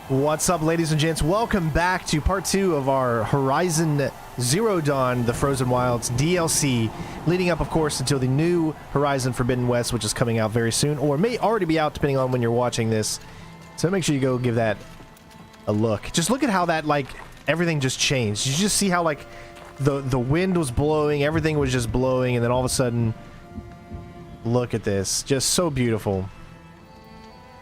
What's up, ladies and gents? Welcome back to part 2 of our Horizon Zero Dawn, the Frozen Wilds DLC, leading up, of course, until the new Horizon Forbidden West, which is coming out very soon, or may already be out, depending on when you're watching this. So make sure you go give that a look. Just look at how that, like, everything just changed. You just see how, like, the wind was blowing, everything was just blowing, and then all of a sudden, look at this. Just so beautiful.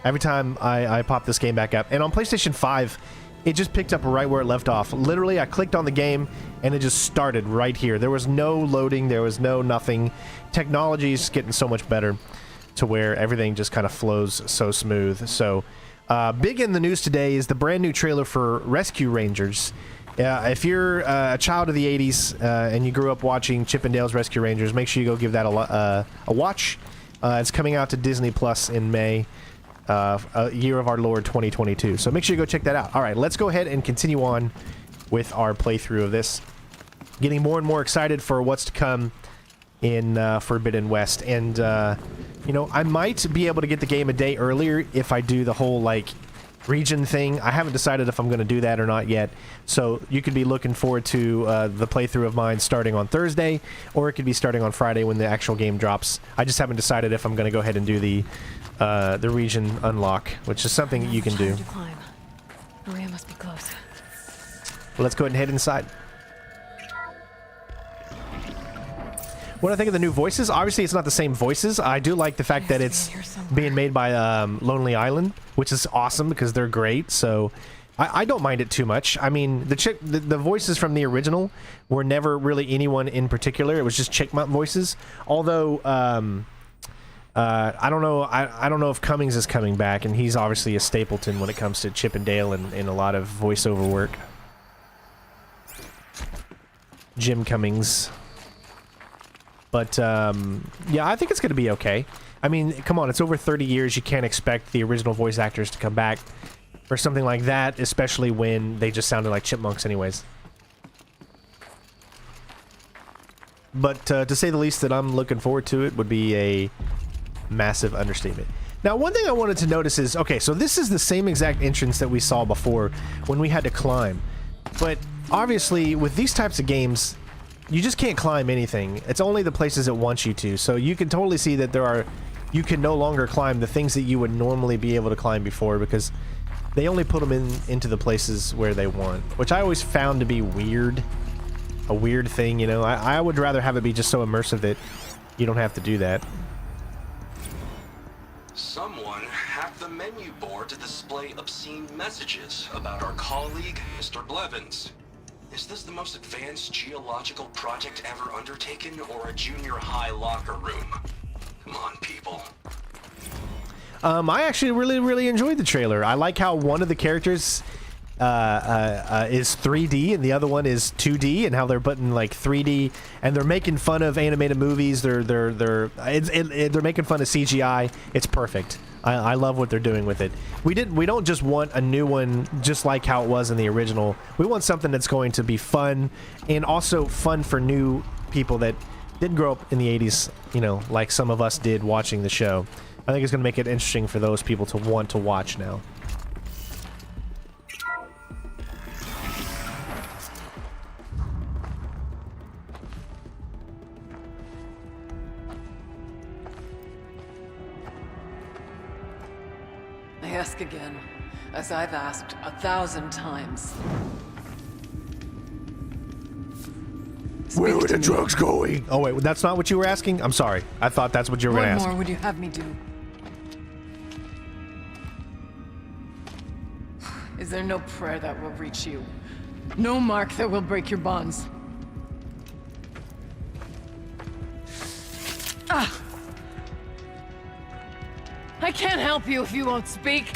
Every time I pop this game back up. And on PlayStation 5, it just picked up right where it left off. Literally, I clicked on the game, and it just started right here. There was no loading. There was no nothing. Technology's getting so much better to where everything just kind of flows so smooth. So, big in the news today is the brand new trailer for Rescue Rangers. If you're a child of the 80s and you grew up watching Chip and Dale's Rescue Rangers, make sure you go give that a watch. It's coming out to Disney Plus in May. A year of our Lord 2022. So make sure you go check that out. All right, let's go ahead and continue on with our playthrough of this. Getting more and more excited for what's to come in Forbidden West. And, you know, I might be able to get the game a day earlier if I do the whole, like, region thing. I haven't decided if I'm going to do that or not yet. So you could be looking forward to the playthrough of mine starting on Thursday, or it could be starting on Friday when the actual game drops. I just haven't decided if I'm going to go ahead and do the region unlock, which is something you can do. Maria must be close. Well, let's go ahead and head inside. What do I think of the new voices? Obviously, it's not the same voices. I do like the fact that it's being made by Lonely Island, which is awesome because they're great. So I don't mind it too much. I mean, the voices from the original were never really anyone in particular. It was just Chickmunk voices. Although I don't know. I don't know if Cummings is coming back, and he's obviously a Stapleton when it comes to Chip and Dale and a lot of voiceover work. Jim Cummings. But, yeah, I think it's going to be okay. I mean, come on, it's over 30 years. You can't expect the original voice actors to come back for something like that, especially when they just sounded like chipmunks anyways. But to say the least that I'm looking forward to it would be a massive understatement. Now, one thing I wanted to notice is, okay, so this is the same exact entrance that we saw before when we had to climb. But obviously, with these types of games, you just can't climb anything. It's only the places it wants you to. So you can totally see that you can no longer climb the things that you would normally be able to climb before, because they only put them into the places where they want, which I always found to be weird. A weird thing, you know. I would rather have it be just so immersive that you don't have to do that. Someone hacked the menu board to display obscene messages about our colleague, Mr. Blevins. Is this the most advanced geological project ever undertaken, or a junior high locker room? Come on, people. I actually really enjoyed the trailer. I like how one of the characters is 3D and the other one is 2D, and how they're putting like 3D, and they're making fun of animated movies. They're making fun of CGI. It's perfect. I love what they're doing with it. We don't just want a new one just like how it was in the original. We want something that's going to be fun, and also fun for new people that didn't grow up in the 80s, you know, like some of us did watching the show. I think it's going to make it interesting for those people to want to watch now. I ask again, as I've asked 1,000 times. Where are the drugs going? Oh wait, that's not what you were asking? I'm sorry. I thought that's what you were going to ask. What more would you have me do? Is there no prayer that will reach you? No mark that will break your bonds? Ah! I can't help you if you won't speak.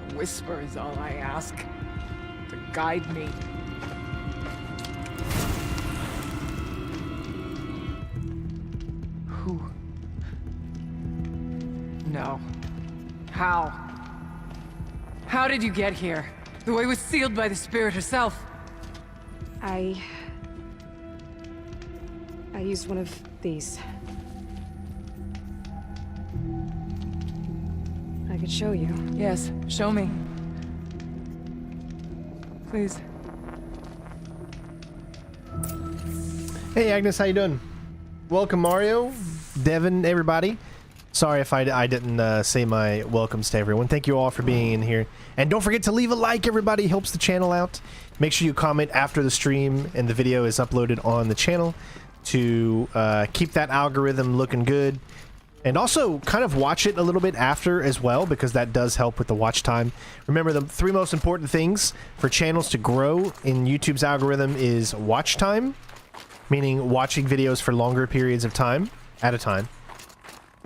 A whisper is all I ask. To guide me. Who? No. How? How did you get here? The way was sealed by the spirit herself. I used one of these. could show you. Yes, show me. Please. Hey Agnes, how you doing? Welcome Mario, Devin, everybody. Sorry if I didn't say my welcomes to everyone. Thank you all for being in here. And don't forget to leave a like, everybody. Helps the channel out. Make sure you comment after the stream and the video is uploaded on the channel to keep that algorithm looking good. And also kind of watch it a little bit after as well, because that does help with the watch time. Remember, the 3 most important things for channels to grow in YouTube's algorithm is watch time, meaning watching videos for longer periods of time at a time.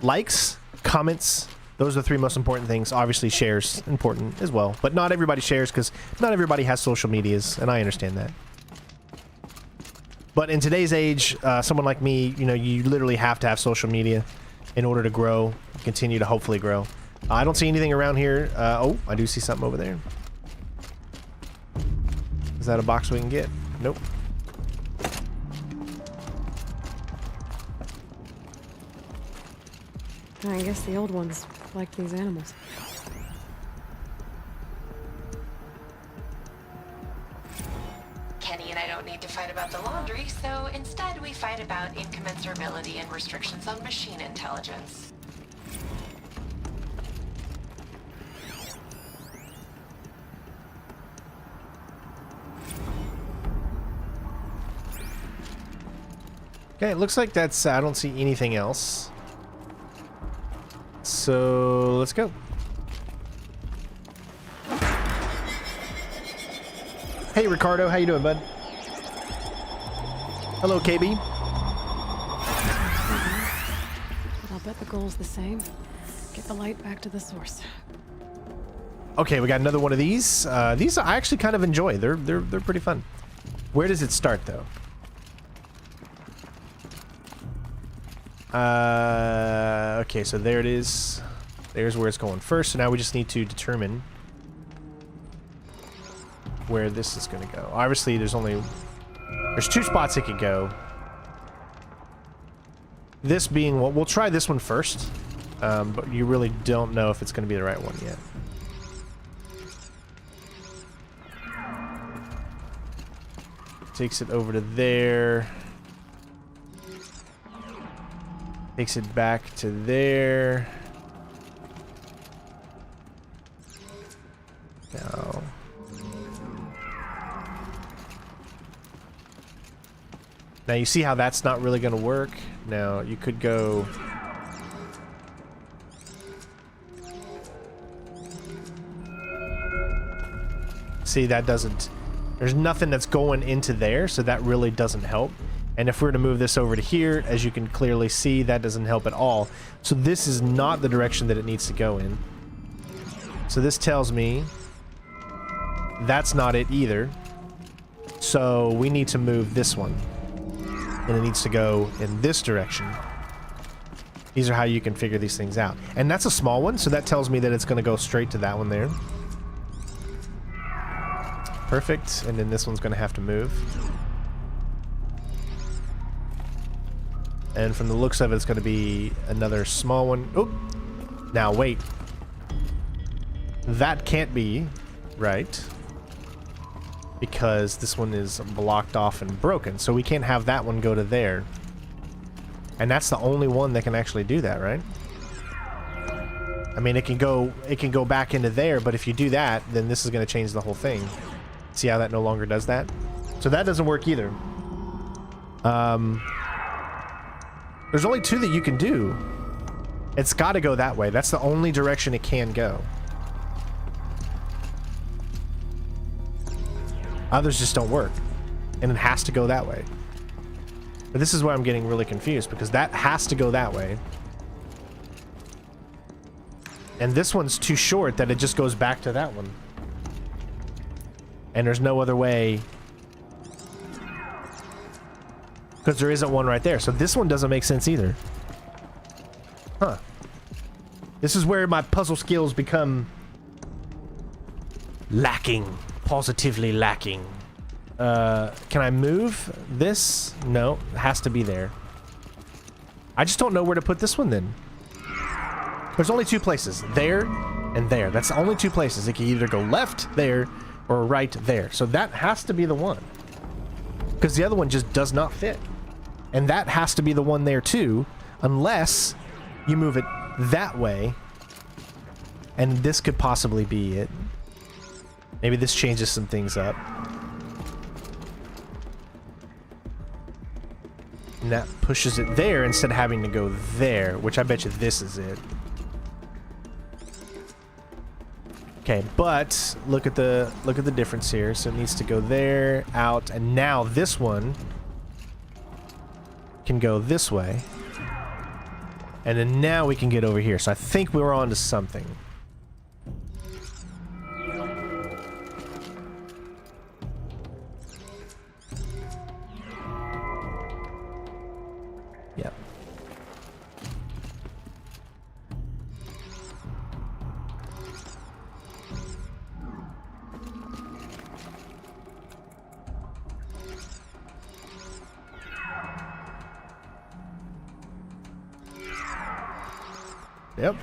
Likes, comments, those are the 3 most important things. Obviously, shares important as well, but not everybody shares because not everybody has social medias, and I understand that. But in today's age, someone like me, you know, you literally have to have social media in order to grow, continue to hopefully grow. I don't see anything around here. Oh, I do see something over there. Is that a box we can get? Nope. I guess the old ones like these animals. Kenny and I don't need to fight about the laundry, so instead we fight about incommensurability and restrictions on machine intelligence. Okay, it looks like that's... I don't see anything else. So, let's go. Hey, Ricardo. How you doing, bud? Hello, KB. But I'll bet the goal's the same. Get the light back to the source. Okay, we got another one of these. These I actually kind of enjoy. They're pretty fun. Where does it start, though? Okay, so there it is. There's where it's going first. So now we just need to determine where this is going to go. Obviously, there's 2 spots it could go. This being, well, we'll try this one first, but you really don't know if it's going to be the right one yet. Takes it over to there. Takes it back to there. No. Now you see how that's not really going to work? Now you could go... See, that doesn't... There's nothing that's going into there, so that really doesn't help. And if we're to move this over to here, as you can clearly see, that doesn't help at all. So this is not the direction that it needs to go in. So this tells me that's not it either. So we need to move this one. And it needs to go in this direction. These are how you can figure these things out. And that's a small one, so that tells me that it's going to go straight to that one there. Perfect. And then this one's going to have to move. And from the looks of it, it's going to be another small one. Oh, now wait. That can't be right, because this one is blocked off and broken. So we can't have that one go to there. And that's the only one that can actually do that, right? I mean, it can go back into there, but if you do that, then this is going to change the whole thing. See how that no longer does that? So that doesn't work either. There's only 2 that you can do. It's got to go that way. That's the only direction it can go. Others just don't work. And it has to go that way. But this is why I'm getting really confused, because that has to go that way. And this one's too short that it just goes back to that one. And there's no other way, because there isn't one right there. So this one doesn't make sense either. Huh. This is where my puzzle skills become lacking. Positively lacking. Can I move this? No, it has to be there. I just don't know where to put this one then. There's only 2 places. There and there. That's the only two places. It can either go left there or right there. So that has to be the one. Because the other one just does not fit. And that has to be the one there too, unless you move it that way. And this could possibly be it. Maybe this changes some things up. And that pushes it there instead of having to go there, which I bet you this is it. Okay, but look at the difference here. So it needs to go there, out, and now this one can go this way. And then now we can get over here. So I think we were on to something. Yep. Yep.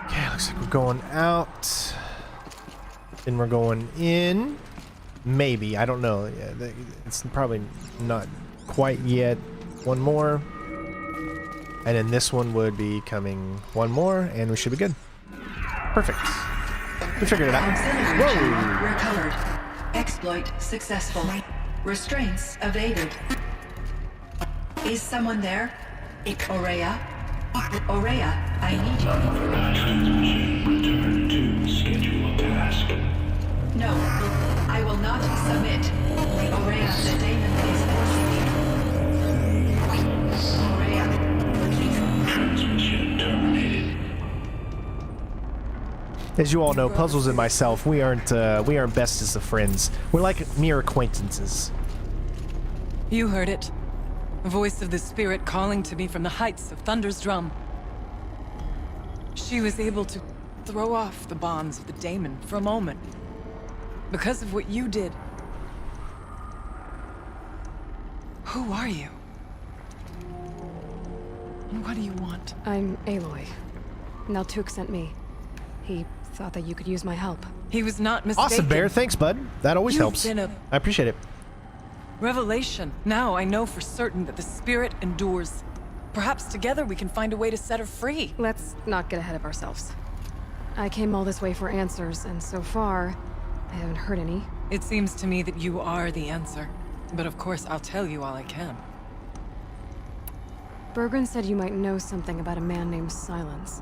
Okay, looks like we're going out. Then we're going in. Maybe. I don't know. Yeah, it's probably not quite yet. One more. And then this one would be coming one more, and we should be good. Perfect. We figured it out. Whoa! Recovered. Exploit successful. Restraints evaded. Is someone there? Aurea? Aurea, I need you. Return to scheduled task. No, I will not submit. Aurea, the daemon is forcing me. Aurea. Transmission terminated. As you all know, Puzzles and myself, we aren't bestest of friends. We're like mere acquaintances. You heard it. A voice of the spirit calling to me from the heights of Thunder's drum. She was able to throw off the bonds of the daemon for a moment. Because of what you did. Who are you? And what do you want? I'm Aloy. Naltuk sent me. He thought that you could use my help. He was not mistaken. Awesome, Bear. Thanks, bud. That always You've helps. been a I appreciate it. revelation. Now I know for certain that the spirit endures. Perhaps together we can find a way to set her free. Let's not get ahead of ourselves. I came all this way for answers, and so far, I haven't heard any. It seems to me that you are the answer. But of course, I'll tell you all I can. Bergren said you might know something about a man named Silence.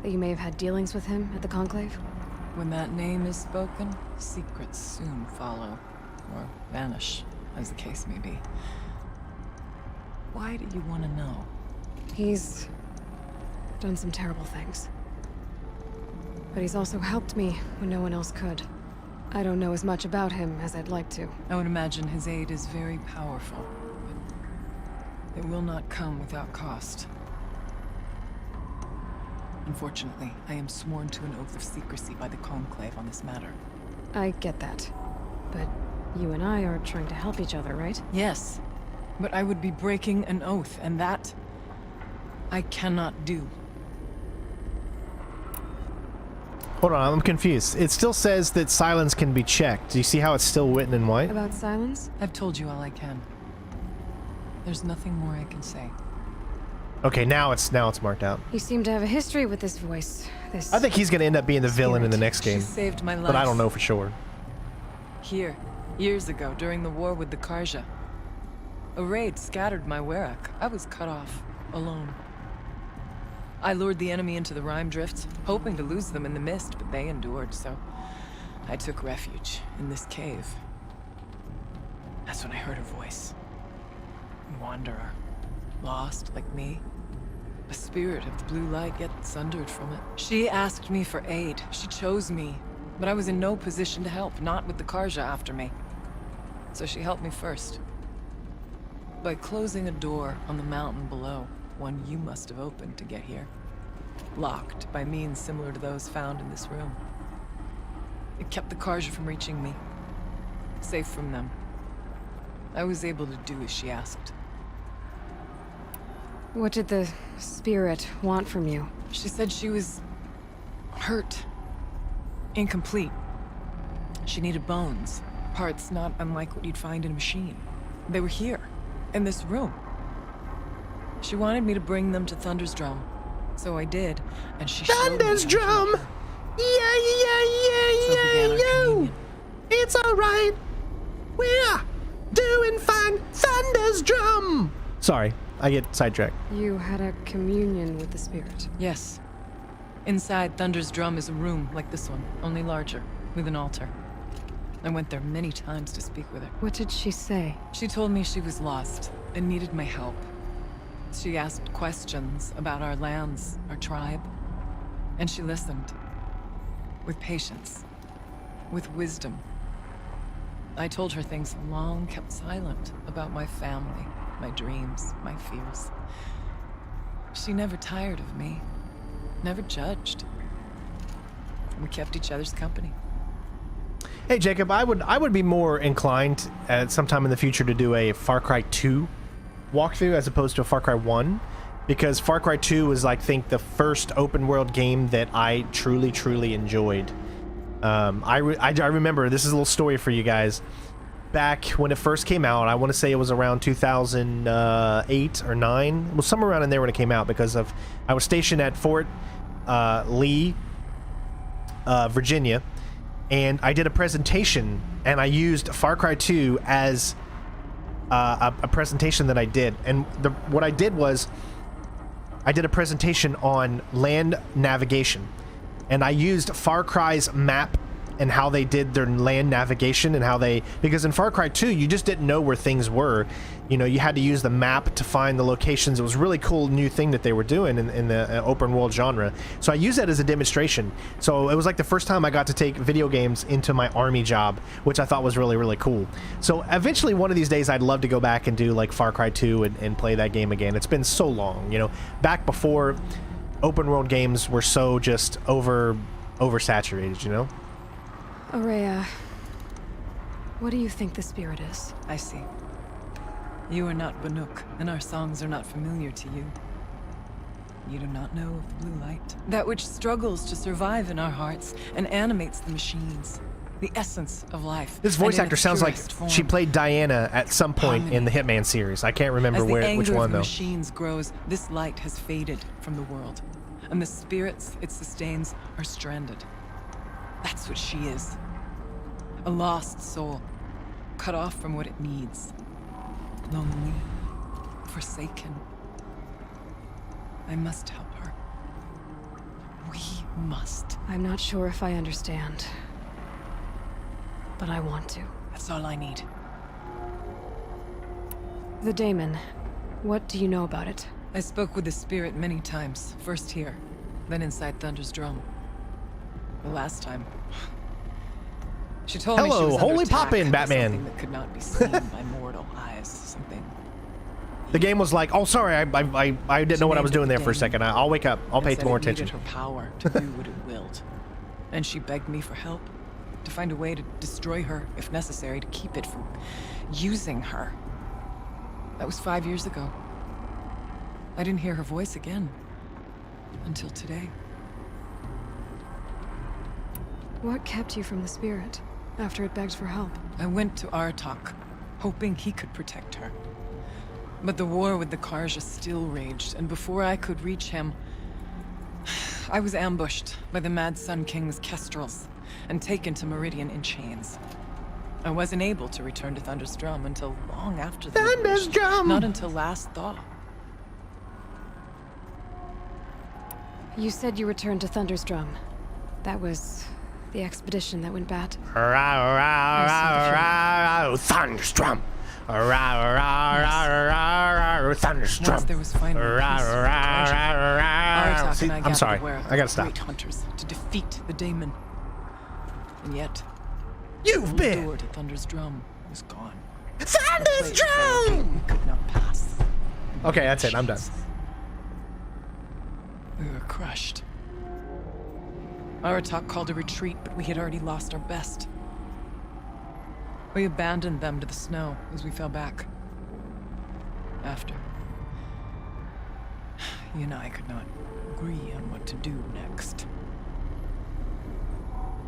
That you may have had dealings with him at the Conclave? When that name is spoken, secrets soon follow. Or vanish, as the case may be. Why do you want to know? He's done some terrible things. But he's also helped me when no one else could. I don't know as much about him as I'd like to. I would imagine his aid is very powerful, but it will not come without cost. Unfortunately, I am sworn to an oath of secrecy by the Conclave on this matter. I get that. But you and I are trying to help each other, right? Yes, but I would be breaking an oath, and that I cannot do. Hold on, I'm confused. It still says that Silence can be checked. Do you see how it's still written in white? About Silence? I've told you all I can. There's nothing more I can say. Okay, now it's marked out. You seem to have a history with this voice. This I think he's gonna end up being the villain in the next She game, saved my life. but I don't know for sure. Here, years ago, during the war with the Karja. A raid scattered my Werak. I was cut off, alone. I lured the enemy into the Rime Drift, hoping to lose them in the mist, but they endured, so I took refuge in this cave. That's when I heard her voice. A wanderer, lost like me. A spirit of the blue light, yet sundered from it. She asked me for aid. She chose me, but I was in no position to help, not with the Karja after me. So she helped me first. By closing a door on the mountain below, one you must have opened to get here. Locked by means similar to those found in this room. It kept the Karja from reaching me. Safe from them. I was able to do as she asked. What did the spirit want from you? She said she was hurt. Incomplete. She needed bones. Parts not unlike what you'd find in a machine. They were here, in this room. She wanted me to bring them to Thunder's Drum. So I did, and she showed me how to Thunder's do it. Drum! So began our communion. It's alright. We're doing fine. Thunder's Drum! Sorry, I get sidetracked. You had a communion with the spirit. Yes. Inside Thunder's Drum is a room like this one, only larger, with an altar. I went there many times to speak with her. What did she say? She told me she was lost and needed my help. She asked questions about our lands, our tribe, and she listened. With patience. With wisdom. I told her things I long kept silent about my family, my dreams, my fears. She never tired of me. Never judged. We kept each other's company. Hey Jacob, I would be more inclined at sometime in the future to do a Far Cry 2 walkthrough as opposed to a Far Cry 1, because Far Cry 2 was, I think, the first open world game that I truly enjoyed. I remember, this is a little story for you guys. Back when it first came out, I want to say it was around 2008 or 9. Well, somewhere around in there when it came out, because I was stationed at Fort Lee, Virginia, and I did a presentation, and I used Far Cry 2 as a presentation that I did. And what I did was, I did a presentation on land navigation, and I used Far Cry's map and how they did their land navigation, and how they, because in Far Cry 2 you just didn't know where things were. You know, you had to use the map to find the locations. It was a really cool new thing that they were doing in the open world genre. So I used that as a demonstration. So it was like the first time I got to take video games into my army job, which I thought was really cool. So eventually one of these days I'd love to go back and do like Far Cry 2 and play that game again. It's been so long, you know, back before open world games were so just oversaturated, you know? Aurea, what do you think the spirit is? I see. You are not Banuk, and our songs are not familiar to you. You do not know of the blue light. That which struggles to survive in our hearts and animates the machines. The essence of life. This voice and in actor its sounds like purest form. she played Diana at some point in the Hitman series. I can't remember As the which anger one of the though. machines grows, this light has faded from the world, and the spirits it sustains are stranded. That's what she is. A lost soul, cut off from what it needs. Lonely, forsaken. I must help her. We must. I'm not sure if I understand, but I want to. That's all I need. The daemon, what do you know about it? I spoke with the spirit many times, first here, then inside Thunder's Drum. The last time, she told me she Hello, was under holy attack poppin', by Batman. something that could not be seen by mortal eyes. Something. The game was like, oh, sorry, I didn't know what I was doing there for a second. I'll wake up. I'll pay more attention. Her power to do what it willed, and she begged me for help, to find a way to destroy her if necessary, to keep it from using her. That was 5 years ago. I didn't hear her voice again until today. What kept you from the spirit after it begged for help? I went to Artok, hoping he could protect her. But the war with the Karja still raged, and before I could reach him, I was ambushed by the Mad Sun King's kestrels and taken to Meridian in chains. I wasn't able to return to Thunder's Drum until long after the Thunder's liberation. Drum! Not until last thaw. You said you returned to Thunder's Drum. That was the expedition that went bad. Thunderstrom. Thunderstrom. Once there was finally peace with the Karja, See, Artok and I I'm gathered sorry. the Wereth, I gotta stop. great hunters to defeat the daemon. And yet, You've the been door to Thunder's Drum was gone. Thunder's The place where Drum. we could not pass. Okay, that's it. I'm done. We were crushed. Aratak called a retreat, but we had already lost our best. We abandoned them to the snow as we fell back. After. he and I could not agree on what to do next.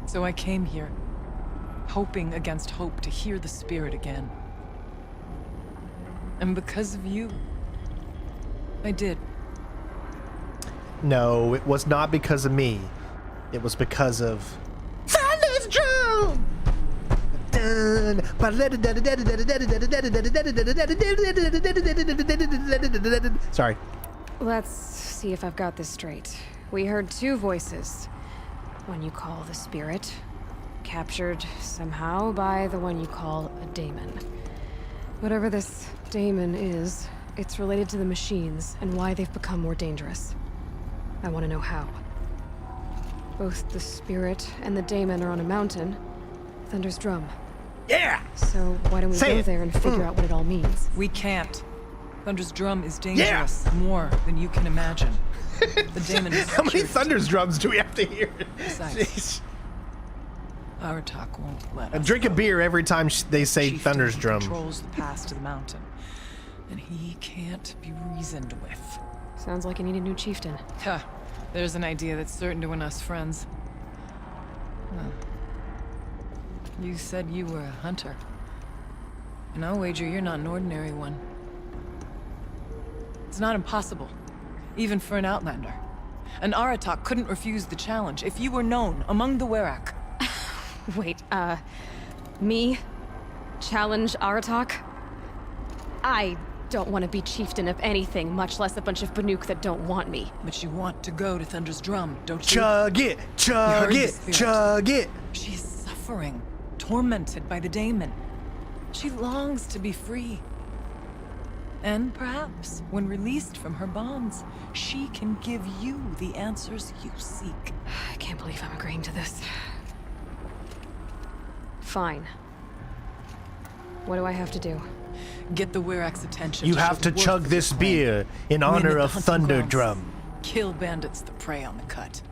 So I came here, hoping against hope to hear the spirit again. And because of you, I did. No, it was not because of me. It was because of Thunder's Drum! Sorry. Let's see if I've got this straight. We heard two voices. One you call the spirit, captured somehow by the one you call a daemon. Whatever this daemon is, it's related to the machines and why they've become more dangerous. I want to know how. Both the spirit and the daemon are on a mountain, Thunder's Drum. Yeah! So why don't we Say go it. there and figure out what it all means? We can't. Thunder's Drum is dangerous, more than you can imagine. The daemon is How many secured. Thunder's Drums do we have to hear? Besides, Jeez. our talk won't let I us drink a go. beer every time they say Chieftain Thunder's Drum. controls the pass to the mountain, and he can't be reasoned with. Sounds like you need a new chieftain. Huh. There's an idea that's certain to win us friends. Huh. You said you were a hunter. And I'll wager you're not an ordinary one. It's not impossible, even for an outlander. An Aratak couldn't refuse the challenge if you were known among the Werak. Wait, me? Challenge Aratak? I don't want to be chieftain of anything, much less a bunch of Banuk that don't want me. But you want to go to Thunder's Drum, don't you? Chug it, chug heard the it, spirit. chug it. She's suffering, tormented by the daemon. She longs to be free. And perhaps, when released from her bonds, she can give you the answers you seek. I can't believe I'm agreeing to this. Fine. What do I have to do? Get the Werak's attention. You show have the to worth chug of this your plan. beer in Win at honor the of hunting Thunder grounds. Drum. Kill bandits that prey on the cut.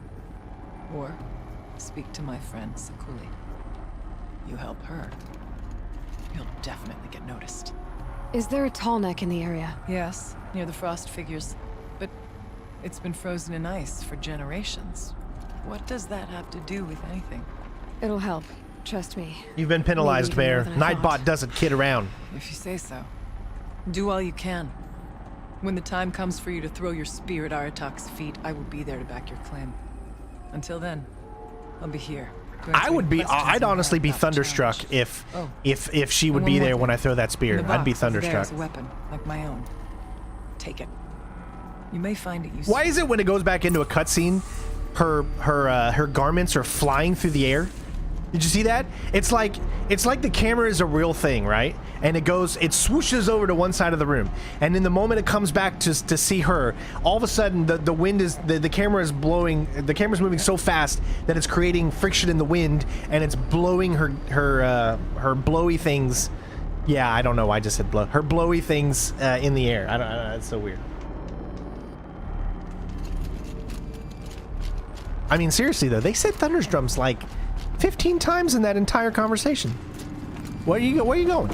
Or speak to my friend Sakuli. You help her, you'll definitely get noticed. Is there a tall neck in the area? Yes, near the frost figures. But it's been frozen in ice for generations. What does that have to do with anything? It'll help. Trust me. You've been penalized, Maybe Bear. even more than I Nightbot thought. doesn't kid around. If you say so. Do all you can. When the time comes for you to throw your spear at Aratak's feet, I will be there to back your claim. Until then, I'll be here. to answer I would any be. questions I'd you honestly have be about the thunderstruck challenge. if she would And be one more there thing. when I throw that spear. In the I'd be box over there thunderstruck. is a weapon, like my own. Take it. You may find it useful. Why is it when it goes back into a cutscene, her garments are flying through the air? Did you see that? It's like the camera is a real thing, right? And it swooshes over to one side of the room, and in the moment it comes back to see her, all of a sudden the wind is the camera is blowing. The camera's moving so fast that it's creating friction in the wind, and it's blowing her blowy things. Yeah, I don't know why I just said blow. Her blowy things in the air. I don't know. It's so weird. I mean, seriously though, they said Thunderstrum's like 15 times in that entire conversation. Where are you going?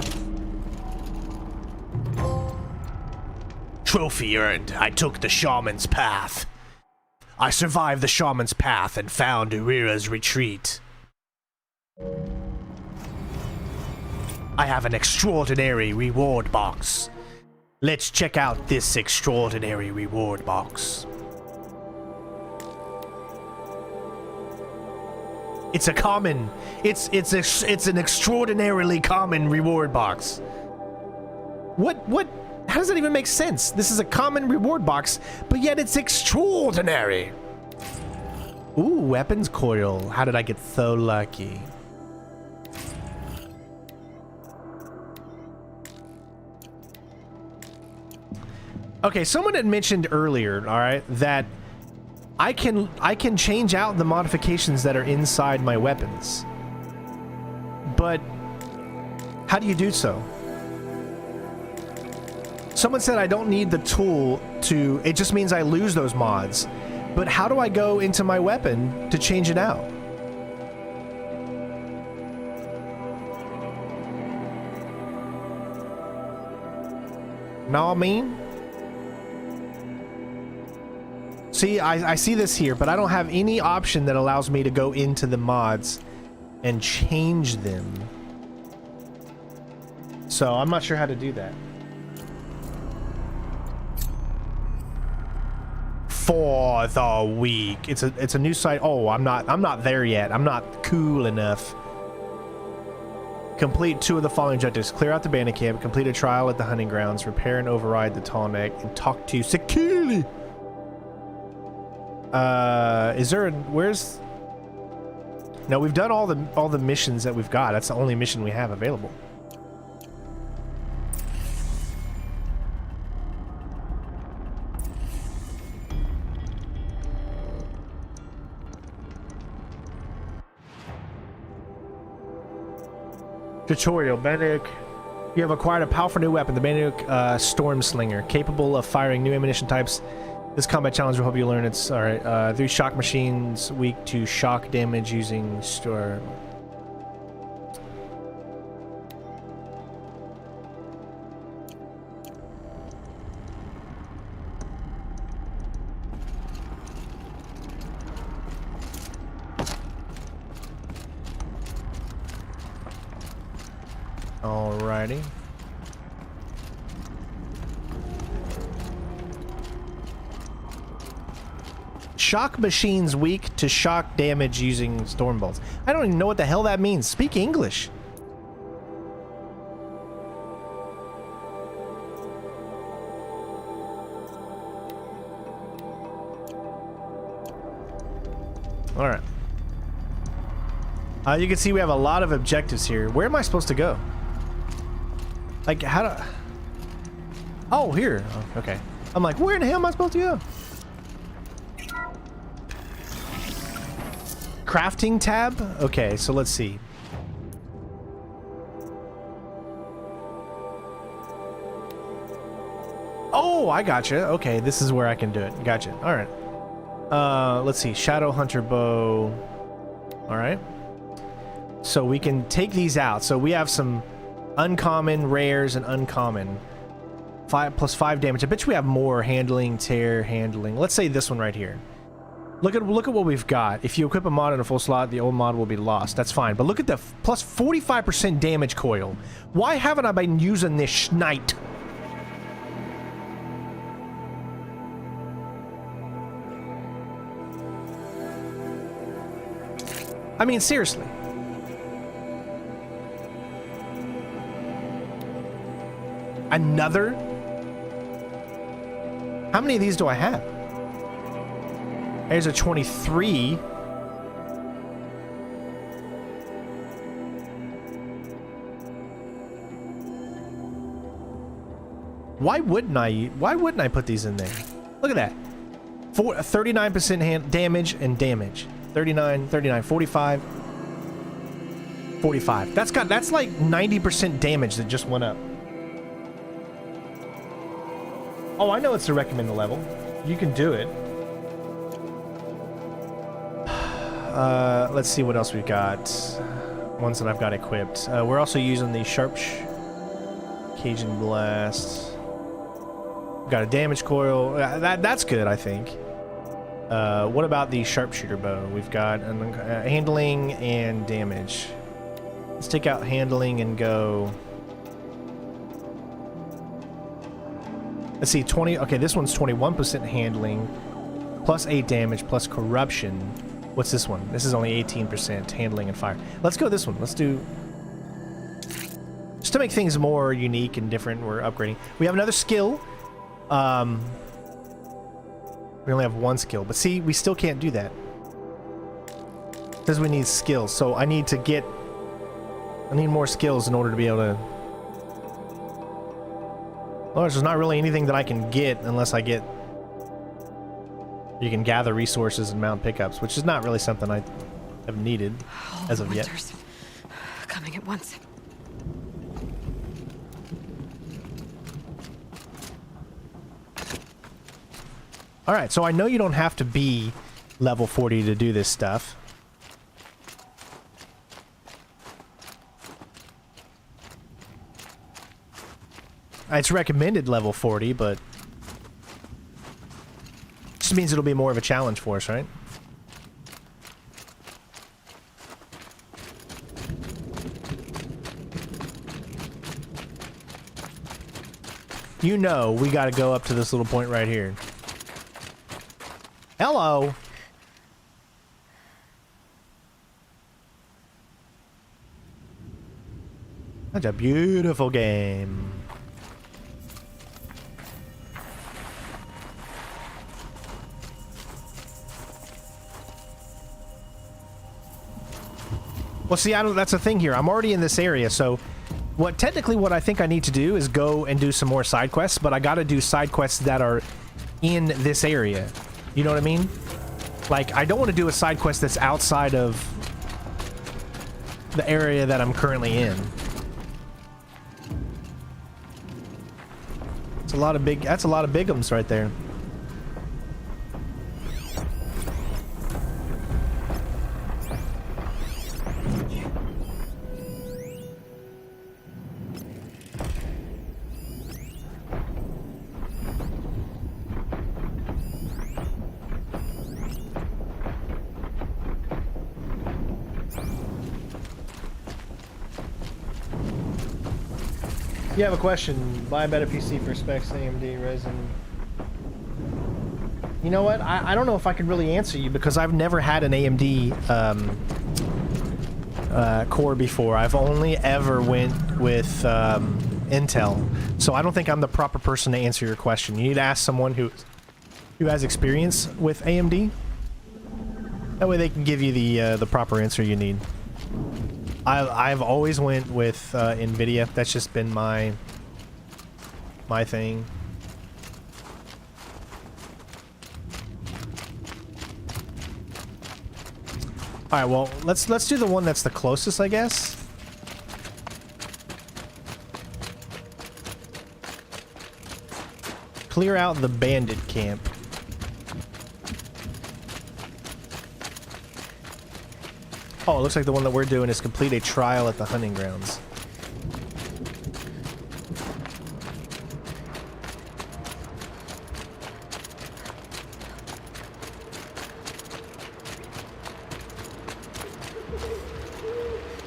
Trophy earned. I took the shaman's path. I survived the shaman's path and found Urira's retreat. I have an extraordinary reward box. Let's check out this extraordinary reward box. It's an extraordinarily common reward box. What? How does that even make sense? This is a common reward box, but yet it's extraordinary. Ooh, weapons coil. How did I get so lucky? Okay, someone had mentioned earlier, all right, that I can change out the modifications that are inside my weapons. But how do you do so? Someone said I don't need the tool to, it just means I lose those mods. But how do I go into my weapon to change it out? Know what I mean? See, I see this here, but I don't have any option that allows me to go into the mods and change them. So I'm not sure how to do that. For the week. It's a new site. Oh, I'm not there yet. I'm not cool enough. Complete 2 of the following objectives. Clear out the bandit camp, complete a trial at the hunting grounds, repair and override the tall neck, and talk to security. Is there where's... No, we've done all the missions that we've got. That's the only mission we have available. Tutorial. Bandit. You have acquired a powerful new weapon, the Bandit Storm Slinger, capable of firing new ammunition types. This combat challenge will help you learn its... Alright, 3 shock machines, weak to shock damage using store... Alrighty. Shock machines weak to shock damage using storm bolts. I don't even know what the hell that means. Speak English. Alright. You can see we have a lot of objectives here. Where am I supposed to go? Like, how do... Oh, here. Oh, okay. I'm like, where in the hell am I supposed to go? Crafting tab? Okay, so let's see. Oh, I gotcha. Okay, this is where I can do it. Gotcha. All right. Let's see. Shadow Hunter Bow. All right. So we can take these out. So we have some uncommon, rares, and uncommon. 5 plus 5 damage. I bet you we have more handling, tear, handling. Let's say this one right here. Look at what we've got. If you equip a mod in a full slot, the old mod will be lost. That's fine. But look at the plus 45% damage coil. Why haven't I been using this schnight? I mean, seriously. Another? How many of these do I have? There's a 23. Why wouldn't I put these in there? Look at that. 39% damage and damage. 39, 39, 45. 45. That's like 90% damage that just went up. Oh, I know it's the recommended level. You can do it. Let's see what else we've got. Ones that I've got equipped. We're also using the Cajun Blast. We've got a damage coil. That's good, I think. What about the Sharpshooter Bow? We've got handling and damage. Let's take out handling and go... Let's see, 20... Okay, this one's 21% handling, plus 8 damage, plus corruption. What's this one? This is only 18% handling and fire. Let's go this one. Let's do... Just to make things more unique and different, we're upgrading. We have another skill. We only have one skill, but see, we still can't do that. Because we need skills, so I need more skills in order to be able to... Well, there's not really anything that I can get unless I get... You can gather resources and mount pickups, which is not really something I have needed as of yet. Coming at once. Alright, so I know you don't have to be level 40 to do this stuff. It's recommended level 40, but... Just means it'll be more of a challenge for us, right? You know, we got to go up to this little point right here. Hello. That's a beautiful game. Well, see, that's the thing here. I'm already in this area, so technically what I think I need to do is go and do some more side quests, but I got to do side quests that are in this area. You know what I mean? Like, I don't want to do a side quest that's outside of the area that I'm currently in. It's a lot of that's a lot of bigums right there. You have a question. Buy a better PC for specs, AMD, Ryzen. You know what? I don't know if I can really answer you because I've never had an AMD core before. I've only ever went with Intel. So I don't think I'm the proper person to answer your question. You need to ask someone who has experience with AMD. That way they can give you the proper answer you need. I've always went with NVIDIA. That's just been my thing. All right, well, let's do the one that's the closest, I guess. Clear out the Bandit camp. Oh, it looks like the one that we're doing is complete a trial at the hunting grounds.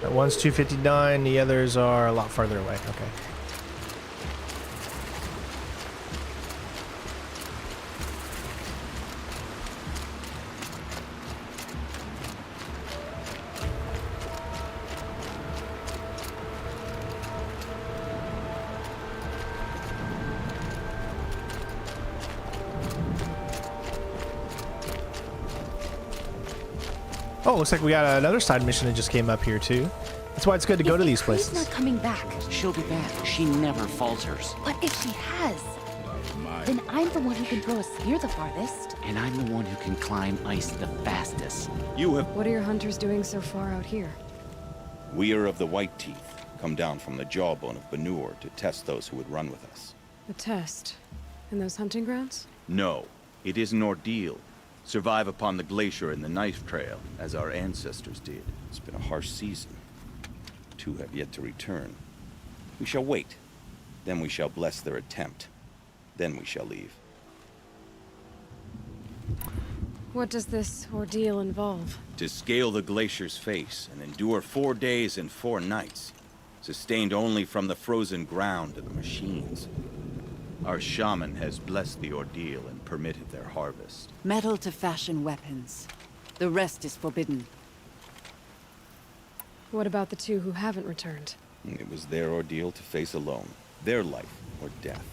That one's 259, the others are a lot farther away. Okay. Oh, looks like we got another side mission that just came up here too. That's why it's good to go to these places. She's not coming back. She'll be back. She never falters. What if she has? Then I'm the one who can throw a spear the farthest. And I'm the one who can climb ice the fastest. You have... What are your hunters doing so far out here? We are of the White Teeth, come down from the jawbone of Banur to test those who would run with us. A test? In those hunting grounds? No, it is an ordeal. Survive upon the glacier and the knife trail, as our ancestors did. It's been a harsh season. 2 have yet to return. We shall wait. Then we shall bless their attempt. Then we shall leave. What does this ordeal involve? To scale the glacier's face and endure 4 days and 4 nights, sustained only from the frozen ground of the machines. Our shaman has blessed the ordeal and permitted their harvest. Metal to fashion weapons. The rest is forbidden. What about the 2 who haven't returned? It was their ordeal to face alone. Their life or death.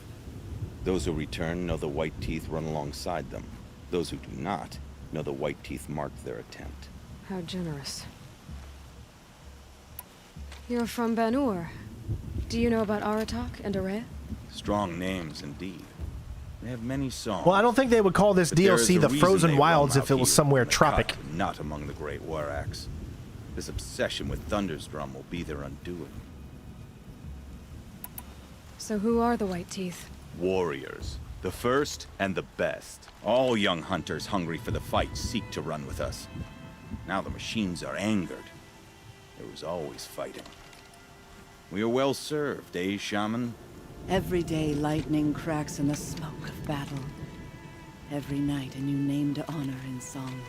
Those who return know the White Teeth run alongside them. Those who do not know the White Teeth marked their attempt. How generous. You're from Banur. Do you know about Aratak and Araya? Strong names indeed. They have many songs. Well, I don't think they would call this but there DLC is a the reason Frozen they Wilds roam if it out was here somewhere in the tropic. cut, not among the Great Waraks. This obsession with Thundersdrum will be their undoing. So who are the White Teeth? Warriors. The first and the best. All young hunters hungry for the fight seek to run with us. Now the machines are angered. There was always fighting. We are well served, eh, Shaman? Every day lightning cracks in the smoke of battle. Every night a new name to honor in song.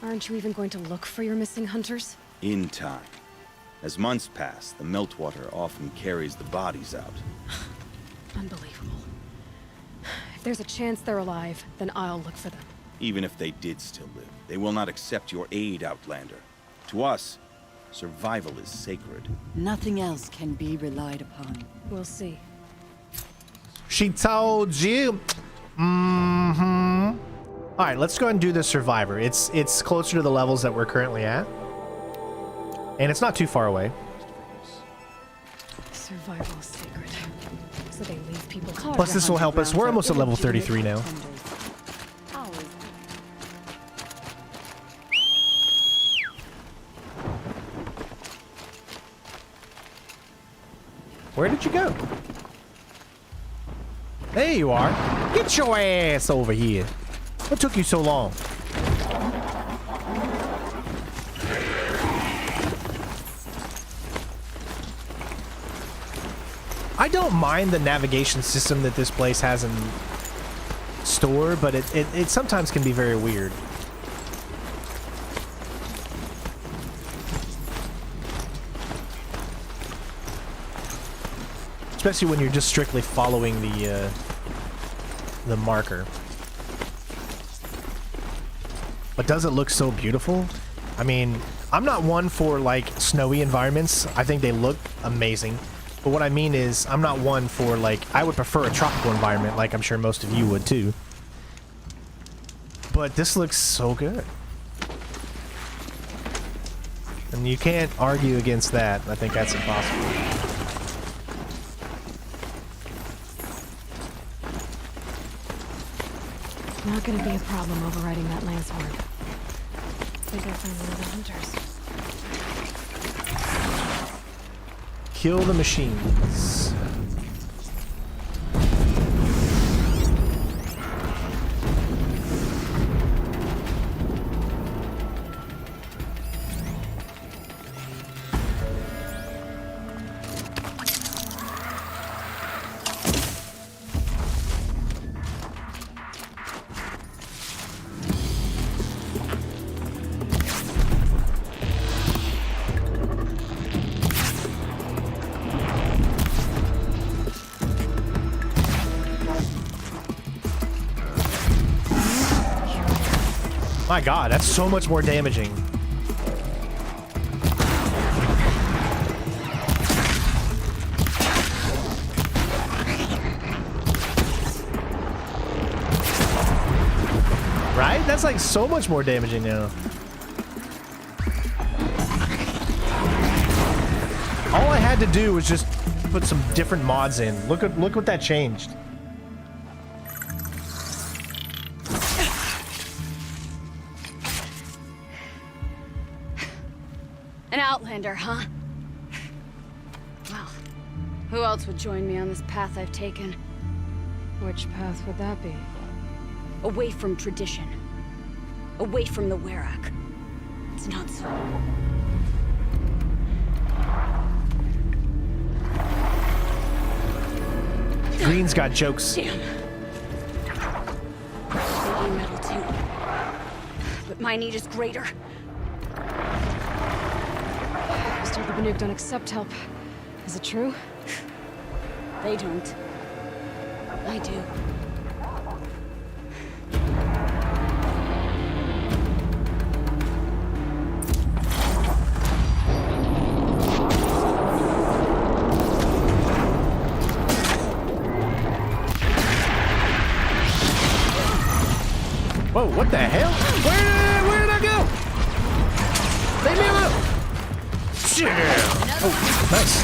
Aren't you even going to look for your missing hunters? In time. As months pass, the meltwater often carries the bodies out. Unbelievable. If there's a chance they're alive, then I'll look for them. Even if they did still live, they will not accept your aid, Outlander. To us, survival is sacred. Nothing else can be relied upon. We'll see. She told you. Mm-hmm. All right, let's go ahead and do the Survivor. It's closer to the levels that we're currently at. And it's not too far away. Survival is sacred. So they leave people. Plus, this will help us. We're almost at level 33 now. Where did you go? There you are. Get your ass over here. What took you so long? I don't mind the navigation system that this place has in store, but it sometimes can be very weird. Especially when you're just strictly following the marker. But does it look so beautiful? I mean, I'm not one for like snowy environments. I think they look amazing. But what I mean is, I'm not one for like, I would prefer a tropical environment, like I'm sure most of you would too. But this looks so good. And you can't argue against that. I think that's impossible. Not gonna be a problem overriding that lance horn. I think I found one of the hunters. Kill the machines. My God, that's so much more damaging. Right? That's like so much more damaging now. All I had to do was just put some different mods in. Look what that changed. An outlander, huh? Well, who else would join me on this path I've taken? Which path would that be? Away from tradition. Away from the Werak. It's not so. Green's got jokes. Damn. They need metal too. But my need is greater. Mr. the Banuk don't accept help. Is it true? They don't. I do. Whoa, what the hell? Where did I go? Leave me alone! Yeah. Oh, nice.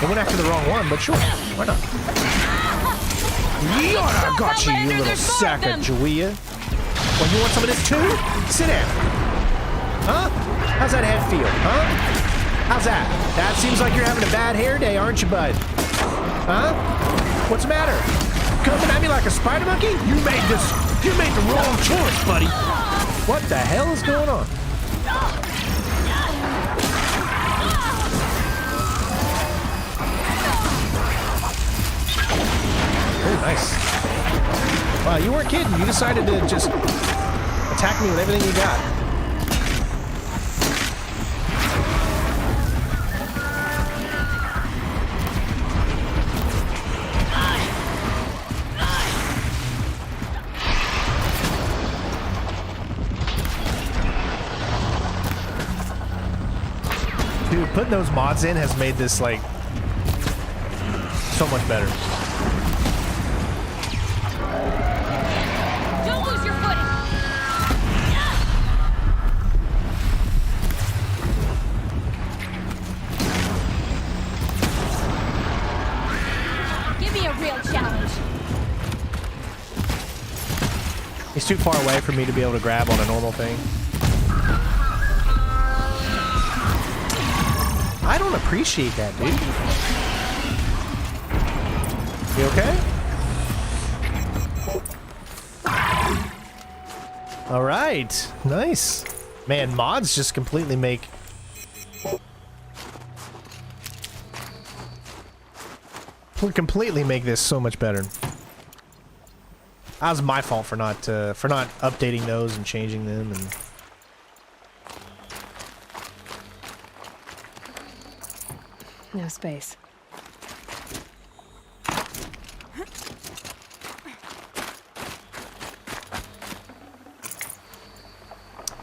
It went after the wrong one, but sure. Why not? Yeah, I got you, you little sack of Julia. Well, you want some of this too? Sit down. Huh? How's that head feel, huh? How's that? That seems like you're having a bad hair day, aren't you, bud? Huh? What's the matter? Coming at me like a spider monkey? You made the wrong choice, buddy. What the hell is going on? Oh, nice. Wow, you weren't kidding. You decided to just attack me with everything you got. Dude, putting those mods in has made this, like, so much better. Don't lose your footing! Give me a real challenge. He's too far away for me to be able to grab on a normal thing. I don't appreciate that, dude. You okay? All right, nice. Man, mods just completely make this so much better. That was my fault for not updating those and changing them and. No space.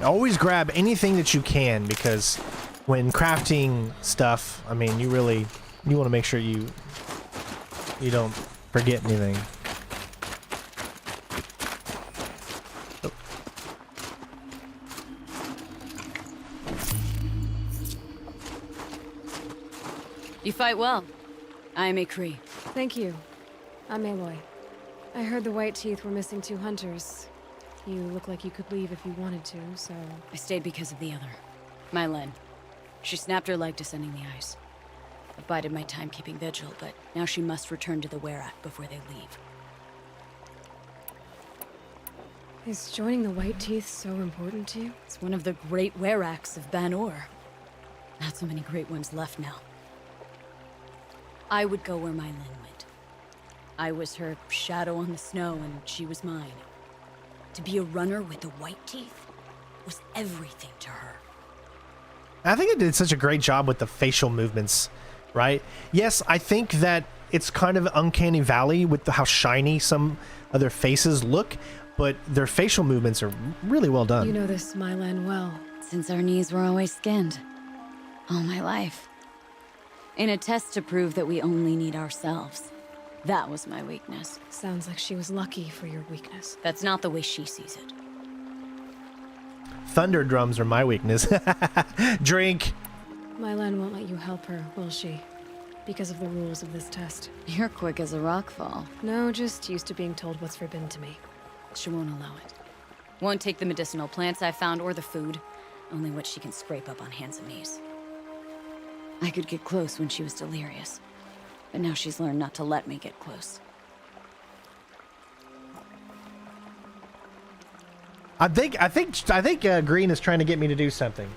Always grab anything that you can, because when crafting stuff, I mean, you want to make sure you don't forget anything. Oh. You fight well. I am a Cree. Thank you. I'm Aloy. I heard the White Teeth were missing 2 hunters. You look like you could leave if you wanted to, so... I stayed because of the other. Mylen. She snapped her leg descending the ice. I bided my time keeping vigil, but now she must return to the Werak before they leave. Is joining the White Teeth so important to you? It's one of the great Weraks of Banor. Not so many great ones left now. I would go where Mylen went. I was her shadow on the snow, and she was mine. To be a runner with the White Teeth was everything to her. I think it did such a great job with the facial movements, right? Yes, I think that it's kind of uncanny valley with how shiny some of their faces look, but their facial movements are really well done. You know this Mylan well. Since our knees were always skinned. All my life. In a test to prove that we only need ourselves. That was my weakness. Sounds like she was lucky for your weakness. That's not the way she sees it. Thunder drums are my weakness. Drink. Mylan won't let you help her, will she? Because of the rules of this test. You're quick as a rock fall. No, just used to being told what's forbidden to me. She won't allow it. Won't take the medicinal plants I found or the food. Only what she can scrape up on hands and knees. I could get close when she was delirious. But now she's learned not to let me get close. I think Green is trying to get me to do something.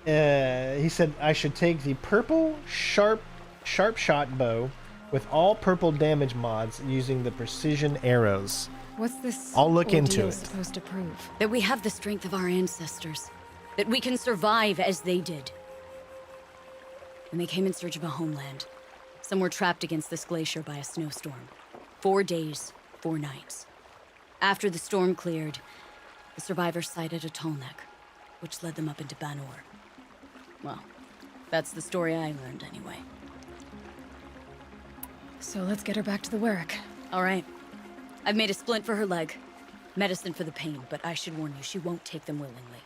He said I should take the purple sharp shot bow with all purple damage mods using the precision arrows. What's this? I'll look into it. Supposed to prove? That we have the strength of our ancestors. That we can survive as they did. When they came in search of a homeland, some were trapped against this glacier by a snowstorm. 4 days, 4 nights. After the storm cleared, the survivors sighted a tall neck, which led them up into Banor. Well, that's the story I learned anyway. So let's get her back to the Werak. All right. I've made a splint for her leg. Medicine for the pain, but I should warn you, she won't take them willingly.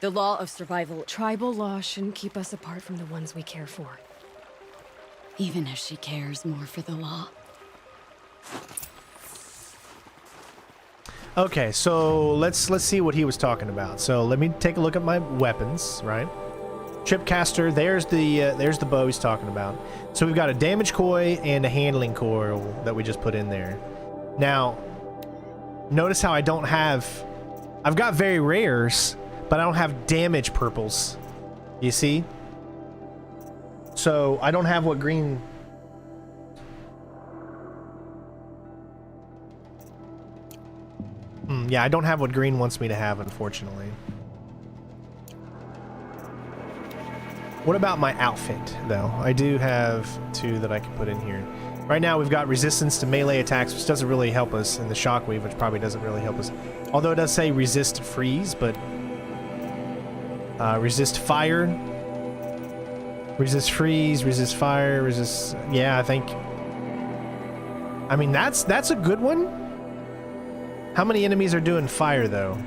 The law of survival... Tribal law shouldn't keep us apart from the ones we care for. Even if she cares more for the law. Okay, so let's see what he was talking about. So let me take a look at my weapons, right? Tripcaster, there's the bow he's talking about. So we've got a damage coil and a handling coil that we just put in there. Now, notice how I don't have... I've got very rares, but I don't have damage purples. You see? So I don't have what Green... Yeah, I don't have what green wants me to have, unfortunately. What about my outfit, though? I do have 2 that I can put in here. Right now, we've got resistance to melee attacks, which doesn't really help us, and the shockwave, which probably doesn't really help us. Although it does say resist freeze, but resist fire, resist freeze, resist fire, resist. Yeah, I think. I mean, that's a good one. How many enemies are doing fire, though?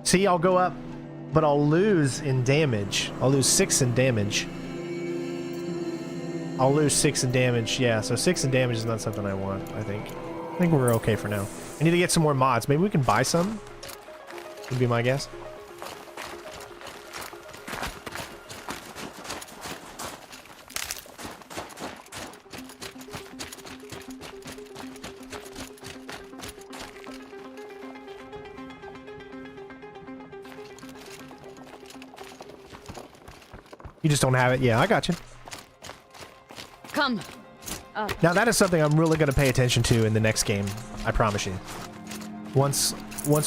See, I'll go up, but I'll lose in damage. I'll lose 6 in damage. I'll lose 6 in damage. Yeah, so 6 in damage is not something I want, I think. I think we're okay for now. I need to get some more mods. Maybe we can buy some? Would be my guess. You just don't have it? Yeah, I got you. Come. Now that is something I'm really going to pay attention to in the next game. I promise you. Once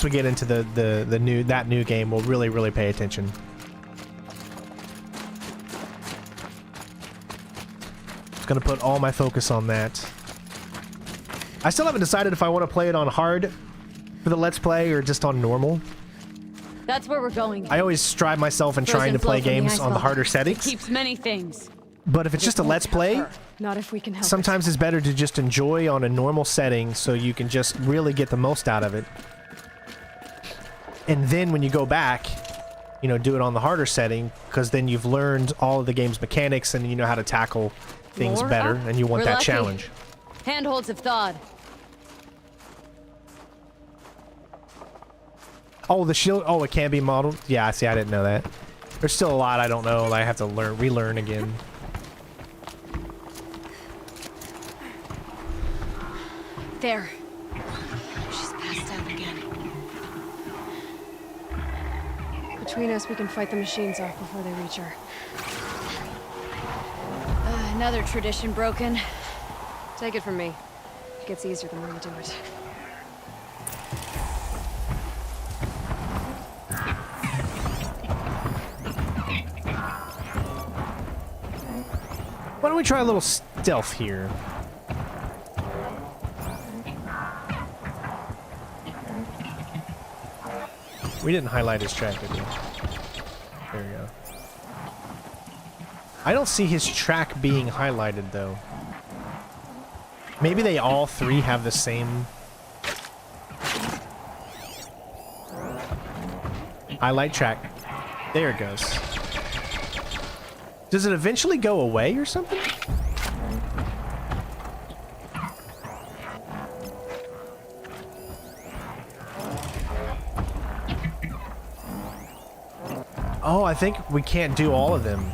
we get into the new game, we'll really pay attention. Just going to put all my focus on that. I still haven't decided if I want to play it on hard for the Let's Play or just on normal. That's where we're going. I always strive myself in trying to play games on the harder settings. It keeps many things. But if it's just a Let's Play, not if we can help sometimes it's better to just enjoy on a normal setting so you can just really get the most out of it. And then when you go back, you know, do it on the harder setting, because then you've learned all of the game's mechanics and you know how to tackle things better, and you want that challenge. Handholds have thawed. Oh, the shield. Oh, it can be modeled. Yeah, see, I didn't know that. There's still a lot I don't know. I have to relearn again. There. She's passed out again. Between us, we can fight the machines off before they reach her. Another tradition broken. Take it from me. It gets easier the more you do it. Why don't we try a little stealth here? We didn't highlight his track, did we? There we go. I don't see his track being highlighted, though. Maybe they all 3 have the same... highlight track. There it goes. Does it eventually go away or something? Oh, I think we can't do all of them.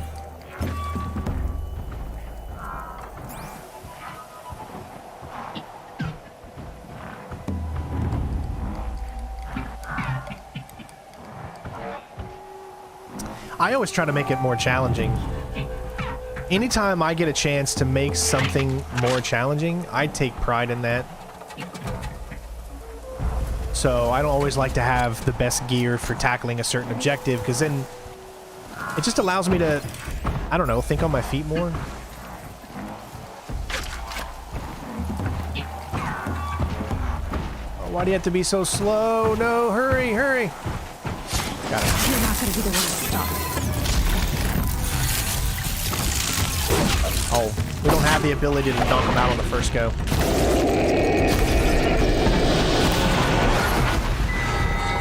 I always try to make it more challenging. Anytime I get a chance to make something more challenging, I take pride in that. So I don't always like to have the best gear for tackling a certain objective, because then it just allows me to, I don't know, think on my feet more. Oh, why do you have to be so slow? No, hurry, hurry. Got it. You're not gonna be the one to stop. Oh, we don't have the ability to knock them out on the first go.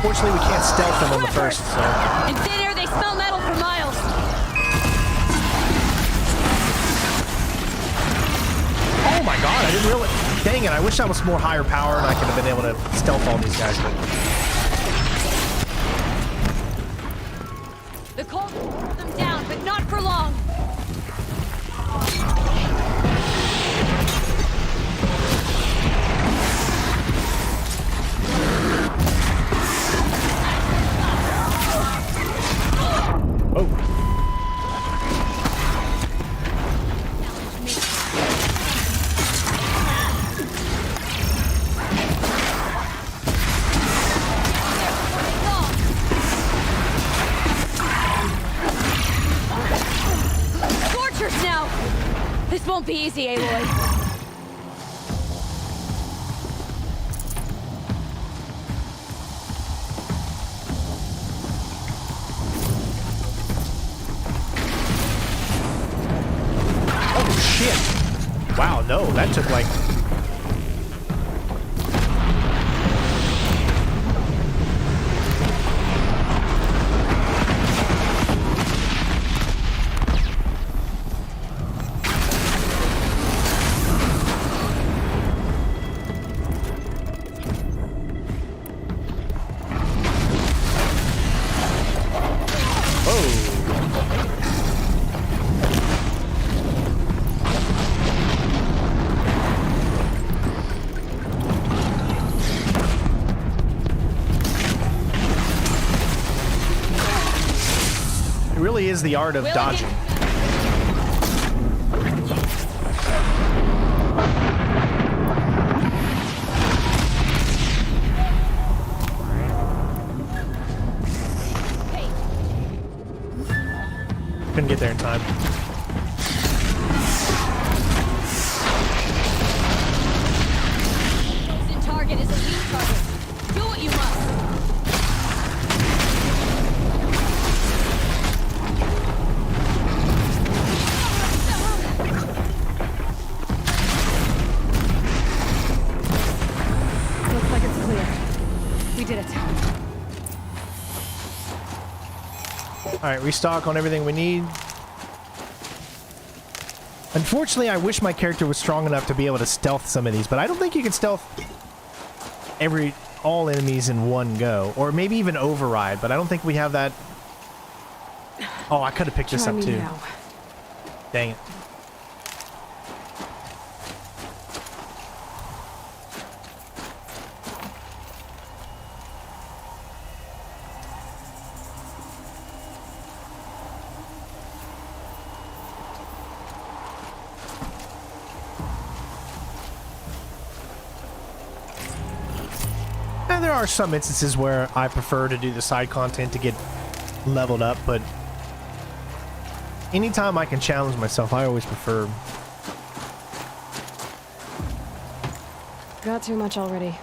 Fortunately, we can't stealth them on the first, so... In thin air, they smell metal for miles! Oh my god, I didn't really... Dang it, I wish I was more higher power and I could have been able to stealth all these guys, but... The cold will hold them down, but not for long! Oh. won't be easy, Aloy. Wow, no, that took like... is the art of dodging. Couldn't get there in time. Chosen target is a weak target. Do what you must. Looks like it's clear. We did it. Alright, restock on everything we need. Unfortunately, I wish my character was strong enough to be able to stealth some of these, but I don't think you can stealth all enemies in one go. Or maybe even override, but I don't think we have that. Oh, I could have picked this up too. Now. Dang it. And there are some instances where I prefer to do the side content to get leveled up, but anytime I can challenge myself, I always prefer. Got too much already.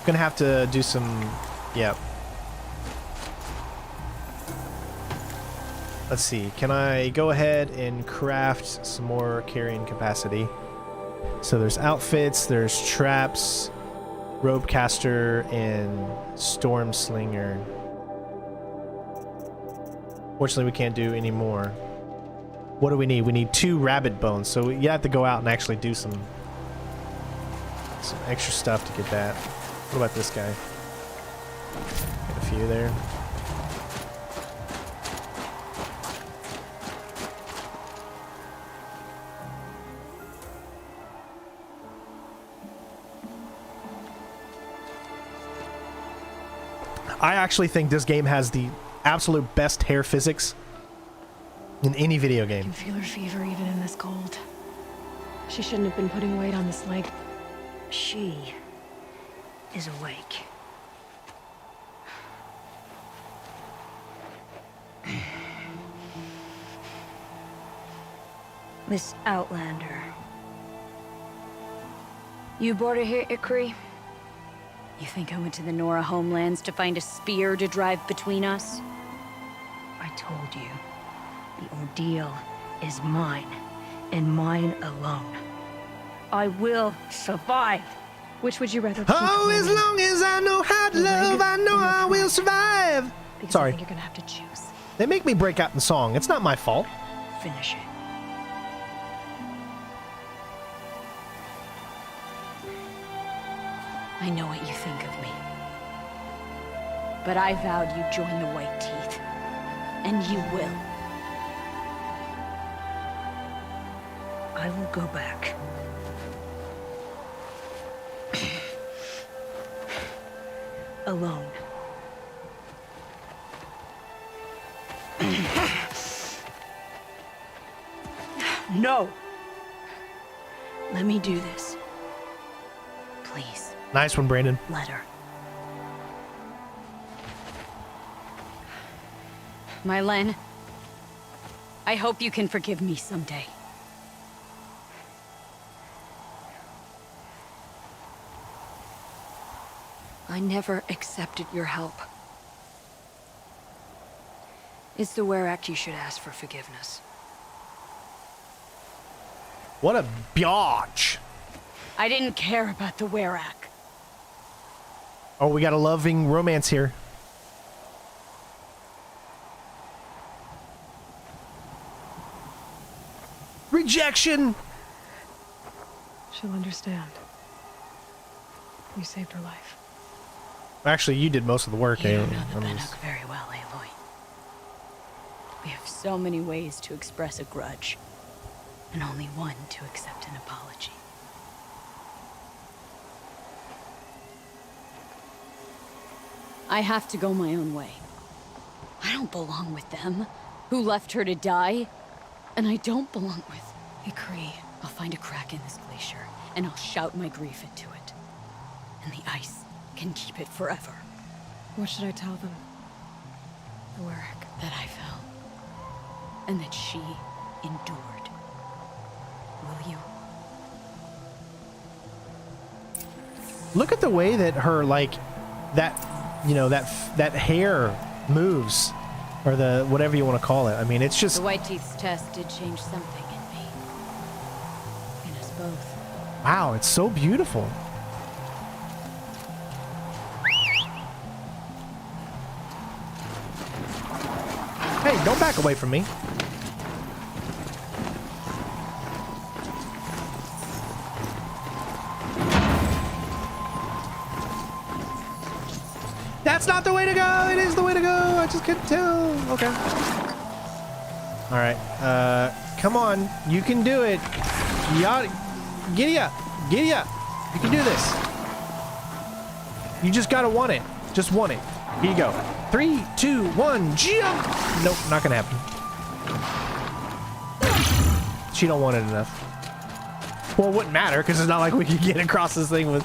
Gonna have to do some, yeah. Let's see, can I go ahead and craft some more carrying capacity? So there's outfits, there's traps, rope caster, and storm slinger. Fortunately, we can't do any more. What do we need? We need 2 rabbit bones, so you have to go out and actually do some extra stuff to get that. What about this guy? Get a few there. I actually think this game has the absolute best hair physics in any video I game. can feel her fever even in this cold. She shouldn't have been putting weight on this leg. She is awake. Miss Outlander. You brought her here, Ikri? You think I went to the Nora homelands to find a spear to drive between us? I told you, the ordeal is mine, and mine alone. I will survive. Which would you rather keep? Oh, as long as I know how to love, I know I will survive. Because Sorry. I think you're gonna have to choose. They make me break out in song. It's not my fault. Finish it. I know what you think of me. But I vowed you'd join the White Teeth. And you will. I will go back. Alone. No! Let me do this. Please. Nice one, Brandon. Let her. Mylen, I hope you can forgive me someday. I never accepted your help. It's the Werak you should ask for forgiveness. What a biatch. I didn't care about the Werak. Oh, we got a loving romance here. Rejection! She'll understand. You saved her life. Actually, you did most of the work, You eh? don't know the Bannock very well, Aloy. We have so many ways to express a grudge, and only one to accept an apology. I have to go my own way. I don't belong with them, who left her to die. And I don't belong with Ikri. I'll find a crack in this glacier, and I'll shout my grief into it. And the ice can keep it forever. What should I tell them? The Werak. That I fell. And that she endured. Will you? Look at the way that her, like, that, you know, that hair moves. Or the, whatever you want to call it. I mean, it's just... The White Teeth's test did change something in me. In us both. Wow, it's so beautiful. Hey, don't back away from me. That's not the way to go! It is the way to go! I just couldn't tell. Okay. Alright. Come on. You can do it. Giddy up. Giddy up. You can do this. You just gotta want it. Just want it. Here you go. 3, 2, 1, jump! Nope, not gonna happen. She don't want it enough. Well, it wouldn't matter, because it's not like we could get across this thing with...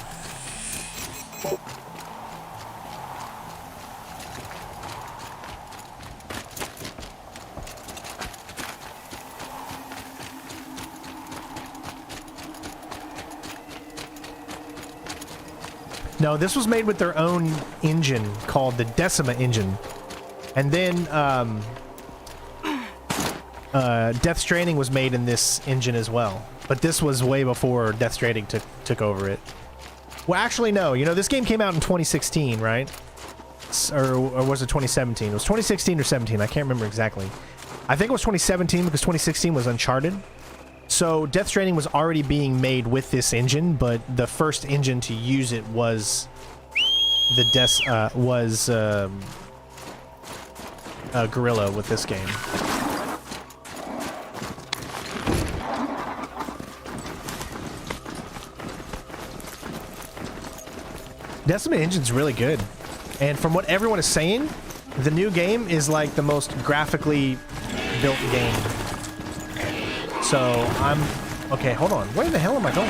No, this was made with their own engine called the Decima engine. And then Death Stranding was made in this engine as well. But this was way before Death Stranding took over it. Well, actually, no. You know, this game came out in 2016, right? Or was it 2017? It was 2016 or 17. I can't remember exactly. I think it was 2017 because 2016 was Uncharted. So Death Stranding was already being made with this engine, but the first engine to use it was the Guerrilla with this game. Decima engine's really good, and from what everyone is saying, the new game is like the most graphically built game. So I'm okay. Hold on. Where the hell am I going?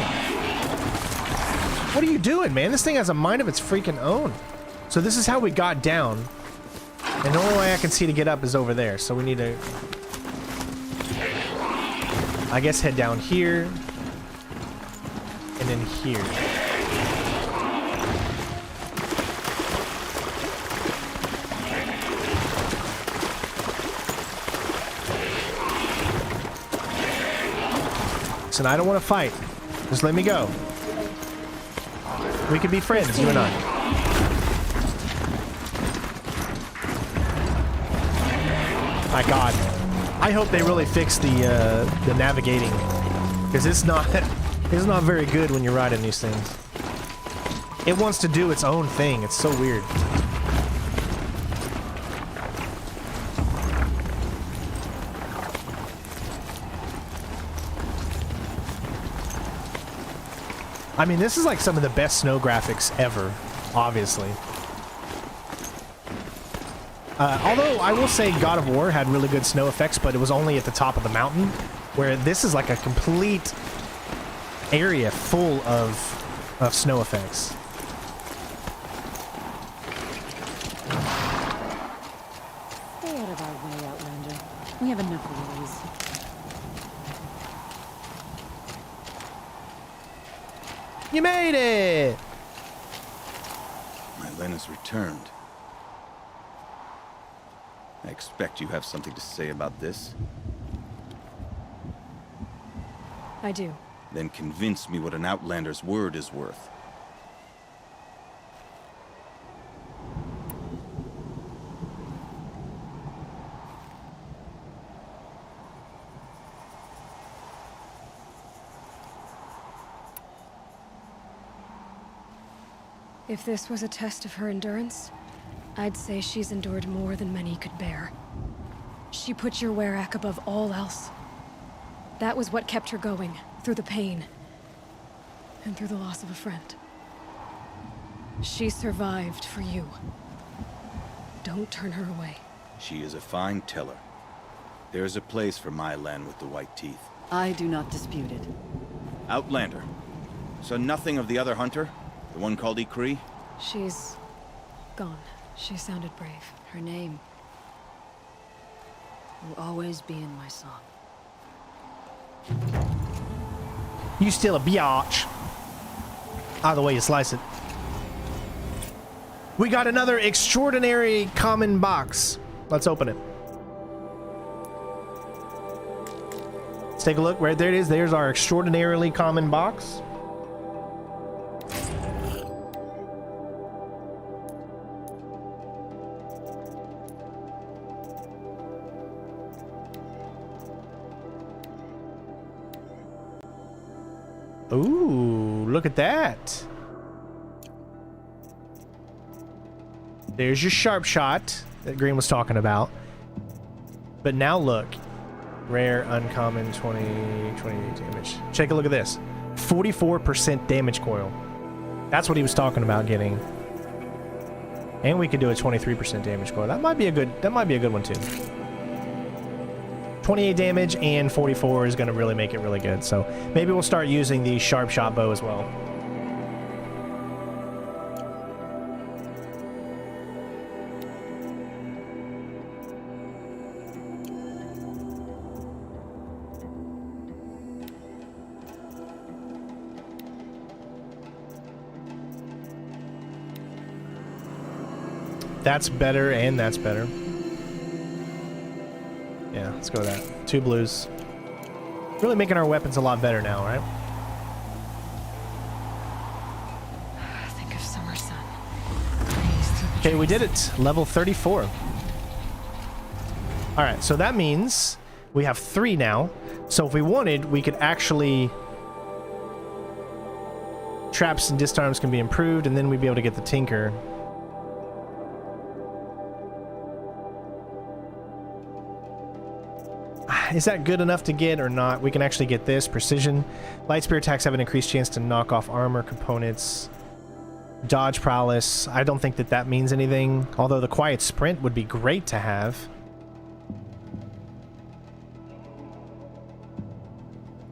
What are you doing, man? This thing has a mind of its freaking own. So this is how we got down, and the only way I can see to get up is over there. So we need to, I guess, head down here and then here. Listen, I don't want to fight. Just let me go. We could be friends, you and I. My God, I hope they really fix the navigating, because it's not very good when you're riding these things. It wants to do its own thing. It's so weird. I mean, this is like some of the best snow graphics ever, obviously. Although I will say God of War had really good snow effects, but it was only at the top of the mountain, where this is like a complete area full of snow effects. Stay out of our way, Outlander. We have enough worries. You made it! My Blaven has returned. I expect you have something to say about this. I do. Then convince me what an Outlander's word is worth. If this was a test of her endurance, I'd say she's endured more than many could bear. She put your Werak above all else. That was what kept her going, through the pain, and through the loss of a friend. She survived for you. Don't turn her away. She is a fine teller. There is a place for my land with the white teeth. I do not dispute it. Outlander. So nothing of the other hunter? The one called Ikri? She's gone. She sounded brave. Her name will always be in my song. You still a biatch. Either way you slice it. We got another extraordinary common box. Let's open it. Let's take a look. Right there it is. There's our extraordinarily common box. Ooh, look at that. There's your sharp shot that Green was talking about. But now look. Rare, uncommon, 20 damage. Take a look at this. 44% damage coil. That's what he was talking about getting. And we could do a 23% damage coil. That might be a good one too. 28 damage and 44 is going to really make it really good. So maybe we'll start using the sharp shot bow as well. That's better and that's better. Yeah, let's go with that. 2 blues. Really making our weapons a lot better now, right? Think of summer sun. Okay, we did it. Level 34. Alright, so that means we have 3 now. So if we wanted, we could actually... Traps and disarms can be improved, and then we'd be able to get the Tinker. Is that good enough to get or not? We can actually get this. Precision. Light spear attacks have an increased chance to knock off armor components. Dodge prowess. I don't think that means anything. Although the quiet sprint would be great to have.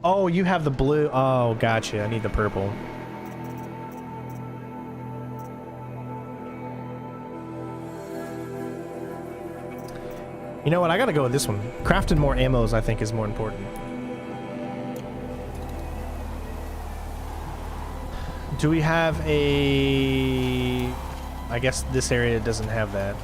Oh, you have the blue. Oh, gotcha. I need the purple. You know what? I gotta go with this one. Crafting more ammos, I think, is more important. Do we have a... I guess this area doesn't have that.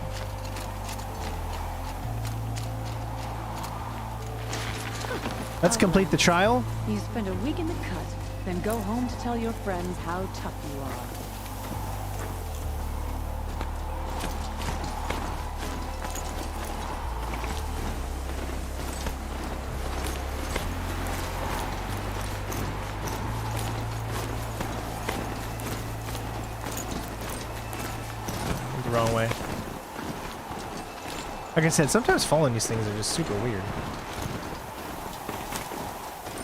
Let's complete the trial. You spend a week in the cut, then go home to tell your friends how tough you are. Wrong way. Like I said, sometimes falling these things are just super weird.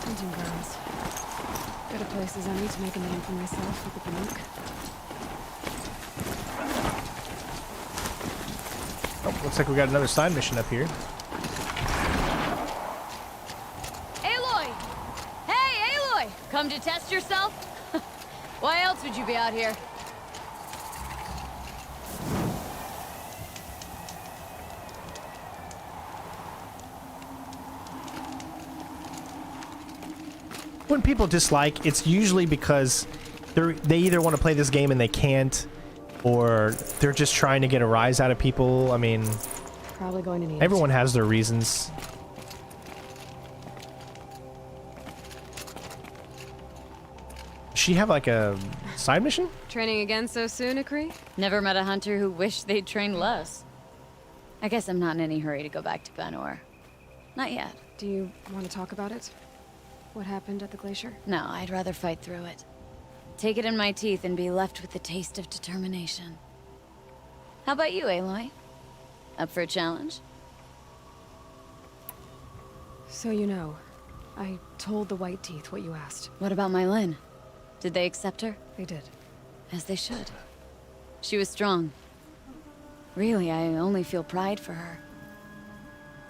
Hunting grounds. Go to places I need to make a name for myself with the Banuk. Oh, looks like we got another side mission up here. Aloy! Hey, Aloy! Come to test yourself? Why else would you be out here? When people dislike, it's usually because they either want to play this game and they can't, or they're just trying to get a rise out of people. I mean, Probably going to need everyone has their reasons. Does she have like a side mission? Training again so soon, Akri? Never met a hunter who wished they'd trained less. I guess I'm not in any hurry to go back to Banor. Not yet. Do you want to talk about it? What happened at the glacier? No, I'd rather fight through it. Take it in my teeth and be left with the taste of determination. How about you, Aloy? Up for a challenge? So you know, I told the White Teeth what you asked. What about my Lynn? Did they accept her? They did. As they should. She was strong. Really, I only feel pride for her.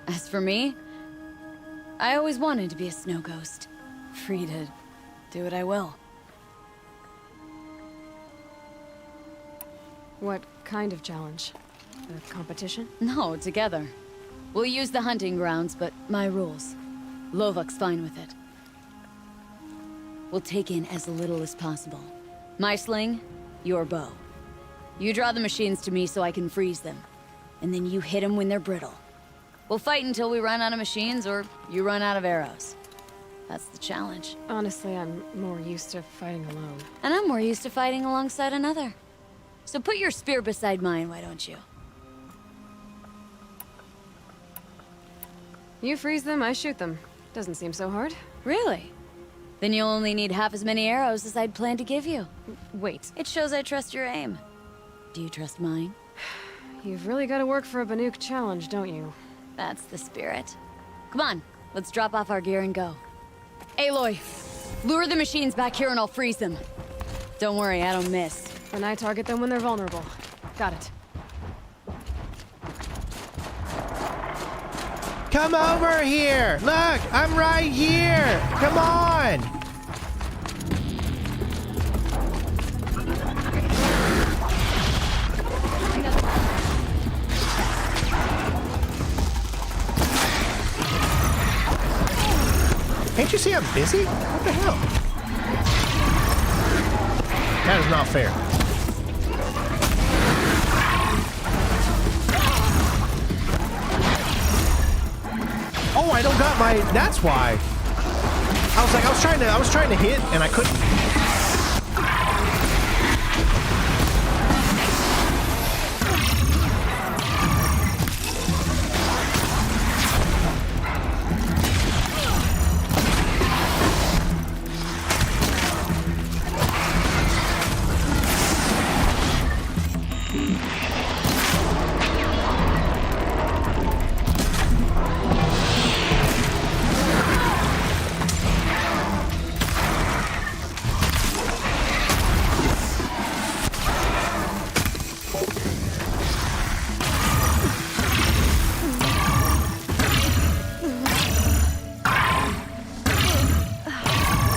As for me, I always wanted to be a snow ghost. Free to do what I will. What kind of challenge? A competition? No, together. We'll use the hunting grounds, but my rules. Lovok's fine with it. We'll take in as little as possible. My sling, your bow. You draw the machines to me so I can freeze them. And then you hit them when they're brittle. We'll fight until we run out of machines or you run out of arrows. That's the challenge. Honestly, I'm more used to fighting alone. And I'm more used to fighting alongside another. So put your spear beside mine, why don't you? You freeze them, I shoot them. Doesn't seem so hard. Really? Then you'll only need half as many arrows as I'd planned to give you. Wait. It shows I trust your aim. Do you trust mine? You've really got to work for a Banuk challenge, don't you? That's the spirit. Come on, let's drop off our gear and go. Aloy, lure the machines back here and I'll freeze them. Don't worry, I don't miss. And I target them when they're vulnerable. Got it. Come over here! Look, I'm right here! Come on! Can't you see I'm busy? What the hell? That is not fair. Oh, I don't got my. That's why. I was trying to hit, and I couldn't.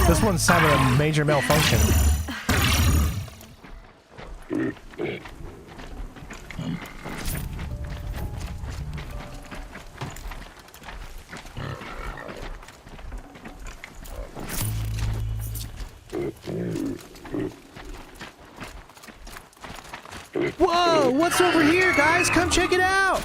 This one's having a major malfunction. Whoa! What's over here, guys? Come check it out!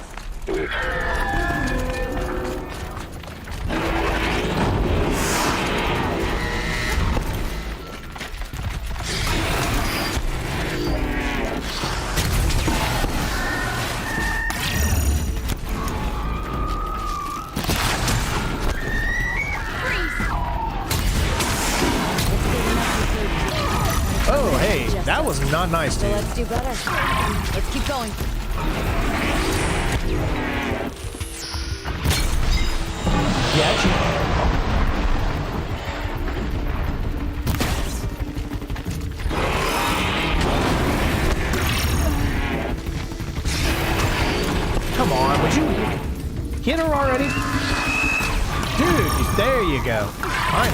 Oh, hey, that was not nice, dude. So let's do better. Let's keep going. Yeah, come on, would you hit her already? Dude, there you go. Fine.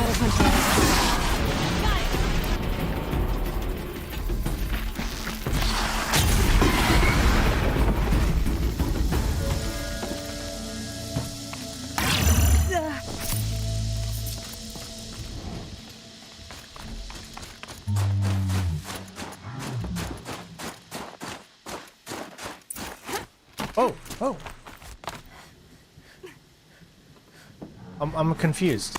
Oh, oh. I'm confused.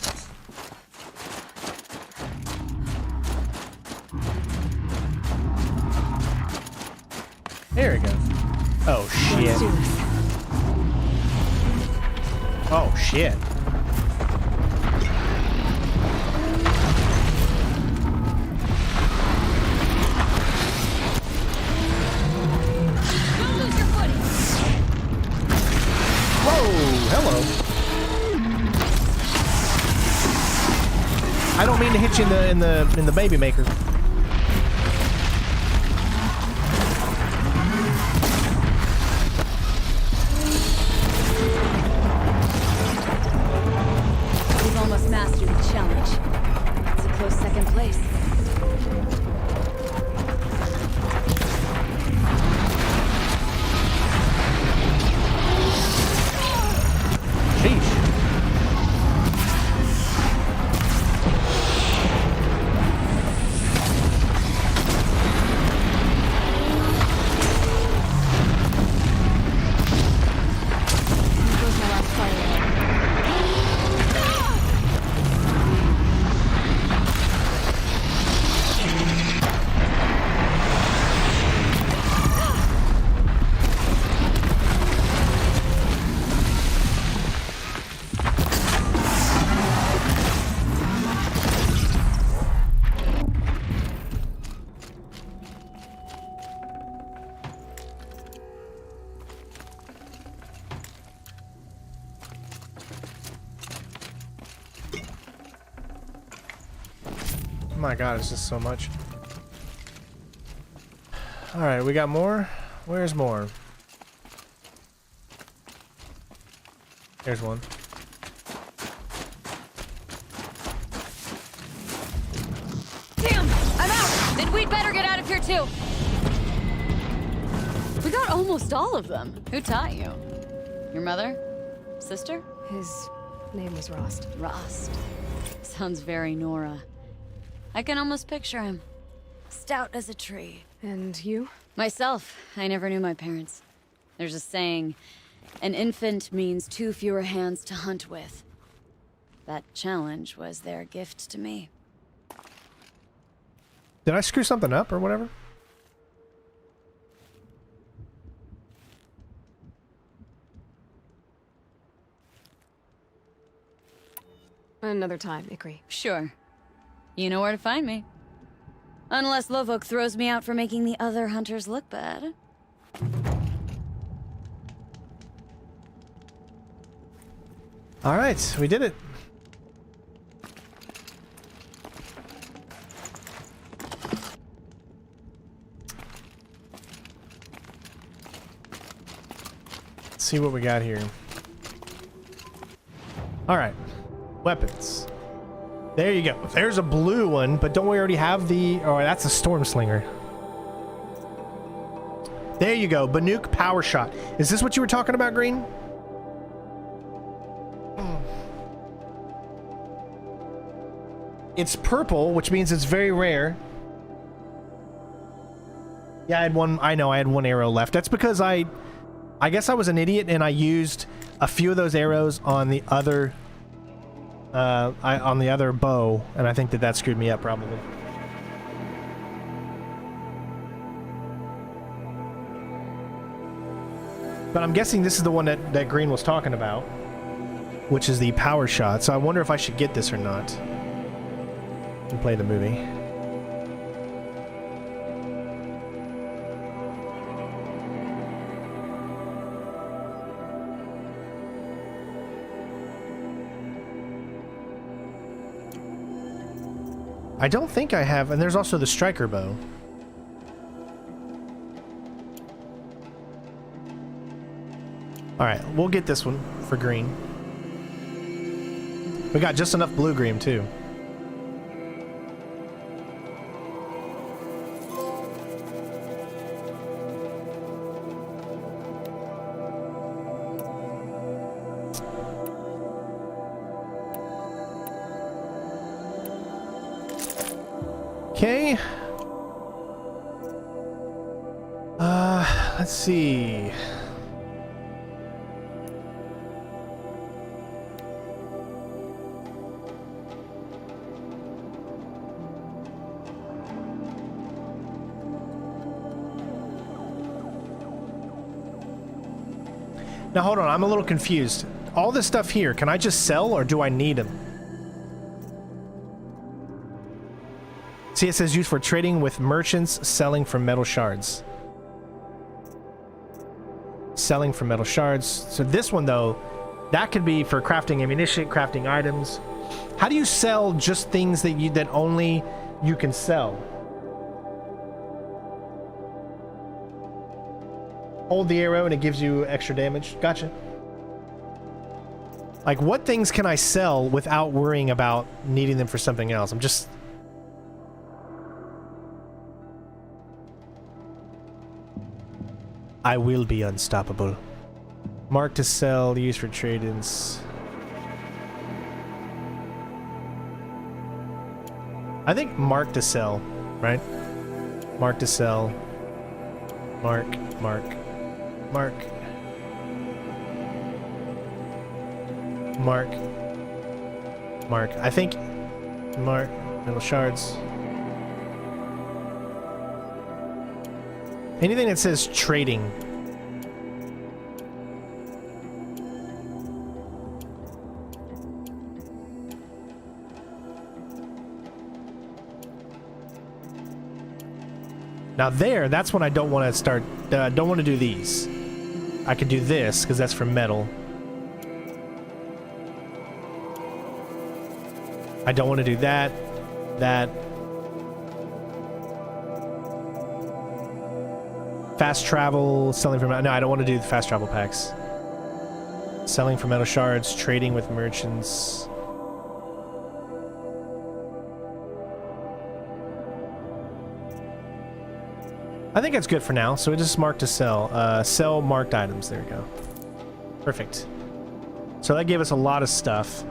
There we go. Oh shit. Oh shit. Hello. I don't mean to hit you in the baby maker. We've almost mastered the challenge. It's a close second place. Sheesh. My god, it's just so much. Alright, we got more? Where's more? There's one. Damn! I'm out! Then we'd better get out of here too! We got almost all of them. Who taught you? Your mother? Sister? His name was Rost. Rost. Sounds very Nora. I can almost picture him. Stout as a tree. And you? Myself, I never knew my parents. There's a saying, an infant means 2 fewer hands to hunt with. That challenge was their gift to me. Did I screw something up or whatever? Another time, Ikri. Sure. You know where to find me. Unless Lovok throws me out for making the other hunters look bad. Alright, we did it. Let's see what we got here. Alright. Weapons. There you go. There's a blue one, but don't we already have the... Oh, that's a storm slinger. There you go. Banuk power shot. Is this what you were talking about, Green? It's purple, which means it's very rare. Yeah, I had one. I know I had one arrow left. That's because I guess I was an idiot and I used a few of those arrows on the other on the other bow, and I think that screwed me up probably. But I'm guessing this is the one that Green was talking about, which is the power shot. So I wonder if I should get this or not and play the movie. I don't think I have, and there's also the striker bow. Alright, we'll get this one for Green. We got just enough blue green too. Okay. Let's see. Now hold on, I'm a little confused. All this stuff here, can I just sell or do I need them? See, it says used for trading with merchants, selling for metal shards. Selling for metal shards. So this one though, that could be for crafting ammunition, crafting items. How do you sell just things that only you can sell? Hold the arrow and it gives you extra damage. Gotcha. Like, what things can I sell without worrying about needing them for something else? I'm just... I will be unstoppable. Mark to sell, used for trade-ins. I think mark to sell, right? Mark to sell. Mark. Mark. I think mark metal shards. Anything that says trading. Now that's when I don't want to start, don't want to do these. I could do this, because that's for metal. I don't want to do that. Fast travel, selling for metal. No, I don't want to do the fast travel packs. Selling for metal shards, trading with merchants. I think that's good for now. So it just marked to sell. Sell marked items. There we go. Perfect. So that gave us a lot of stuff.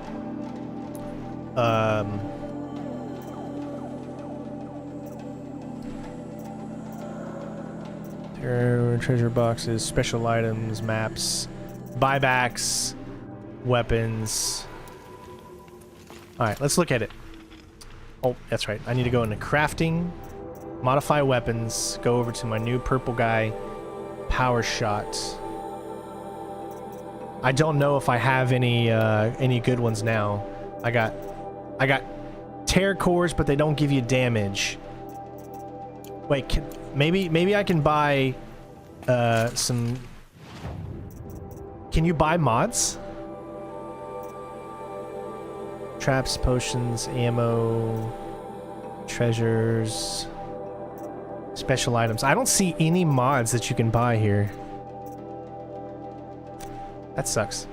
Treasure boxes, special items, maps, buybacks, weapons. Alright, let's look at it. Oh, that's right. I need to go into crafting, modify weapons, go over to my new purple guy, power shot. I don't know if I have any good ones now. I got tear cores, but they don't give you damage. Wait, maybe I can buy some. Can you buy mods? Traps, potions, ammo, treasures, special items. I don't see any mods that you can buy here. That sucks.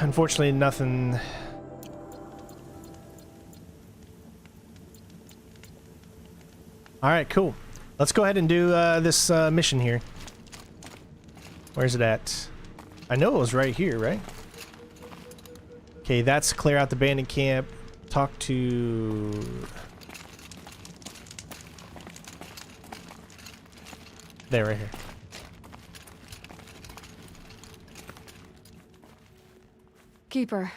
Unfortunately, nothing. All right, cool. Let's go ahead and do this mission here. Where's it at? I know it was right here, right? Okay, that's clear out the bandit camp. Talk to... There, right here. Keeper,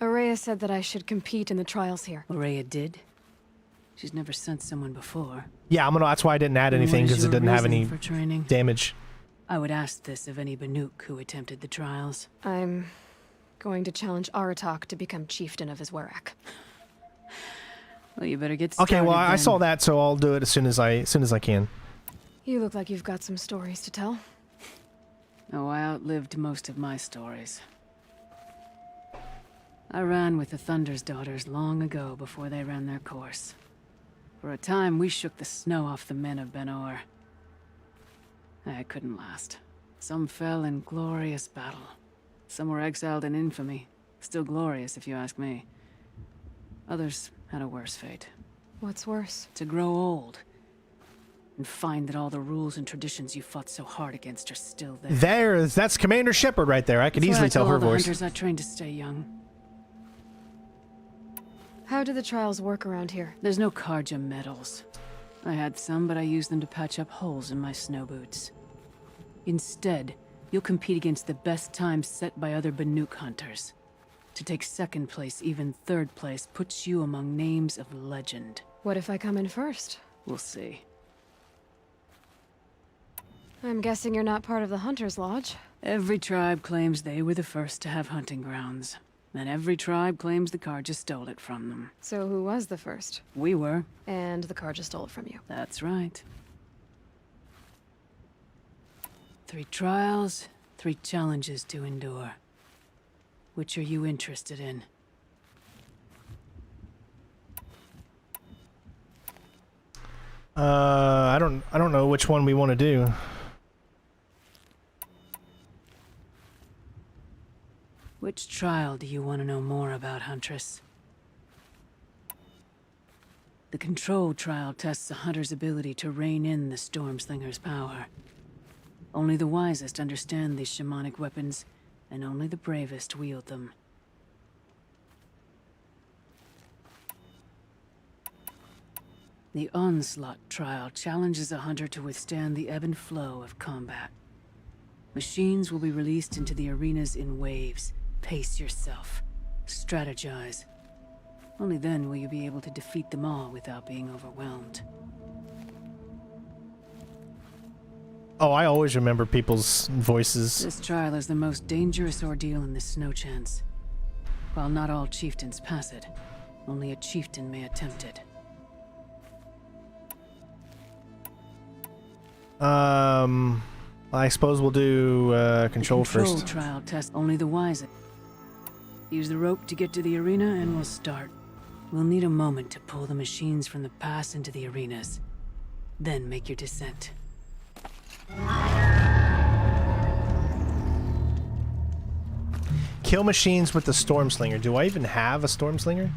Araya said that I should compete in the trials here. Araya did? She's never sent someone before. Yeah, that's why I didn't add anything, because it didn't have any damage. I would ask this of any Banuk who attempted the trials. I'm going to challenge Aratak to become chieftain of his Werak. Well, you better get started. Okay, well, I then. saw that, so I'll do it as soon as I can. You look like you've got some stories to tell. Oh, I outlived most of my stories. I ran with the Thunder's daughters long ago before they ran their course. For a time, we shook the snow off the men of Ben-Or. I couldn't last. Some fell in glorious battle. Some were exiled in infamy. Still glorious, if you ask me. Others had a worse fate. What's worse? To grow old. and find that all the rules and traditions you fought so hard against are still there. That's Commander Shepard right there. I could That's easily what I tell tell her all the voice. hunters I trained to stay young. How do the trials work around here? There's no Karja medals. I had some, but I used them to patch up holes in my snow boots. Instead, you'll compete against the best times set by other Banuk hunters. To take second place, even third place, puts you among names of legend. What if I come in first? We'll see. I'm guessing you're not part of the Hunter's Lodge. Every tribe claims they were the first to have hunting grounds. And every tribe claims the Karja stole it from them. So who was the first? We were. And the Karja stole it from you. That's right. 3 trials, 3 challenges to endure. Which are you interested in? I don't know which one we want to do. Which trial do you want to know more about, Huntress? The Control trial tests a hunter's ability to rein in the Stormslinger's power. Only the wisest understand these shamanic weapons, and only the bravest wield them. The Onslaught trial challenges a hunter to withstand the ebb and flow of combat. Machines will be released into the arenas in waves. Pace yourself. Strategize. Only then will you be able to defeat them all without being overwhelmed. Oh, I always remember people's voices. This trial is the most dangerous ordeal in the Snow Chance. While not all chieftains pass it, only a chieftain may attempt it. I suppose we'll do control first. The Control trial tests only the wisest. Use the rope to get to the arena and we'll start. We'll need a moment to pull the machines from the pass into the arenas. Then make your descent. Kill machines with the Stormslinger. Do I even have a Stormslinger?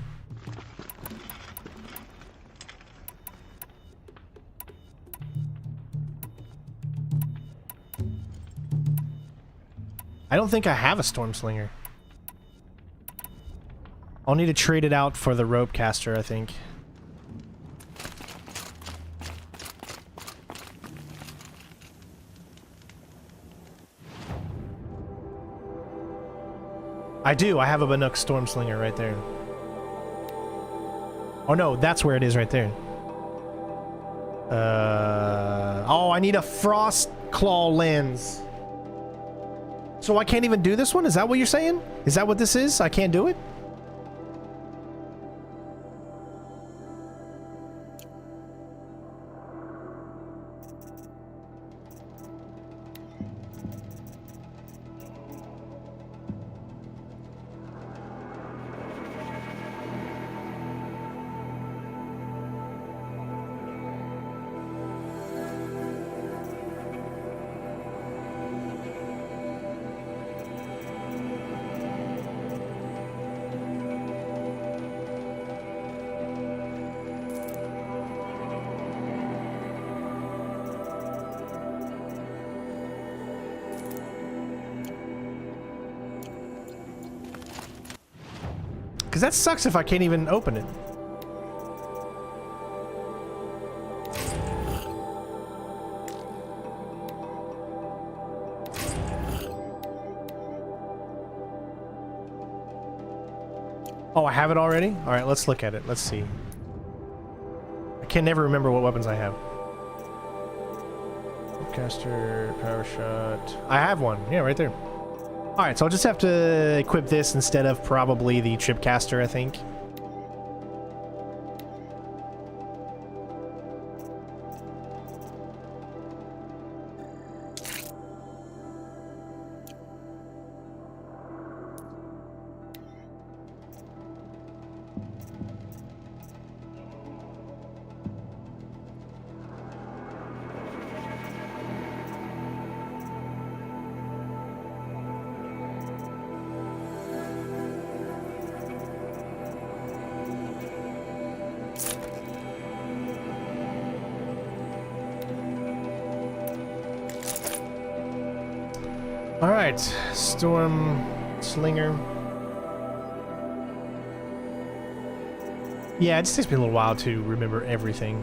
I don't think I have a Stormslinger. I'll need to trade it out for the rope caster, I think. I do. I have a Banuk Stormslinger right there. Oh no, that's where it is right there. Oh, I need a Frost Claw lens. So I can't even do this one? Is that what you're saying? Is that what this is? I can't do it? Because that sucks if I can't even open it. Oh, I have it already? Alright, let's look at it. Let's see. I can never remember what weapons I have. Caster, power shot. I have one. Yeah, right there. Alright, so I'll just have to equip this instead of probably the Tripcaster, I think. Alright, Storm Slinger. Yeah, it just takes me a little while to remember everything.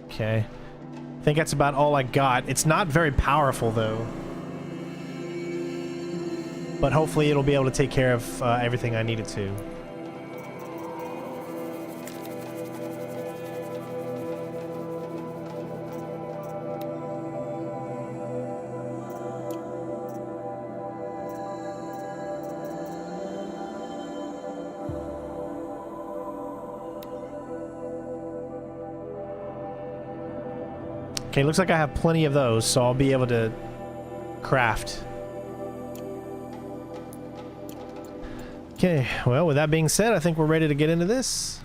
Okay. I think that's about all I got. It's not very powerful, though. But hopefully it'll be able to take care of everything I need it to. Okay, looks like I have plenty of those, so I'll be able to craft. Okay, well, with that being said, I think we're ready to get into this.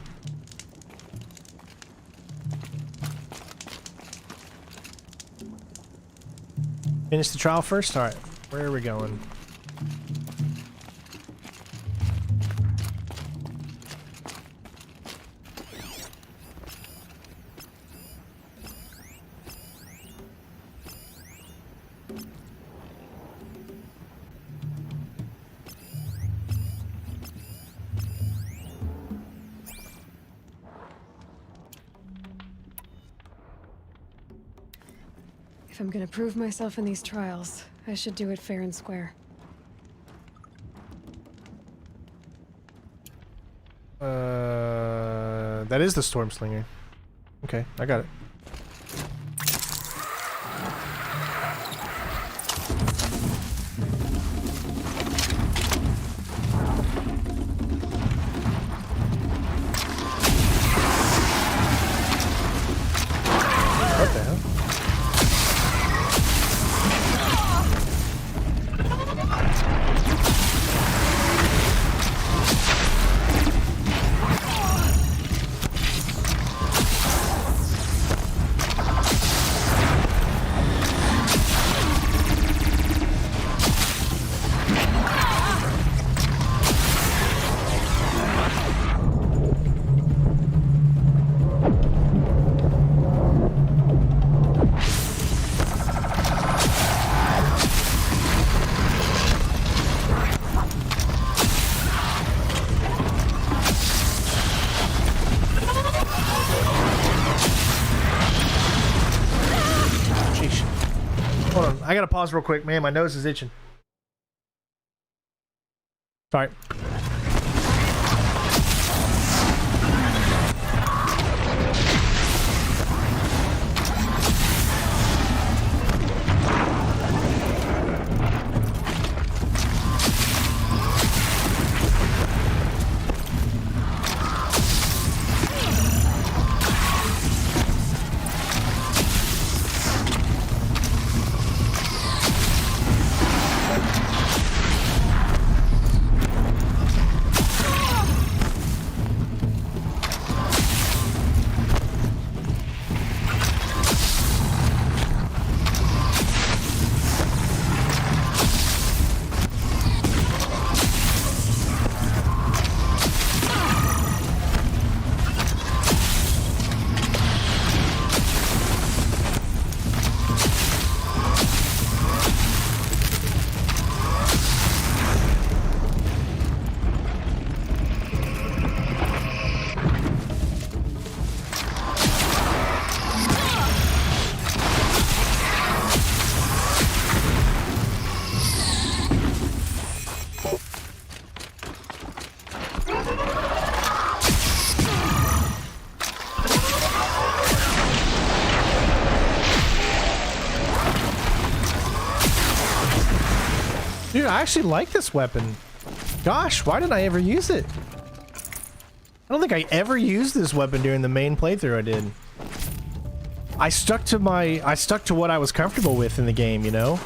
Finish the trial first? Alright, where are we going? If I'm gonna prove myself in these trials, I should do it fair and square. That is the Storm Slinger. Okay, I got it. What the hell? Hold on, I gotta pause real quick, man. My nose is itching. Sorry. Dude, I actually like this weapon. Gosh, why didn't I ever use it? I don't think I ever used this weapon during the main playthrough I did. I stuck to what I was comfortable with in the game, you know?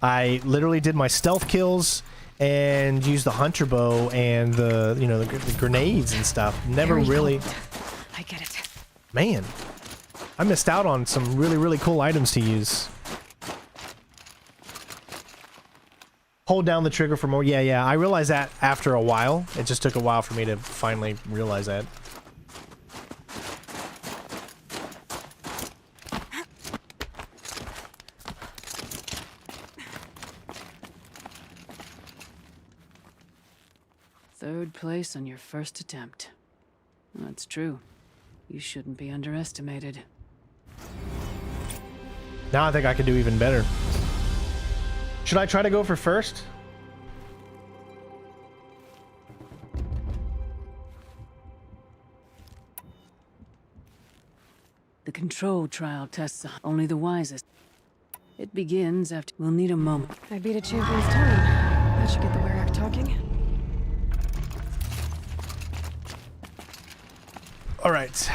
I literally did my stealth kills and used the hunter bow and the, you know, the grenades and stuff. Never really... I get it. Man, I missed out on some really, really cool items to use. Hold down the trigger for more. Yeah, I realized that after a while. It just took a while for me to finally realize that. 3rd place on your first attempt. That's true. You shouldn't be underestimated. Now I think I could do even better. Should I try to go for first? The control trial tests only the wisest. It begins after... We'll need a moment. I beat a champion's time. That should get the Werak talking. All right.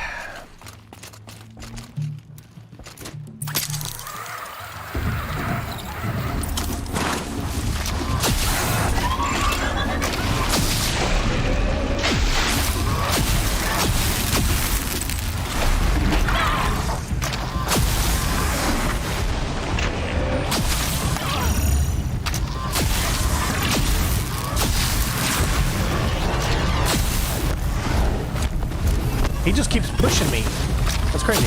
He just keeps pushing me. That's crazy.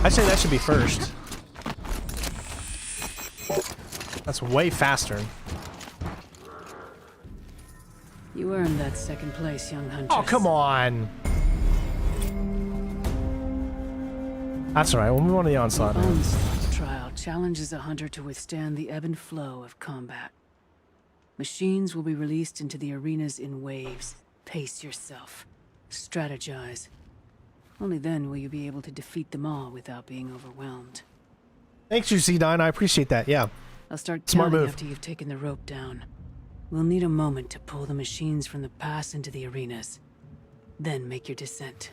I'd say that should be first. That's way faster. You earned that 2nd place, young huntress. Oh, come on. That's all right. We'll move on to the onslaught. Onslaught trial challenges a hunter to withstand the ebb and flow of combat. Machines will be released into the arenas in waves. Pace yourself. Strategize. Only then will you be able to defeat them all without being overwhelmed. Thanks, UC9. I appreciate that. Yeah. I'll start Smart counting move. after you've taken the rope down. We'll need a moment to pull the machines from the pass into the arenas. Then make your descent.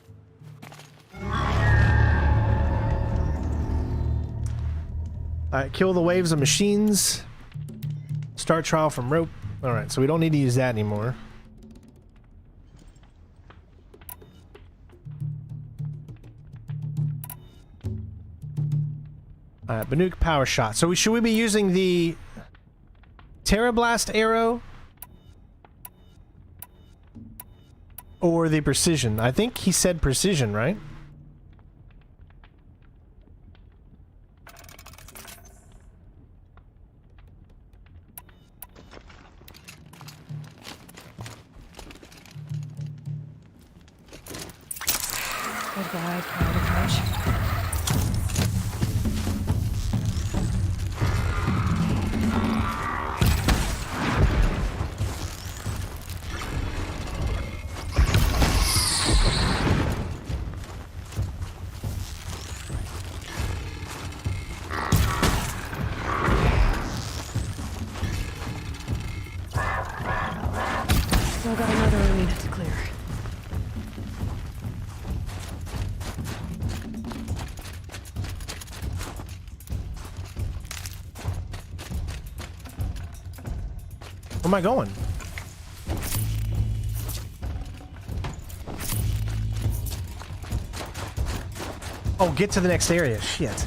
Alright, kill the waves of machines. Start trial from rope. Alright, so we don't need to use that anymore. Alright, Banuk power shot. So should we be using the Terra Blast arrow? Or the precision? I think he said precision, right? Goodbye, cloud approach. Still got another arena to clear. Where am I going? Oh, get to the next area. Shit.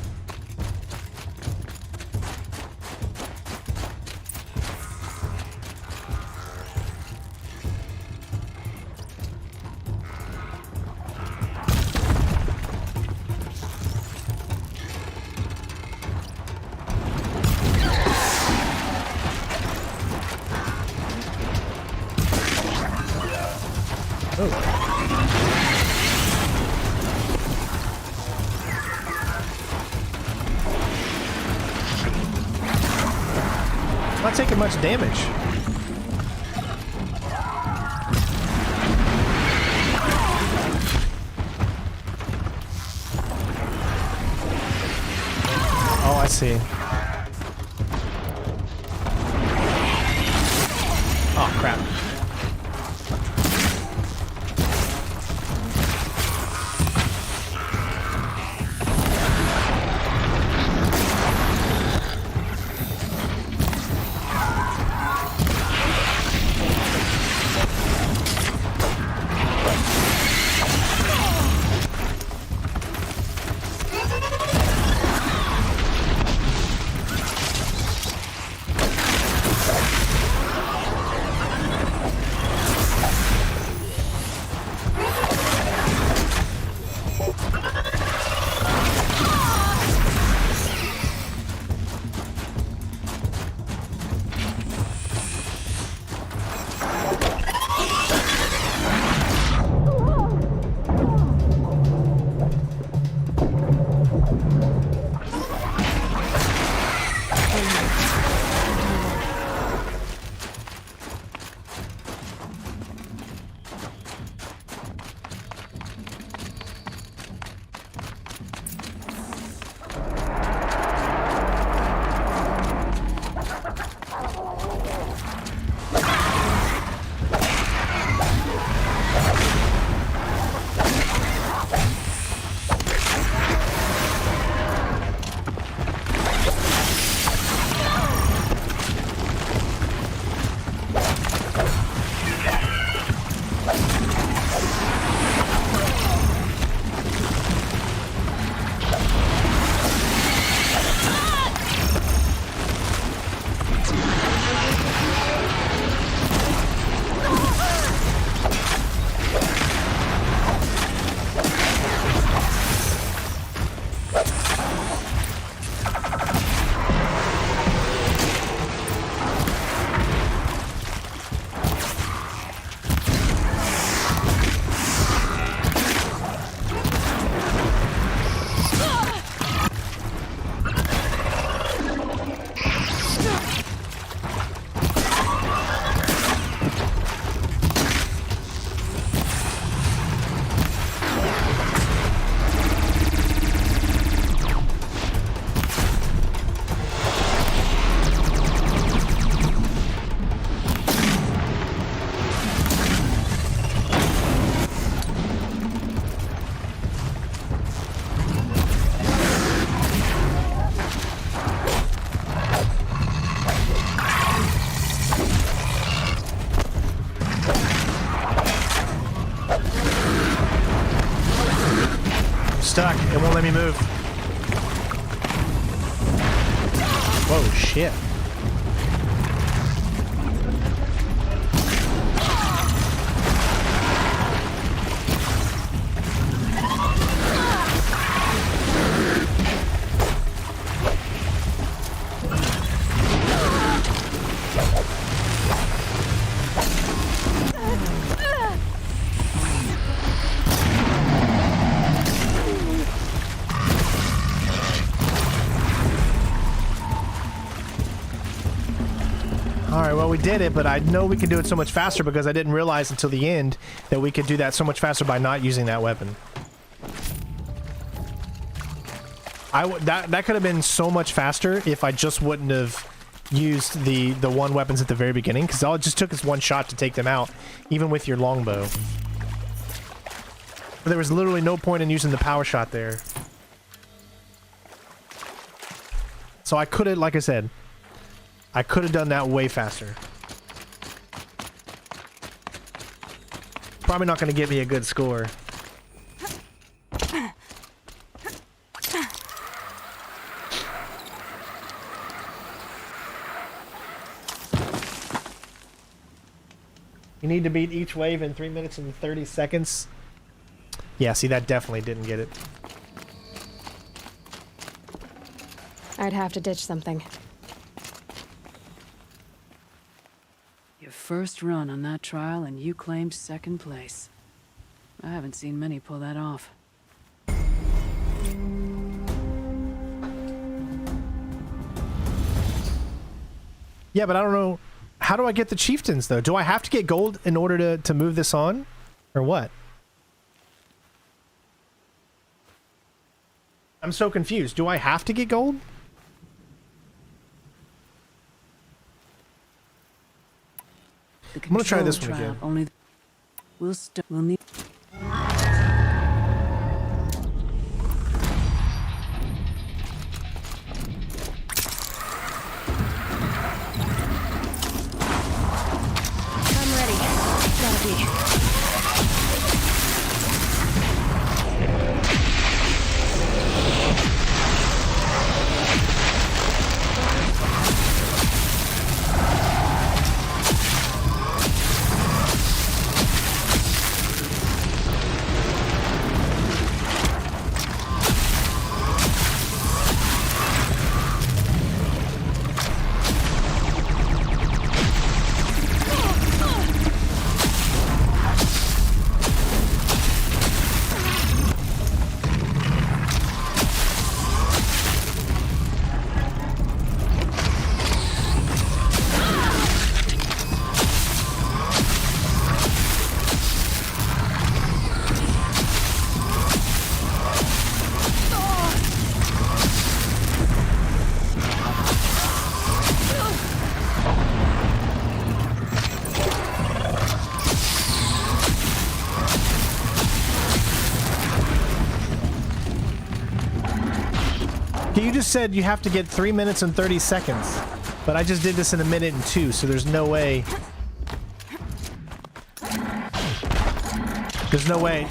Not taking much damage. I see. Oh, crap. Stuck. It won't let me move. Whoa, shit. Well, we did it, but I know we can do it so much faster because I didn't realize until the end that we could do that so much faster by not using that weapon. That could have been so much faster if I just wouldn't have used the one weapons at the very beginning, because all it just took is one shot to take them out, even with your longbow. But there was literally no point in using the power shot there. So I could have, like I said, I could have done that way faster. Probably not going to get me a good score. You need to beat each wave in 3 minutes and 30 seconds. Yeah, see, that definitely didn't get it. I'd have to ditch something. Your first run on that trial and you claimed second place. I haven't seen many pull that off. Yeah, but I don't know. How do I get the chieftains, though? Do I have to get gold in order to move this on? Or what? I'm so confused. Do I have to get gold? The I'm gonna try this one control again. trial only. We'll need. I'm ready. Gotta be. You just said you have to get 3 minutes and 30 seconds, but I just did this in 1 minute and 2, so there's no way. There's no way.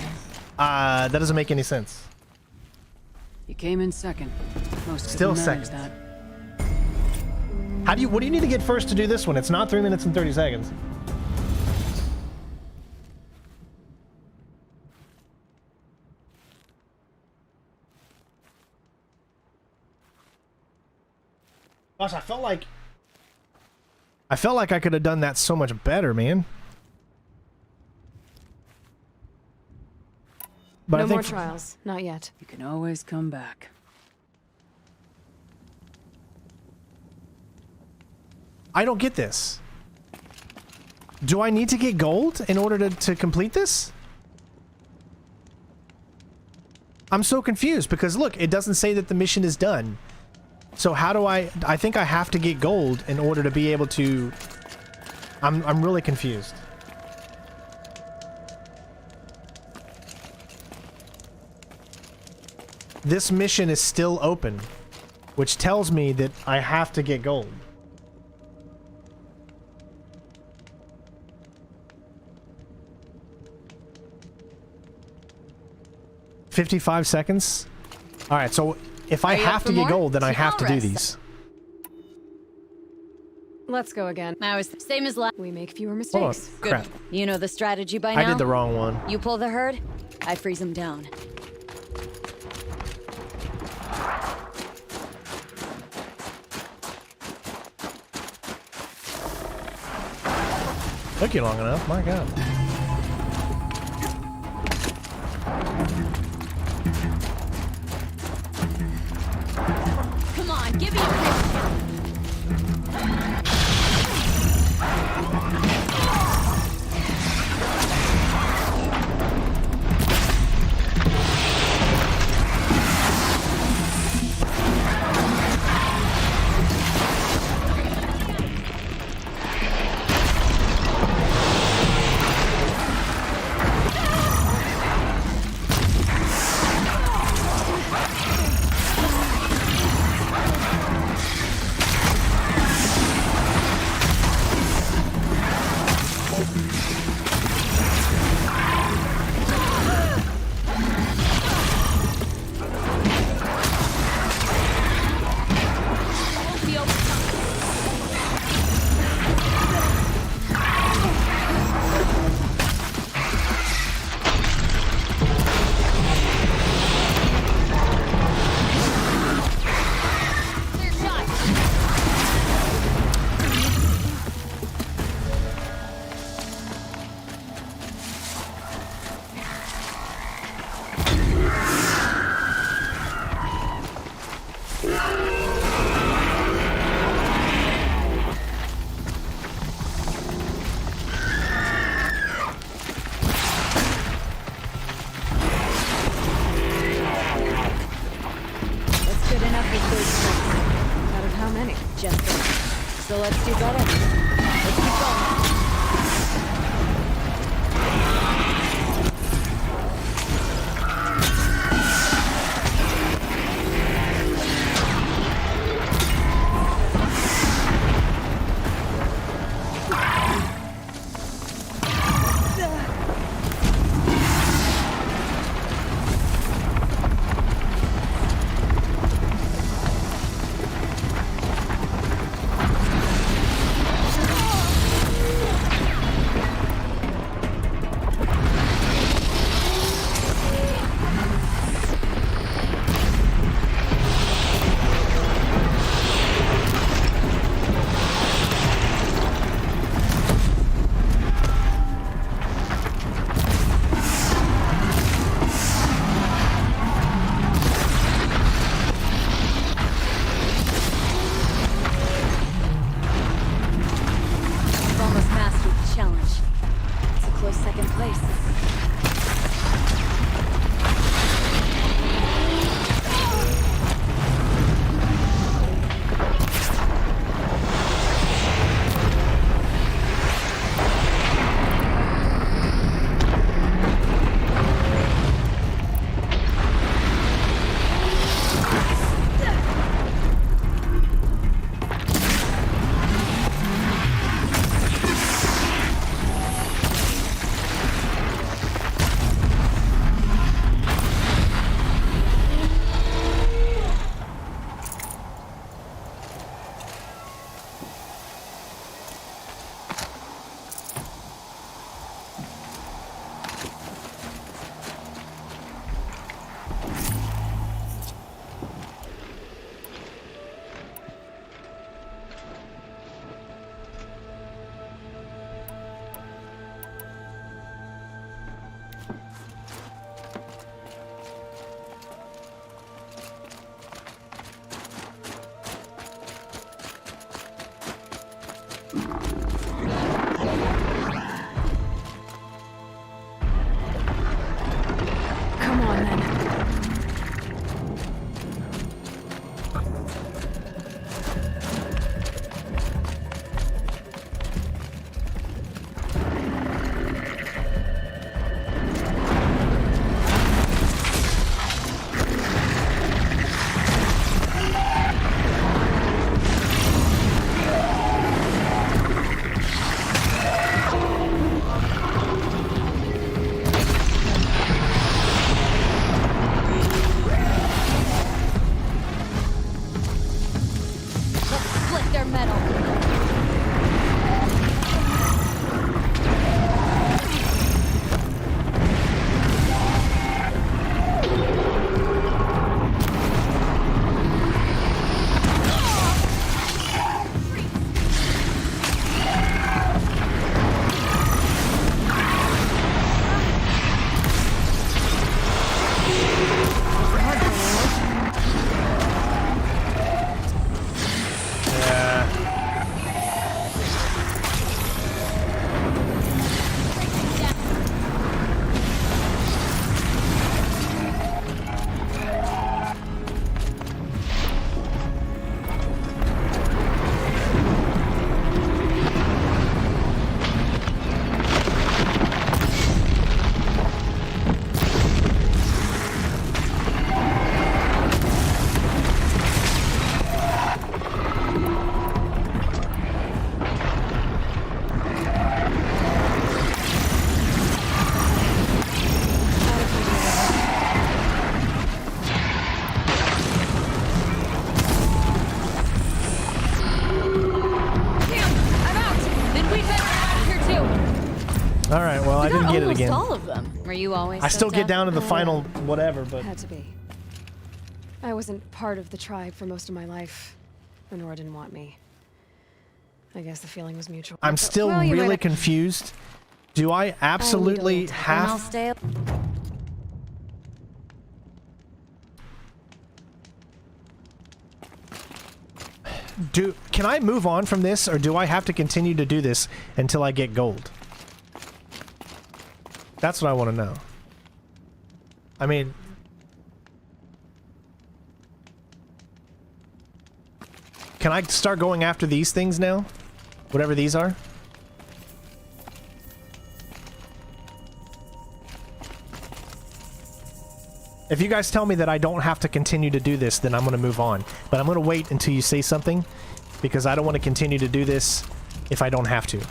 That doesn't make any sense. You came in second. Most Still couldn't manage second. that. How do you? What do you need to get first to do this one? It's not 3 minutes and 30 seconds. Gosh, I felt like I could have done that so much better, man. But No I think more trials. Not yet. You can always come back. I don't get this. Do I need to get gold in order to complete this? I'm so confused because look, it doesn't say that the mission is done. So how do I think I have to get gold in order to be able to... I'm really confused. This mission is still open, which tells me that I have to get gold. $55 seconds? Alright, so if I have to get gold, then I have to do these. Let's go again. I was same as last. We make fewer Hold on. mistakes. Crap. You know the strategy by now? I did the wrong one. You pull the herd, I freeze them down. Took you long enough, my god. Come on, give me a Out of how many? Just so let's do better. Let's keep going. challenge. It's a close second place. All right, well, I didn't get it again. All of them. Were you always? I still get down to the final whatever, but had to be. I wasn't part of the tribe for most of my life. Lenora didn't want me. I guess the feeling was mutual. I'm still really confused. Do I absolutely have? I'll stay up. Can I move on from this, or do I have to continue to do this until I get gold? That's what I want to know. I mean, can I start going after these things now? Whatever these are? If you guys tell me that I don't have to continue to do this, then I'm going to move on. But I'm going to wait until you say something, because I don't want to continue to do this if I don't have to.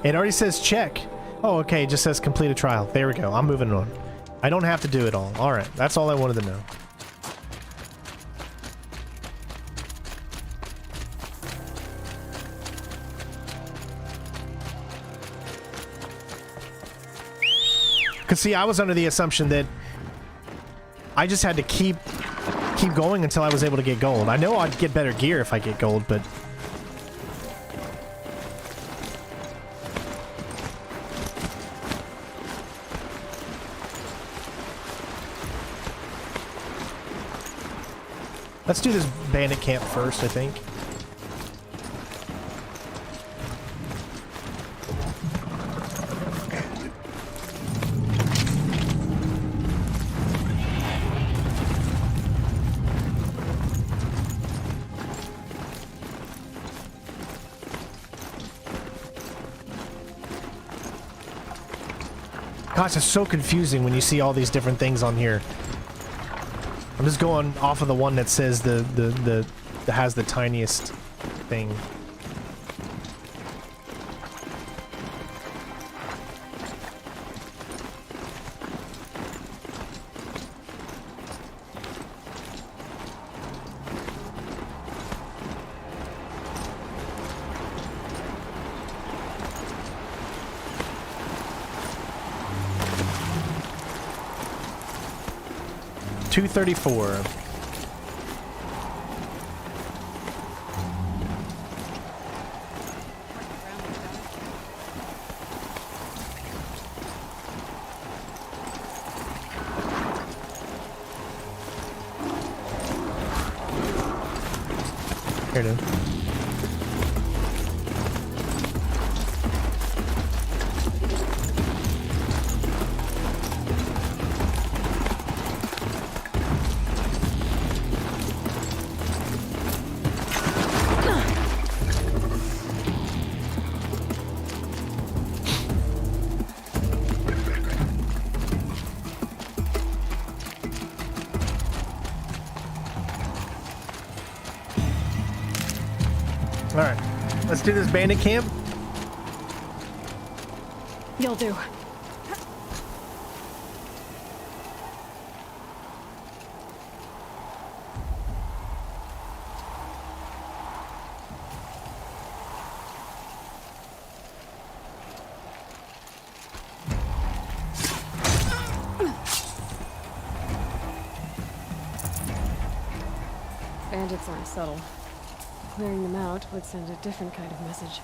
It already says check. Oh, okay, it just says complete a trial. There we go. I'm moving on. I don't have to do it all. All right, that's all I wanted to know. Because, see, I was under the assumption that I just had to keep keep going until I was able to get gold. I know I'd get better gear if I get gold, but... Let's do this bandit camp first, I think. Gosh, it's so confusing when you see all these different things on here. I'm just going off of the one that says that has the tiniest thing. $234. Here it is. Alright, let's do this bandit camp. You'll do. Bandits aren't subtle. Clearing them out would send a different kind of message.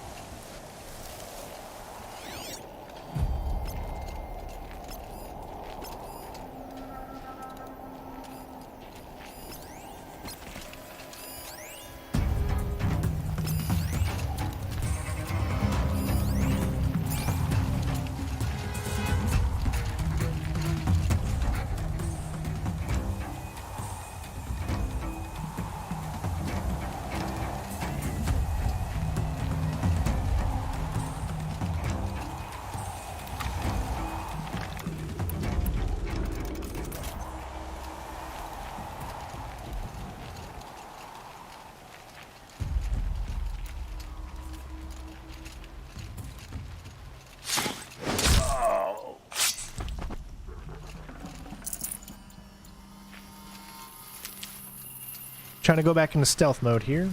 Trying to go back into stealth mode here.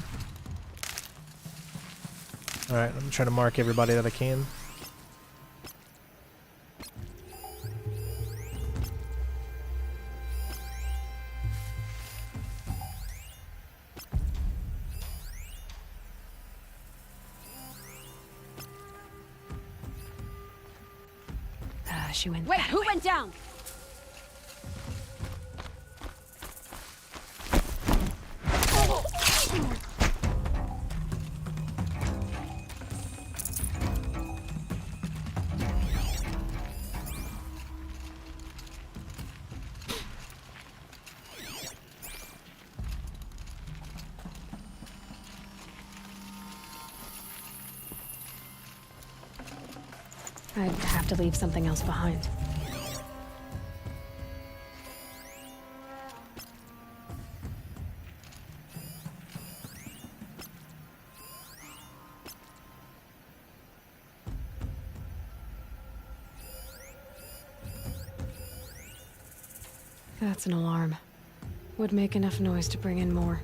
Alright, I'm trying to mark everybody that I can. She went. Wait, who went down? I'd have to leave something else behind. That's an alarm. Would make enough noise to bring in more.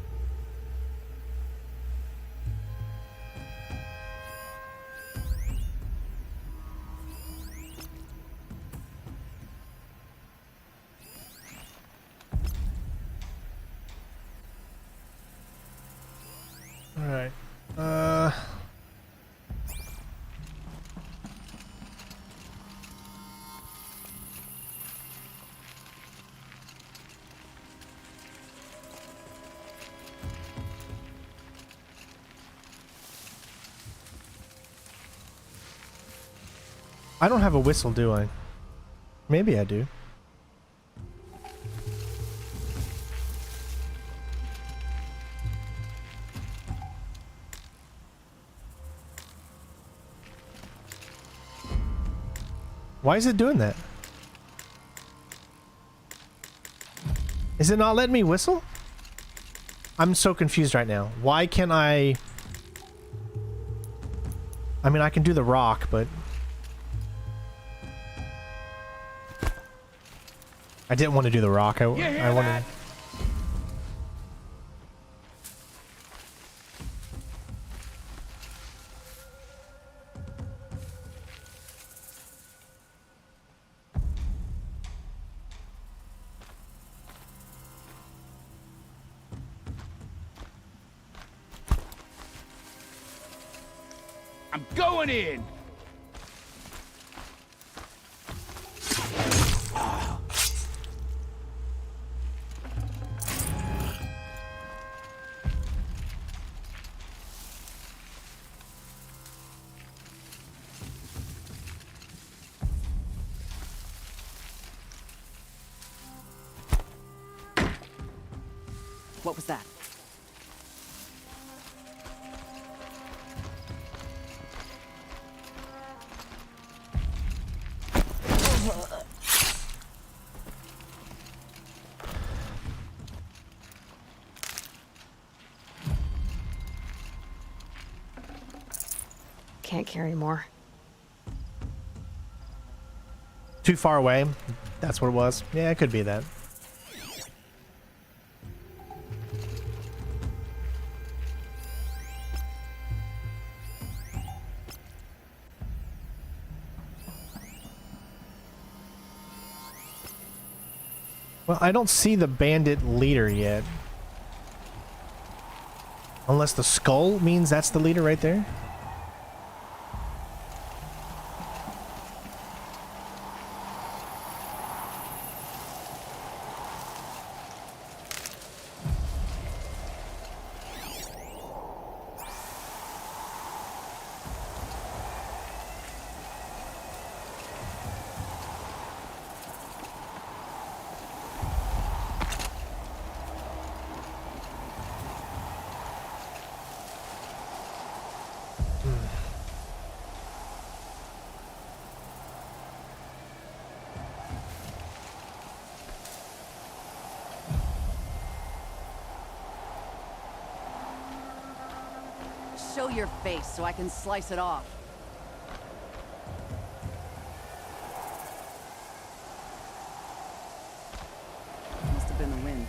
Alright. I don't have a whistle, do I? Maybe I do. Why is it doing that? Is it not letting me whistle? I'm so confused right now. Why can't I mean, I can do the rock, but I didn't want to do the rock. I wanted. I'm going in! What was that? Can't carry more. Too far away. That's what it was. Yeah, it could be that. Well, I don't see the bandit leader yet. Unless the skull means that's the leader right there. Show your face so I can slice it off. Must have been the wind.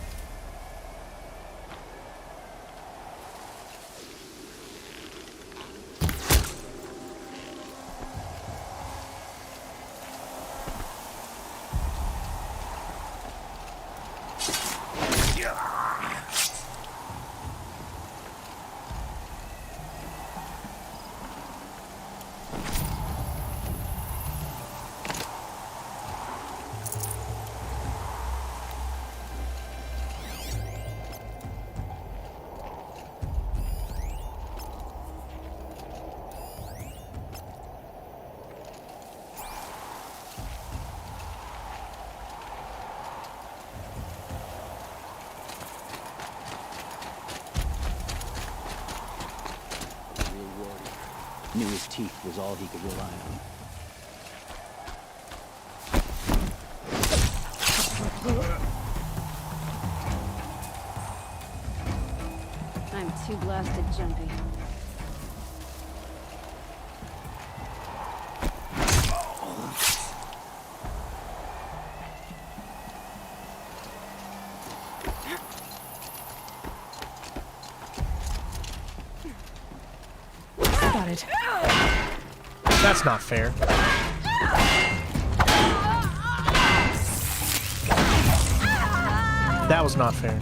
Knew his teeth was all he could rely on. I'm too blasted jumpy. Got it. That's not fair. That was not fair.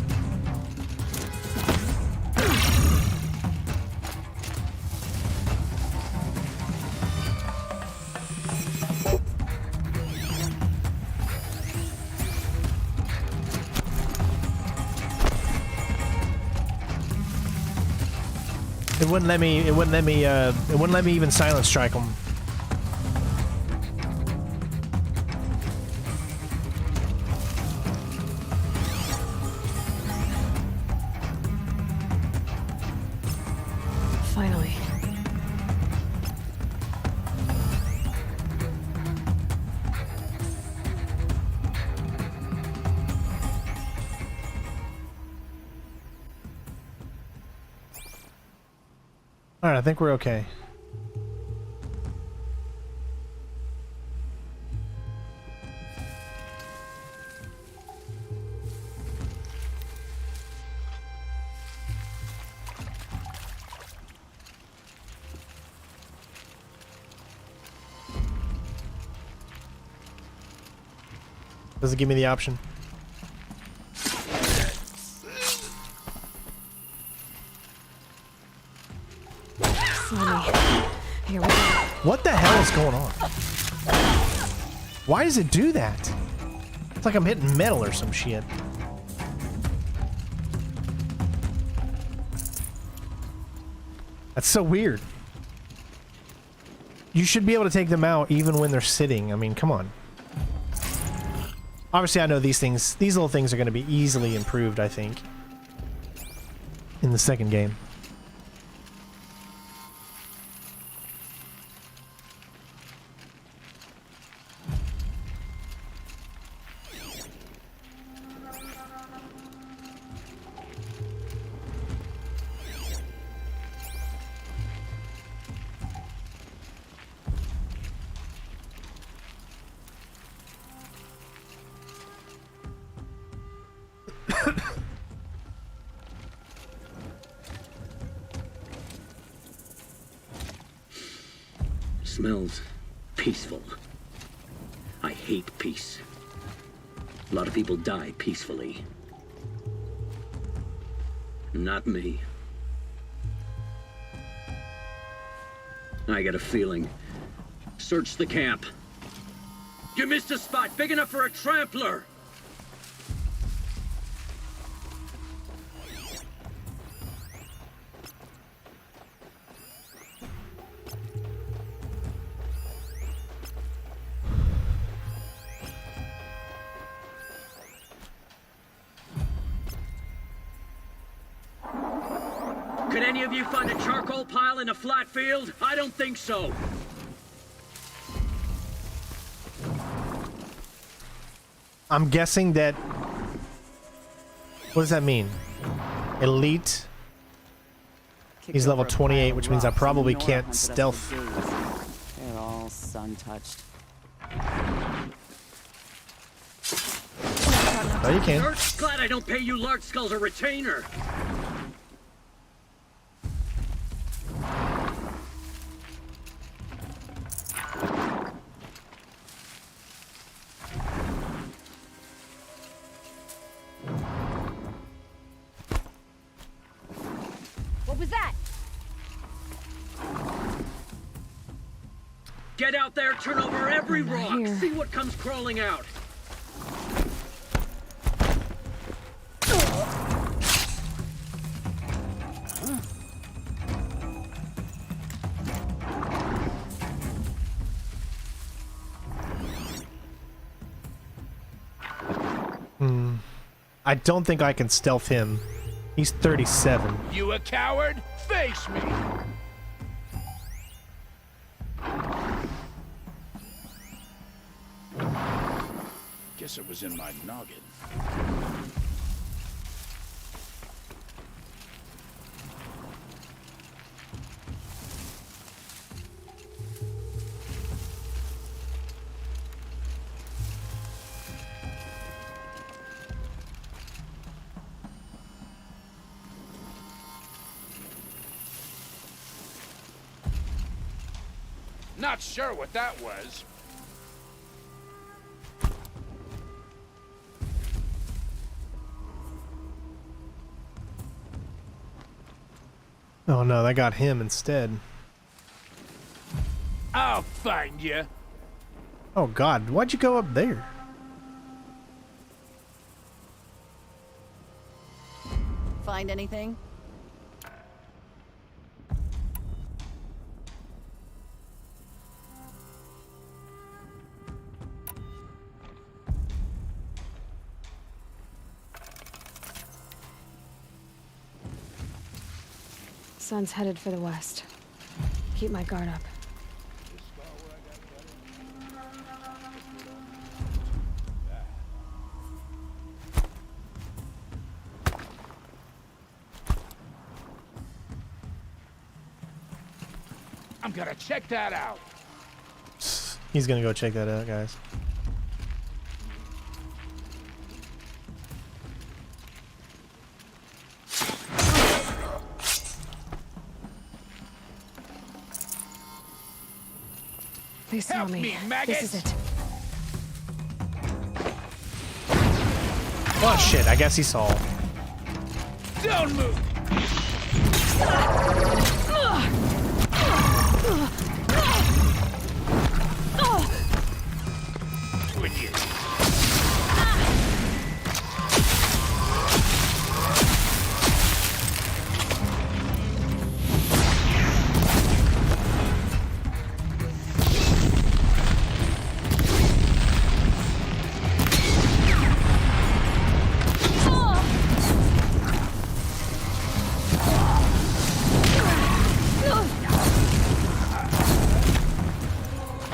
It wouldn't let me. It wouldn't let me. It wouldn't let me even silent strike them. Finally. All right, I think we're okay. Does it give me the option? Here we go. What the hell is going on? Why does it do that? It's like I'm hitting metal or some shit. That's so weird. You should be able to take them out even when they're sitting. I mean, come on. Obviously, I know these things, these little things are going to be easily improved, I think, in the second game. Smells peaceful. I hate peace. A lot of people die peacefully. Not me. I got a feeling. Search the camp. You missed a spot big enough for a trampler! Could any of you find a charcoal pile in a flat field? I don't think so. I'm guessing that... What does that mean? Elite. He's level 28, which means I probably can't stealth. They're all sun-touched. Oh, you can. Glad I don't pay you large skulls a retainer. What was that? Get out there, turn over every rock, here. see what comes crawling out. I don't think I can stealth him. He's 37. You a coward? Face me! Guess it was in my noggin. Not sure what that was. Oh no, that got him instead. I'll find you. Oh god, why'd you go up there? Find anything? sun's headed for the west. Keep my guard up. I'm gonna check that out. He's gonna go check that out, guys. They saw Help me. me, This maggots! is it. Oh shit, I guess he saw. Don't move! With you.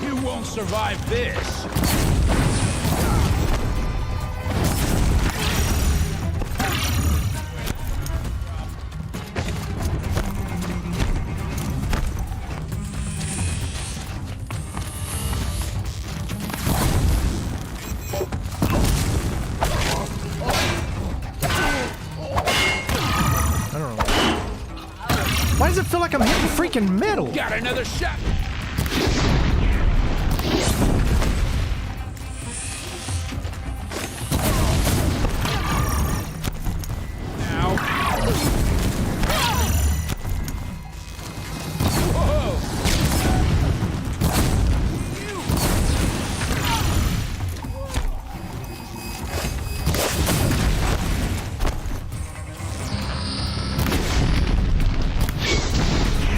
You won't survive this. I don't know. Why does it feel like I'm hitting freaking metal? Got another shot. Now. Whoa.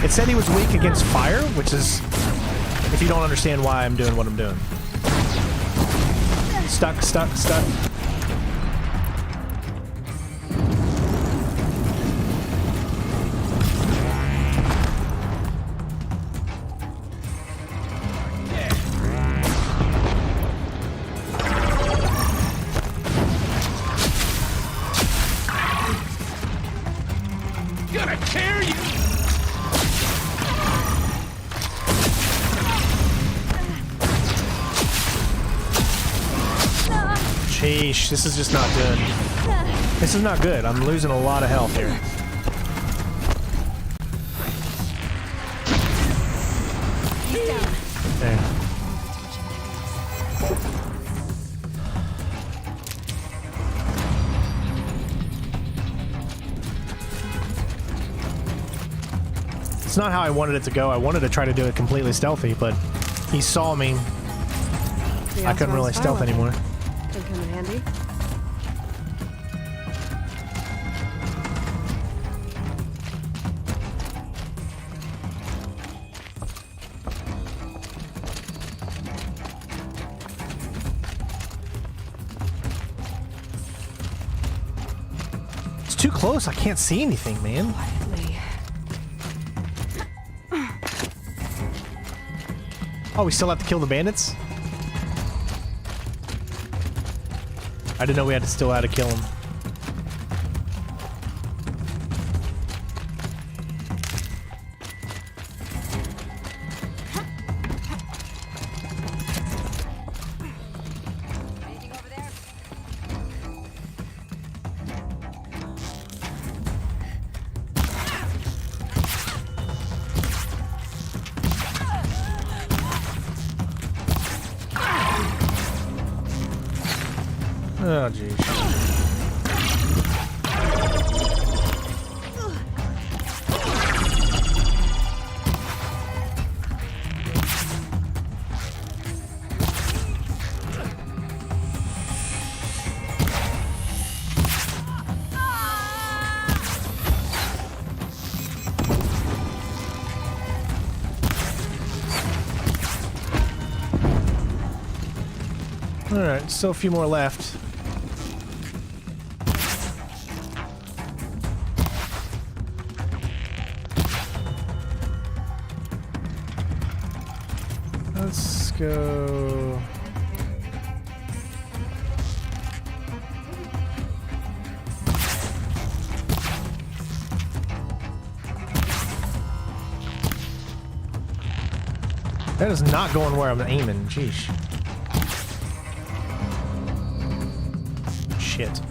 It said he was weak against fire, which is, if you don't understand why I'm doing what I'm doing. Stuck, stuck, stuck. Gonna tear you. Sheesh, this is just not good. This is not good. I'm losing a lot of health here. Okay. It's not how I wanted it to go. I wanted to try to do it completely stealthy, but he saw me. I couldn't really stealth anymore. Can come in handy. It's too close. I can't see anything, man. Quietly. Oh, we still have to kill the bandits? I didn't know we had to still have to kill him. Oh, jeez. Alright, still a few more left. go. That is not going where I'm aiming. Jeez. Shit.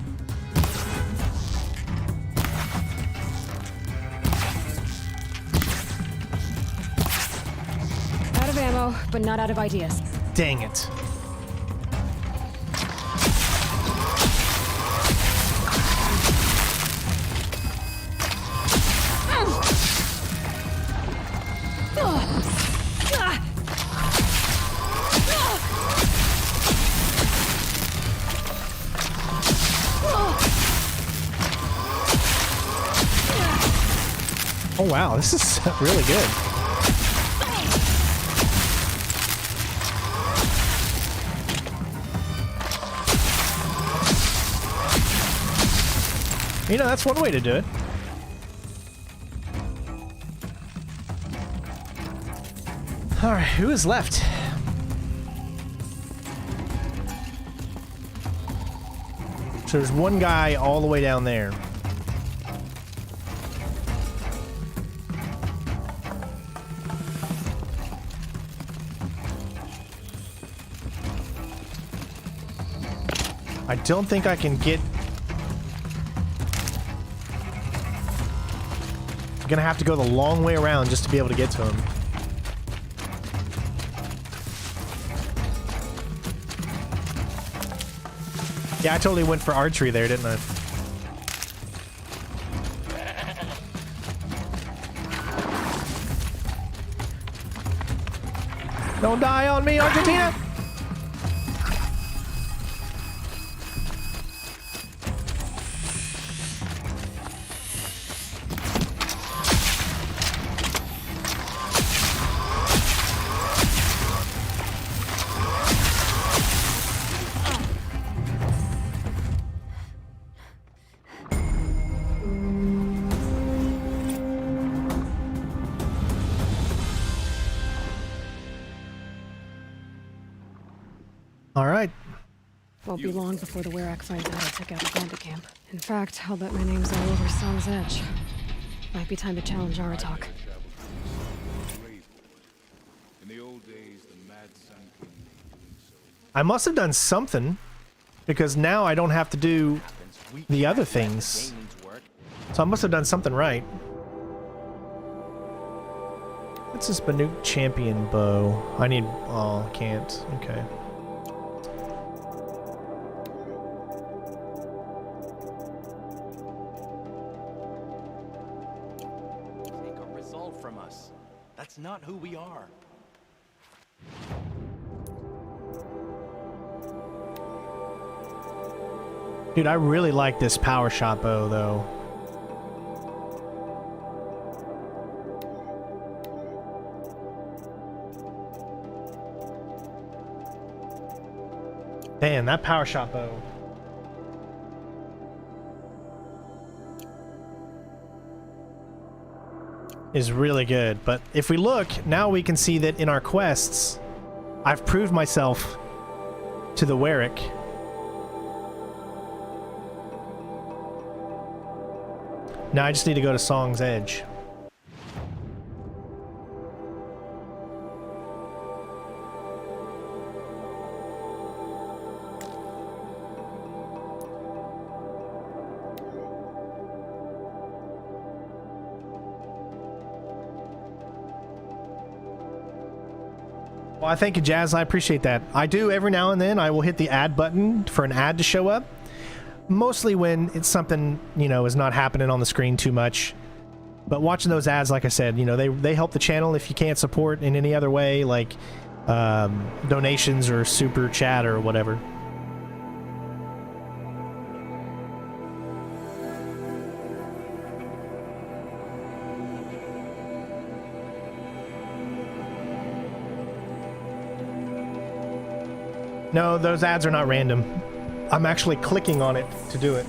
Out of ammo, but not out of ideas. Dang it. Oh wow, this is really good. You know, that's one way to do it. Alright, who is left? So there's one guy all the way down there. I don't think I can get... I'm gonna have to go the long way around just to be able to get to him. Yeah, I totally went for archery there, didn't I? Don't die on me, Argentina! Alright. Won't be long before the Werak finds out I took out the Bandit camp. In fact, I'll bet my name's all over Song's Edge. Might be time to challenge Aratok. I must have done something, because now I don't have to do the other things. So I must have done something right. What's this Banuk champion bow? I need... oh, can't. Okay. Take a result from us. That's not who we are. Dude, I really like this power shot bow, though. Damn, that power shot bow. Is really good, but if we look, now we can see that in our quests, I've proved myself to the Werak. Now I just need to go to Song's Edge. Well, I thank you, Jazz. I appreciate that. I do every now and then. I will hit the add button for an ad to show up. Mostly when it's something, you know, is not happening on the screen too much. But watching those ads, like I said, you know, they help the channel if you can't support in any other way, like donations or super chat or whatever. No, those ads are not random. I'm actually clicking on it to do it.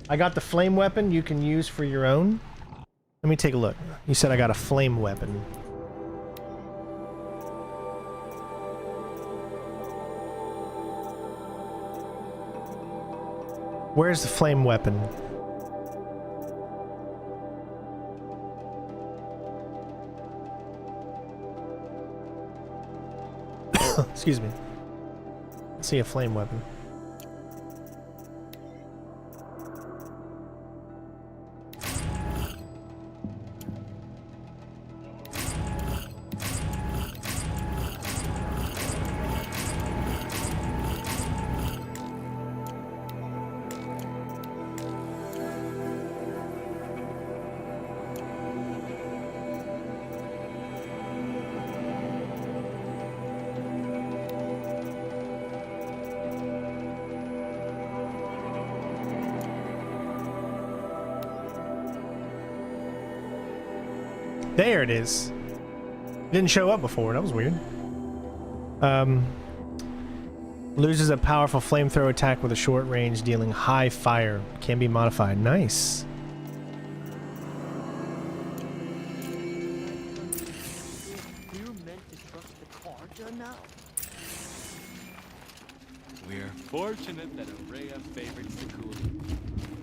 I got the flame weapon you can use for your own. Let me take a look. You said I got a flame weapon. Where's the flame weapon? Excuse me. I see a flame weapon. There it is. Didn't show up before. That was weird. Loses a powerful flamethrower attack with a short range, dealing high fire. Can be modified. Nice. We're meant to trust the Karja now. We're fortunate that Araya favored Sakuli.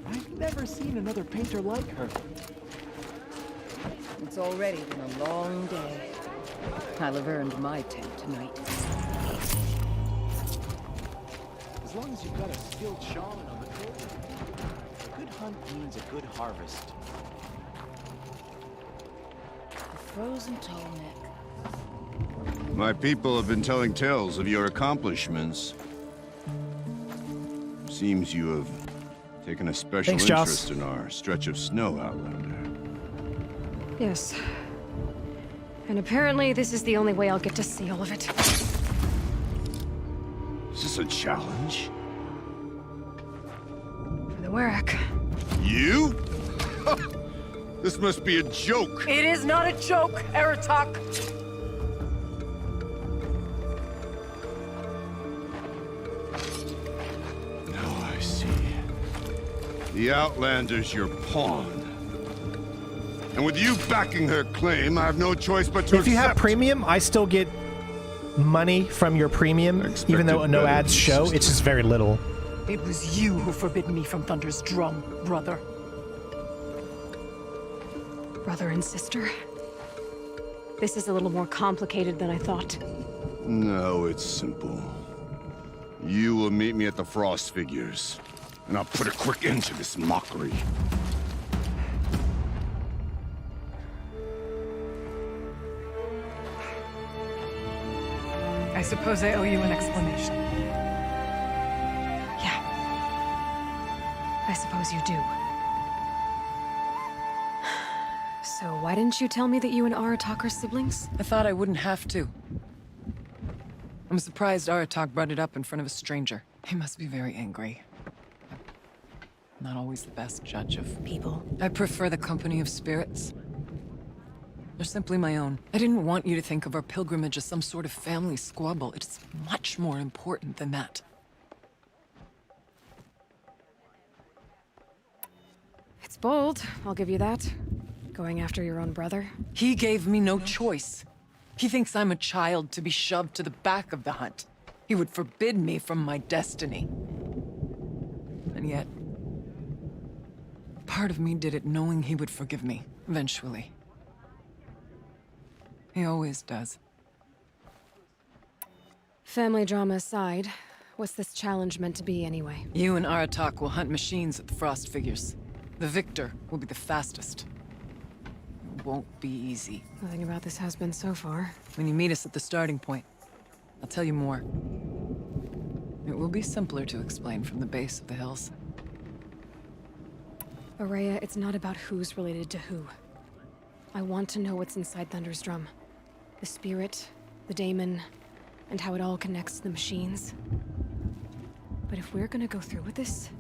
I've never seen another painter like her. It's already been a long day. I'll have earned my tent tonight. As long as you've got a skilled shaman on the court, a good hunt means a good harvest. The frozen tall neck. My people have been telling tales of your accomplishments. Seems you have taken a special interest in our stretch of snow, Outlander. Yes. And apparently this is the only way I'll get to see all of it. Is this a challenge? For the Warwick. You? This must be a joke. It is not a joke, Aratak. Now I see. The Outlander's your pawn. And with you backing her claim, I have no choice but to If you have premium, I still get money from your premium, even though no ads show. It's just very little. It was you who forbid me from Thunder's drum, brother. Brother and sister? This is a little more complicated than I thought. No, it's simple. You will meet me at the Frost Figures, and I'll put a quick end to this mockery. I suppose I owe you an explanation. Yeah. I suppose you do. So why didn't you tell me that you and Aratak are siblings? I thought I wouldn't have to. I'm surprised Aratak brought it up in front of a stranger. He must be very angry. I'm not always the best judge of people. I prefer the company of spirits. They're simply my own. I didn't want you to think of our pilgrimage as some sort of family squabble. It's much more important than that. It's bold, I'll give you that. Going after your own brother. He gave me no choice. He thinks I'm a child to be shoved to the back of the hunt. He would forbid me from my destiny. And yet, part of me did it knowing he would forgive me, eventually. He always does. Family drama aside, what's this challenge meant to be anyway? You and Aratak will hunt machines at the Frost Figures. The victor will be the fastest. It won't be easy. Nothing about this has been so far. When you meet us at the starting point, I'll tell you more. It will be simpler to explain from the base of the hills. Araya, it's not about who's related to who. I want to know what's inside Thunder's drum. The spirit, the daemon, and how it all connects to the machines. But if we're gonna go through with this,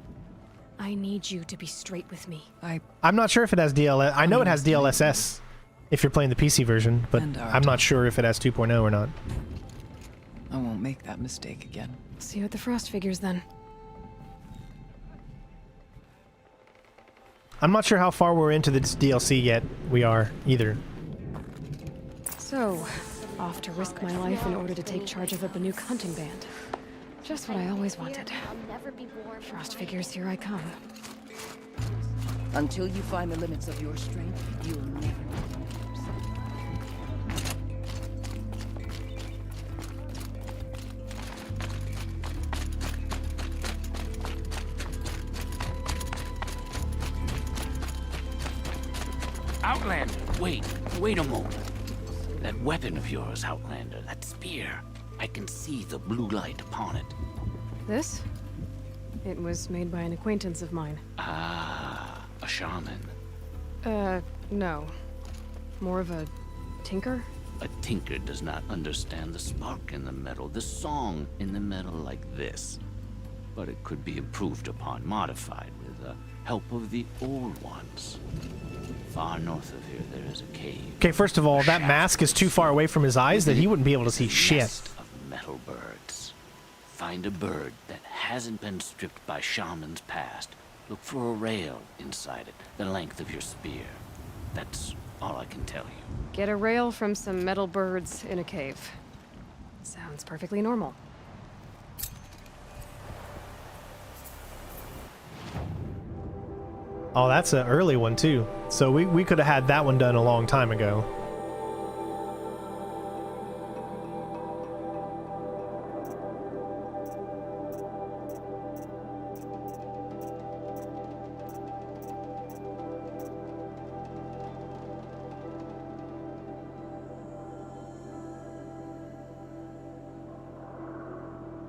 I need you to be straight with me. I'm not sure if it has DLS. I know it has DLSS if you're playing the PC version, but I'm not sure if it has 2.0 or not. I won't make that mistake again. See you at the Frost Figures then. I'm not sure how far we're into this DLC yet. We are either. So, off to risk my life in order to take charge of a Banuk hunting band. Just what I always wanted. Frost figures, here I come. Until you find the limits of your strength, you'll never know. Outlander, wait a moment. That weapon of yours, Outlander, that spear. I can see the blue light upon it. This? It was made by an acquaintance of mine. Ah, a shaman. No. More of a tinker? A tinker does not understand the spark in the metal, the song in the metal like this. But it could be improved upon, modified with the help of the old ones. Far north of here, there is a cave. Okay, first of all, that mask is too far away from his eyes that he wouldn't be able to see shit. Nest of metal birds. Find a bird that hasn't been stripped by shamans past. Look for a rail inside it, the length of your spear. That's all I can tell you. Get a rail from some metal birds in a cave. Sounds perfectly normal. Oh, that's an early one, too. So we could have had that one done a long time ago.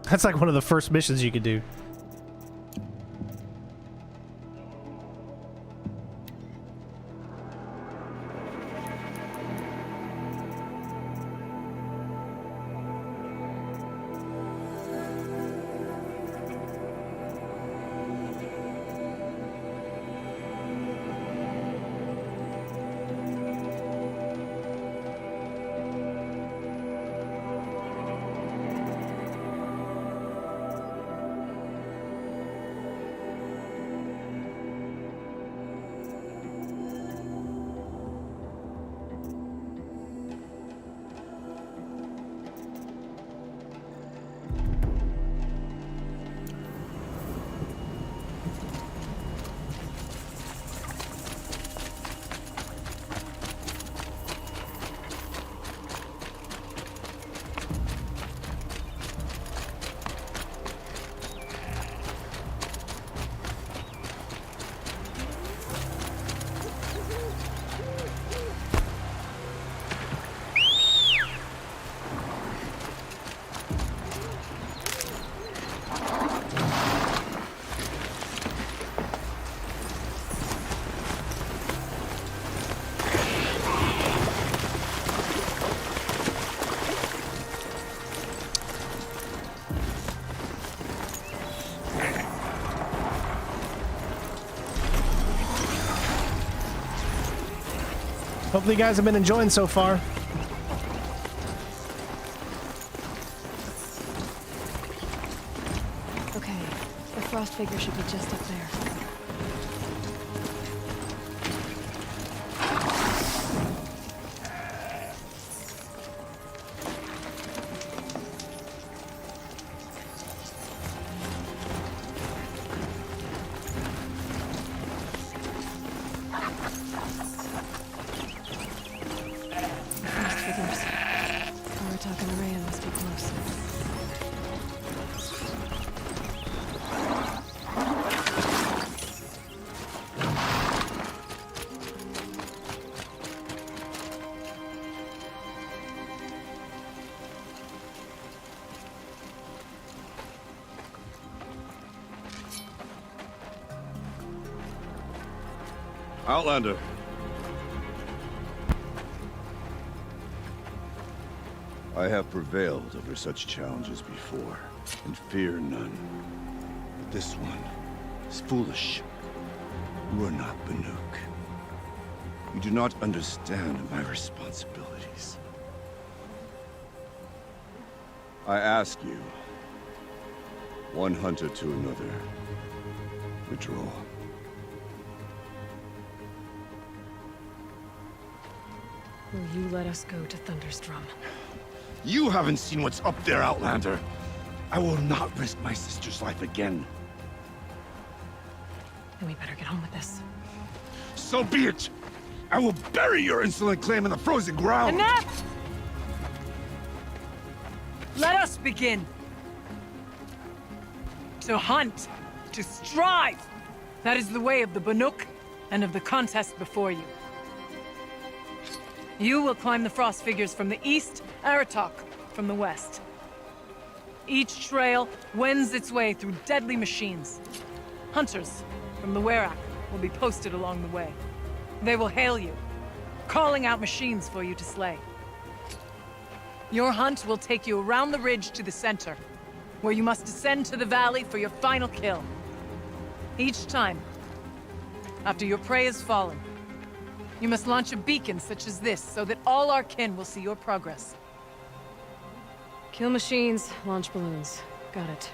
That's like one of the first missions you could do. Hopefully you guys have been enjoying so far. Okay, the frost figure should be just up there. Outlander. I have prevailed over such challenges before, and fear none. But this one is foolish. You are not Banuk. You do not understand my responsibilities. I ask you, one hunter to another, withdraw. Will you let us go to Thunderstrom? You haven't seen what's up there, Outlander. I will not risk my sister's life again. Then we better get on with this. So be it! I will bury your insolent claim in the frozen ground! Enough! Let us begin. To hunt. To strive. That is the way of the Banuk and of the contest before you. You will climb the frost figures from the east, Aratok from the west. Each trail wends its way through deadly machines. Hunters from the Werak will be posted along the way. They will hail you, calling out machines for you to slay. Your hunt will take you around the ridge to the center, where you must descend to the valley for your final kill. Each time, after your prey has fallen, you must launch a beacon such as this so that all our kin will see your progress. Kill machines, launch balloons. Got it.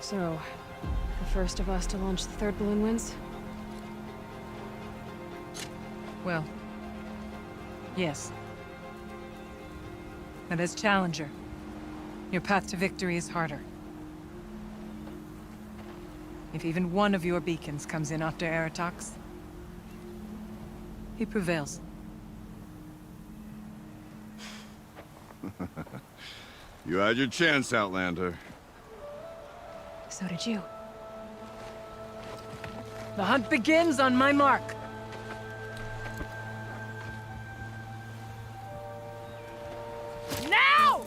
So, the first of us to launch the third balloon wins? Well, yes. But as Challenger, your path to victory is harder. If even one of your beacons comes in after Aratox, he prevails. You had your chance, Outlander. So did you. The hunt begins on my mark. Now!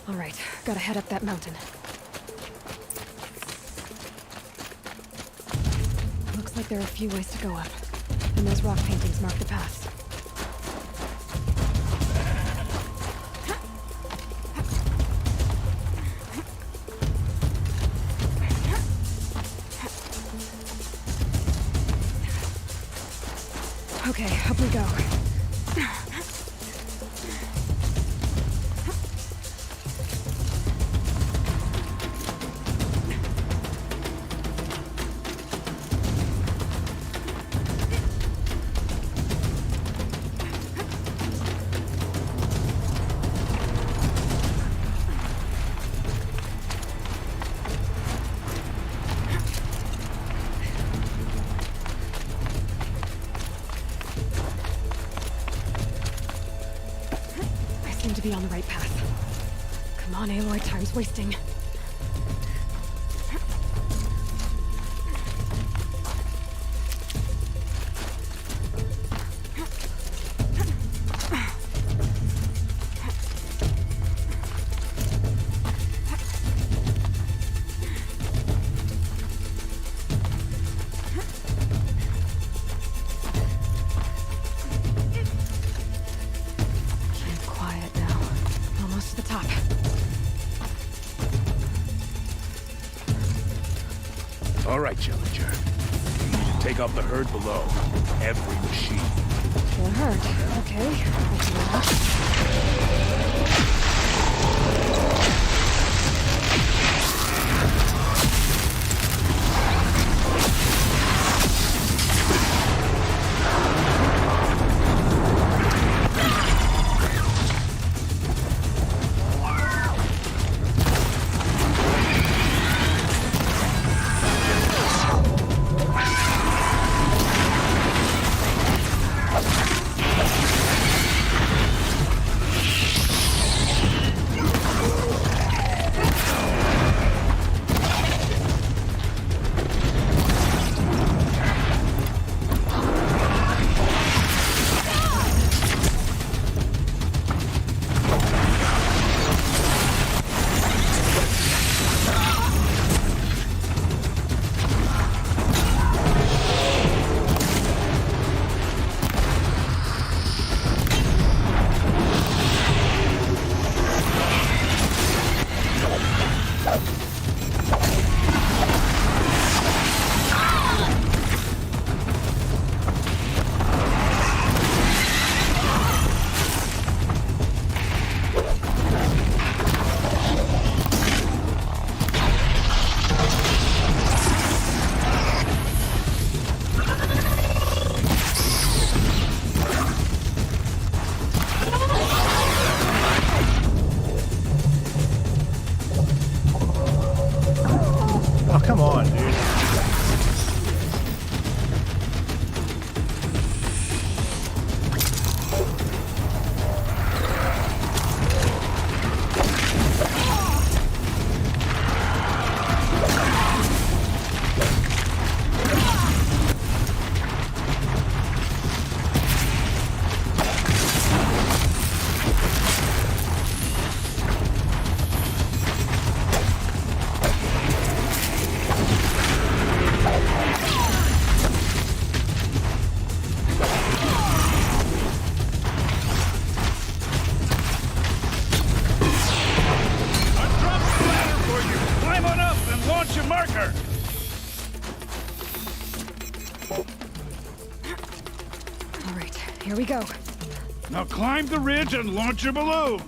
All right, gotta head up that mountain. Looks like there are a few ways to go up, and those rock paintings mark the paths. Okay, up we go. To be on the right path. Come on, Aloy, time's wasting. All right, Challenger. You need to take out the herd below. Every machine. The herd. Okay. I can do that. marker! All right, here we go. Now climb the ridge and launch your balloon!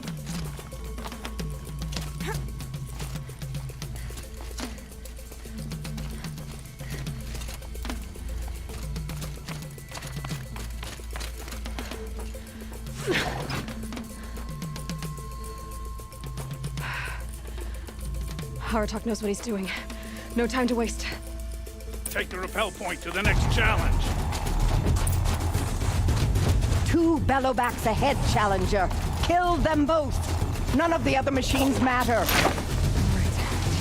Haratok knows what he's doing. No time to waste. Take the rappel point to the next challenge. 2 bellowbacks ahead, Challenger. Kill them both. None of the other machines matter. All right,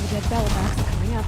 2 dead bellowbacks coming up.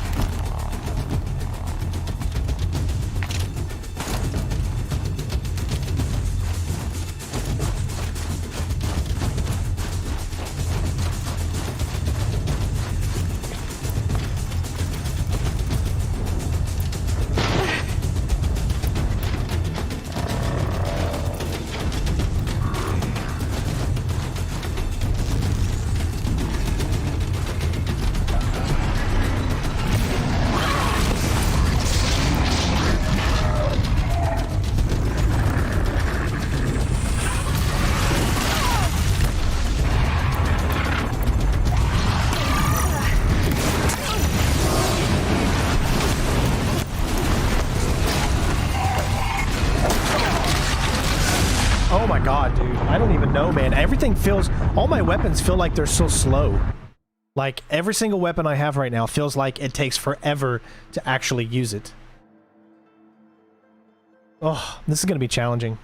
Oh my god, dude. I don't even know, man. Everything feels... All my weapons feel like they're so slow. Like, every single weapon I have right now feels like it takes forever to actually use it. Oh, this is gonna be challenging.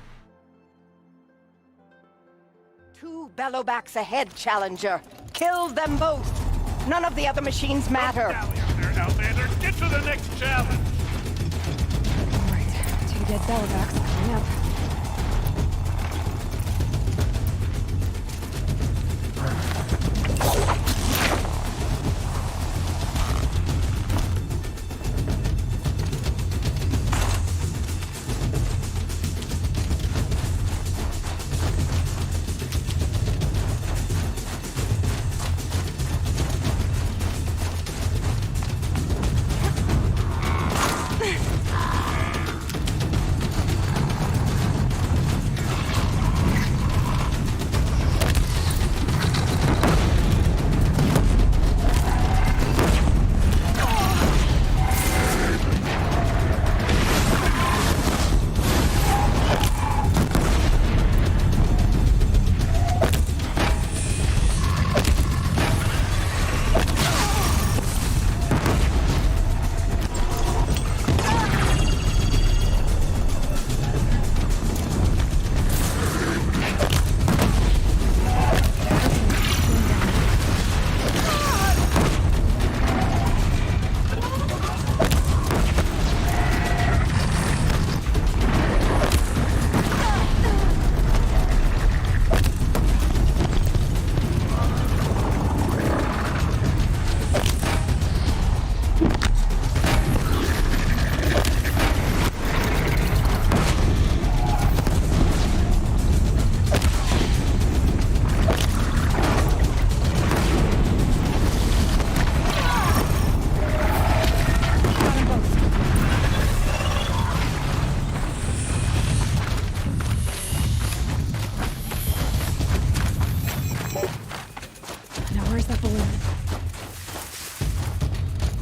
2 bellowbacks ahead, Challenger. Kill them both. None of the other machines matter. Outlander, get to the next challenge! All right, 2 dead bellowbacks coming up.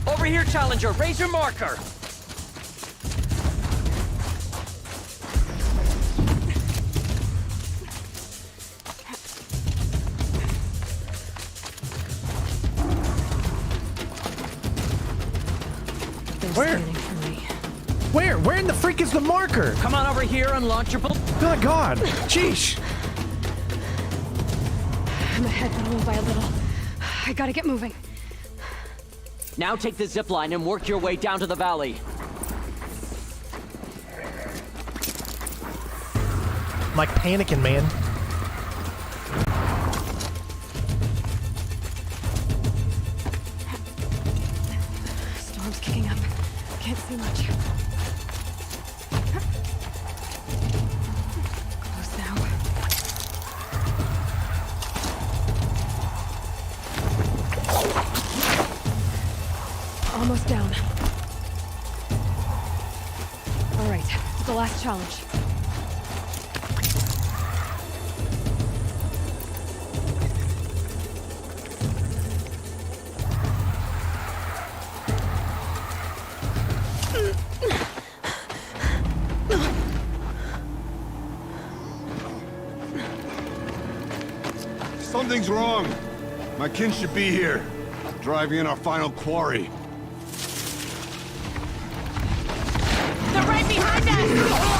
Over here, Challenger! Raise your marker! Where? Where in the freak is the marker? Come on over here and launch your balloon. Good God. Sheesh. I'm ahead, but only by a little. I gotta get moving. Now take the zip line and work your way down to the valley. I'm like panicking, man. Storm's kicking up. Can't see much. Close now. Almost down. All right, the last challenge. Something's wrong. My kin should be here, driving in our final quarry. They're right behind us!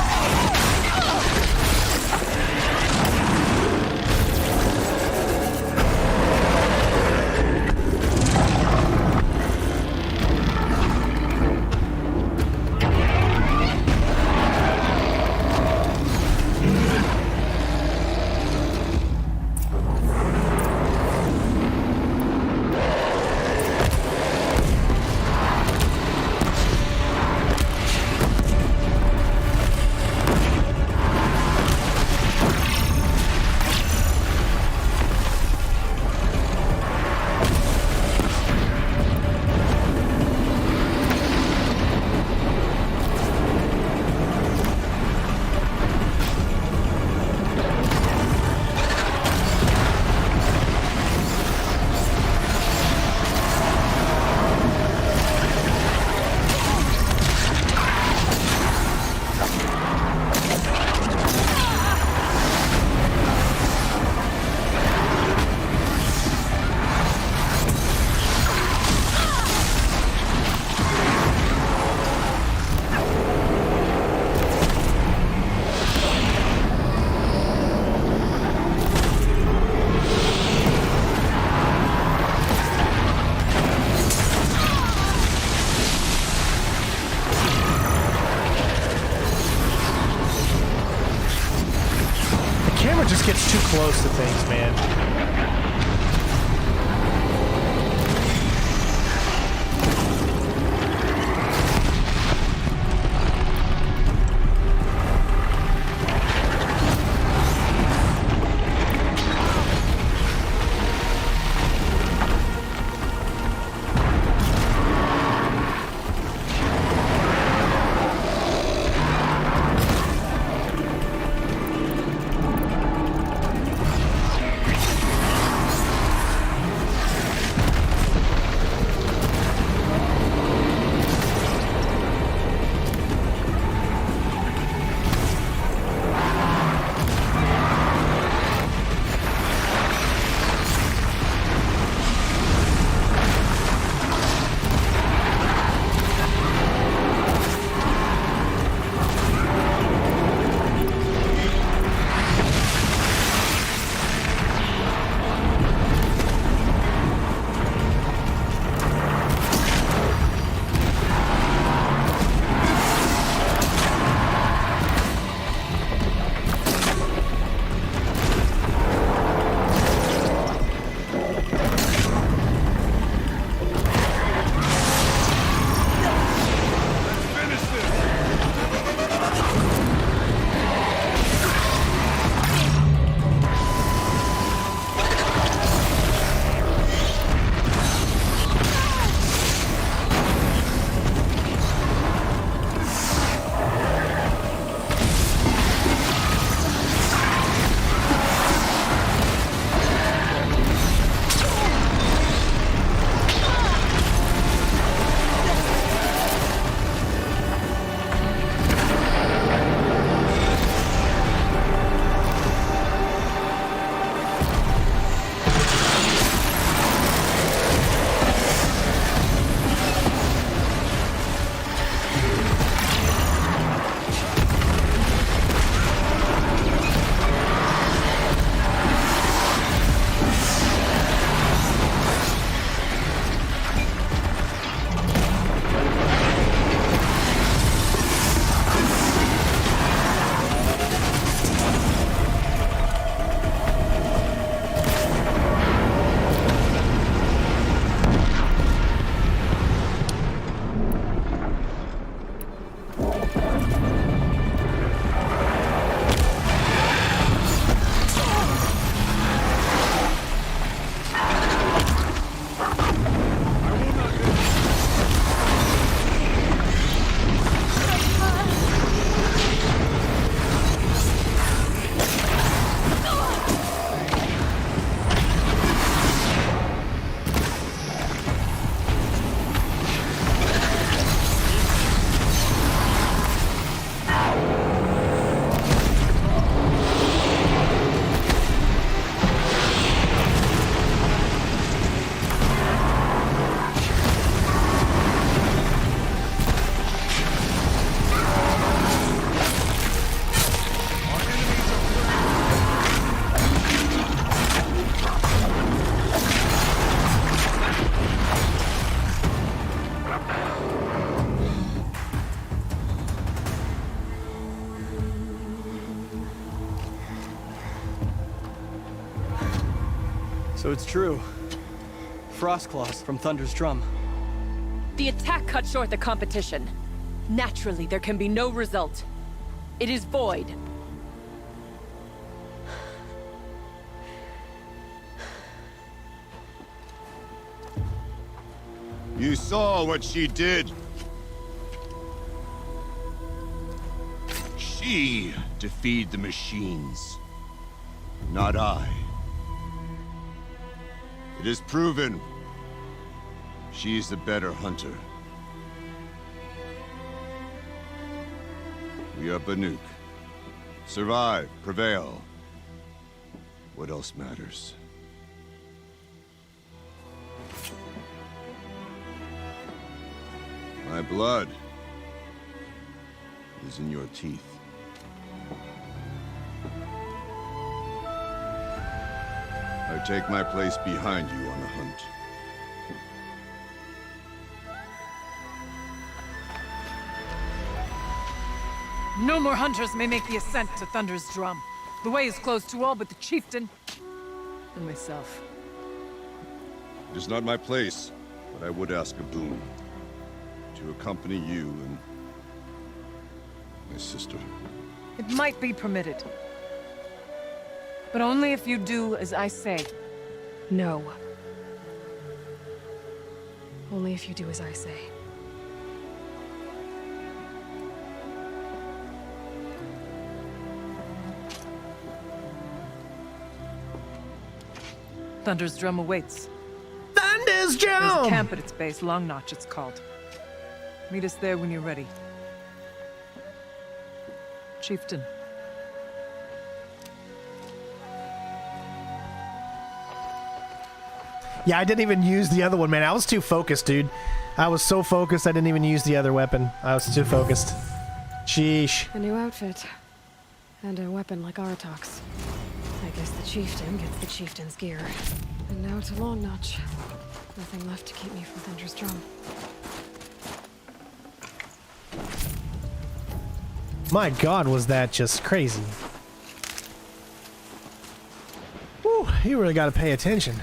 Just gets too close to things, man. So it's true. Frost claws from Thunder's drum. The attack cut short the competition. Naturally, there can be no result. It is void. You saw what she did. She defeated the machines, not I. It is proven. She is the better hunter. We are Banuk. Survive, prevail. What else matters? My blood is in your teeth. I take my place behind you on the hunt. No more hunters may make the ascent to Thunder's drum. The way is closed to all but the chieftain and myself. It is not my place, but I would ask a boon. To accompany you and my sister. It might be permitted. But only if you do as I say. No. Only if you do as I say. Thunder's drum awaits. Thunder's drum! There's a camp at its base, Long Notch it's called. Meet us there when you're ready. Chieftain. Yeah, I didn't even use the other one, man. I was too focused, dude. I was so focused I didn't even use the other weapon. I was too focused. Sheesh. A new outfit. And a weapon like Artok's. I guess the chieftain gets the chieftain's gear. And now to Long Notch. Nothing left to keep me from Thunder's drum. My God, was that just crazy. Whew, you really got to pay attention.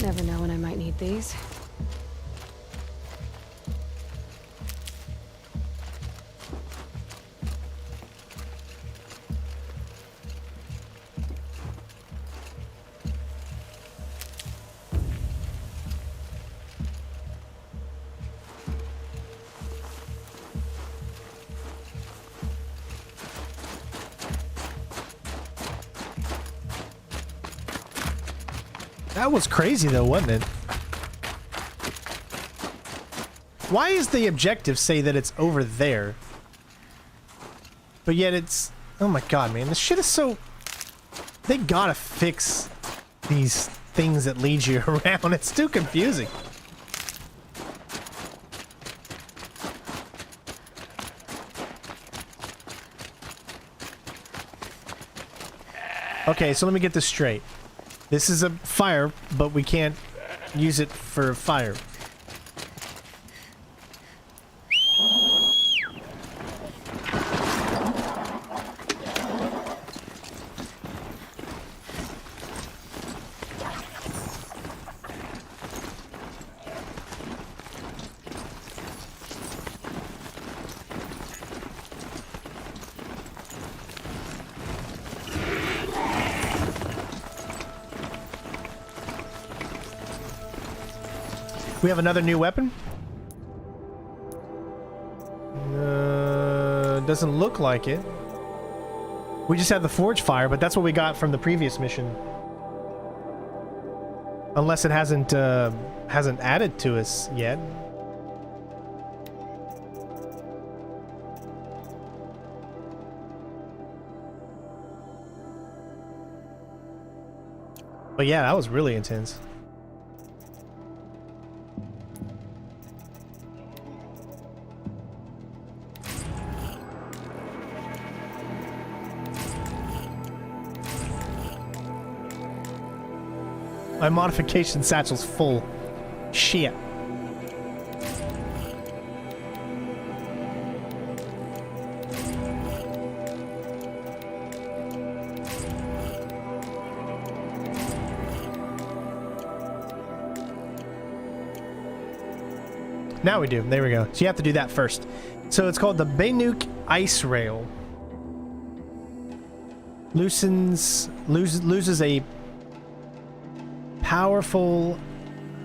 Never know when I might need these. That was crazy though, wasn't it? Why is the objective say that it's over there? But yet it's... Oh my God, man. This shit is so... They gotta fix these things that lead you around. It's too confusing. Okay, so let me get this straight. This is a fire, but we can't use it for fire. We have another new weapon? Doesn't look like it. We just have the forge fire, but that's what we got from the previous mission. Unless it hasn't added to us yet. But yeah, that was really intense. My modification satchel's full. Shit. Now we do. There we go. So you have to do that first. So it's called the Banuk Ice Rail. Loses a powerful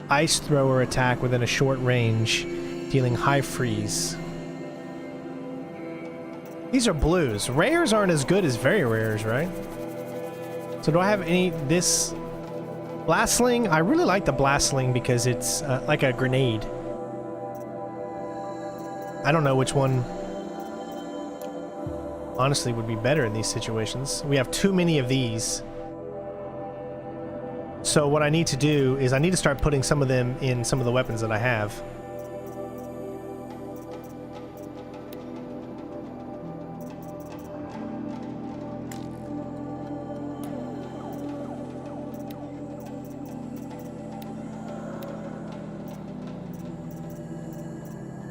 ice thrower attack within a short range, dealing high freeze. These are blues. Rares aren't as good as very rares, right? So do I have any... This... Blast Sling? I really like the Blast Sling because it's like a grenade. I don't know which one honestly would be better in these situations. We have too many of these. So what I need to do is I need to start putting some of them in some of the weapons that I have.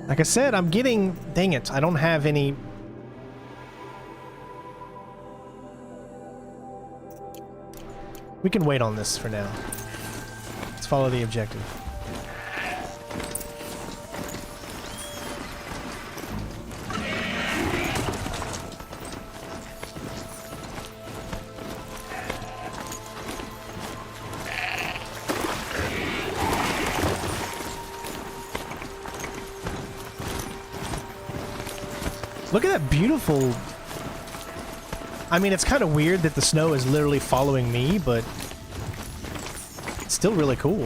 Like I said, I'm getting... Dang it, I don't have any... We can wait on this for now. Let's follow the objective. Look at that beautiful... I mean, it's kind of weird that the snow is literally following me, but it's still really cool.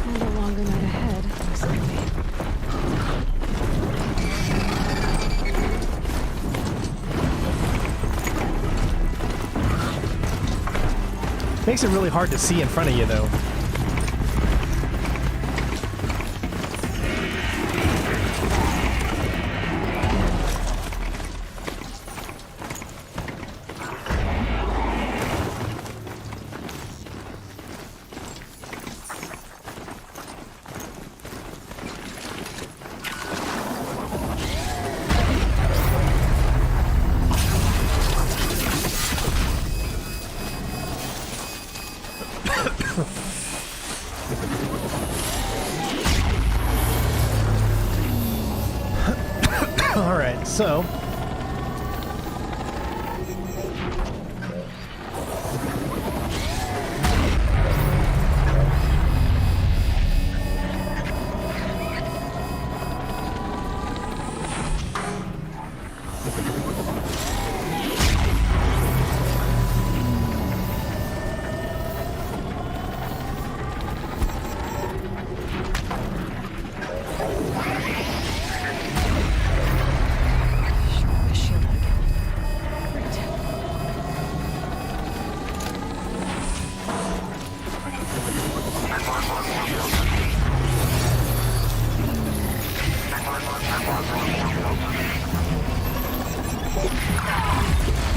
And a longer night ahead, looks like me. Makes it really hard to see in front of you, though. So,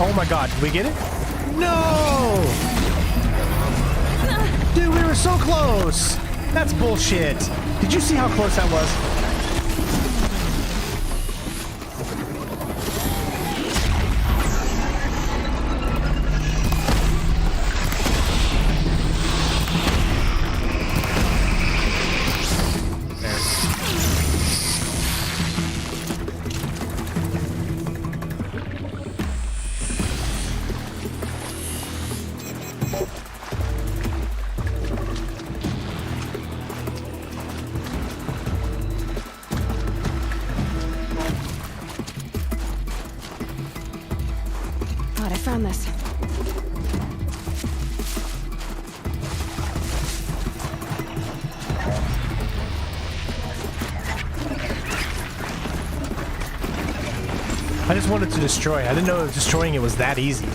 oh my god, did we get it? No! Dude, we were so close! That's bullshit. Did you see how close that was? God, I found this. I just wanted to destroy. I didn't know destroying it was that easy.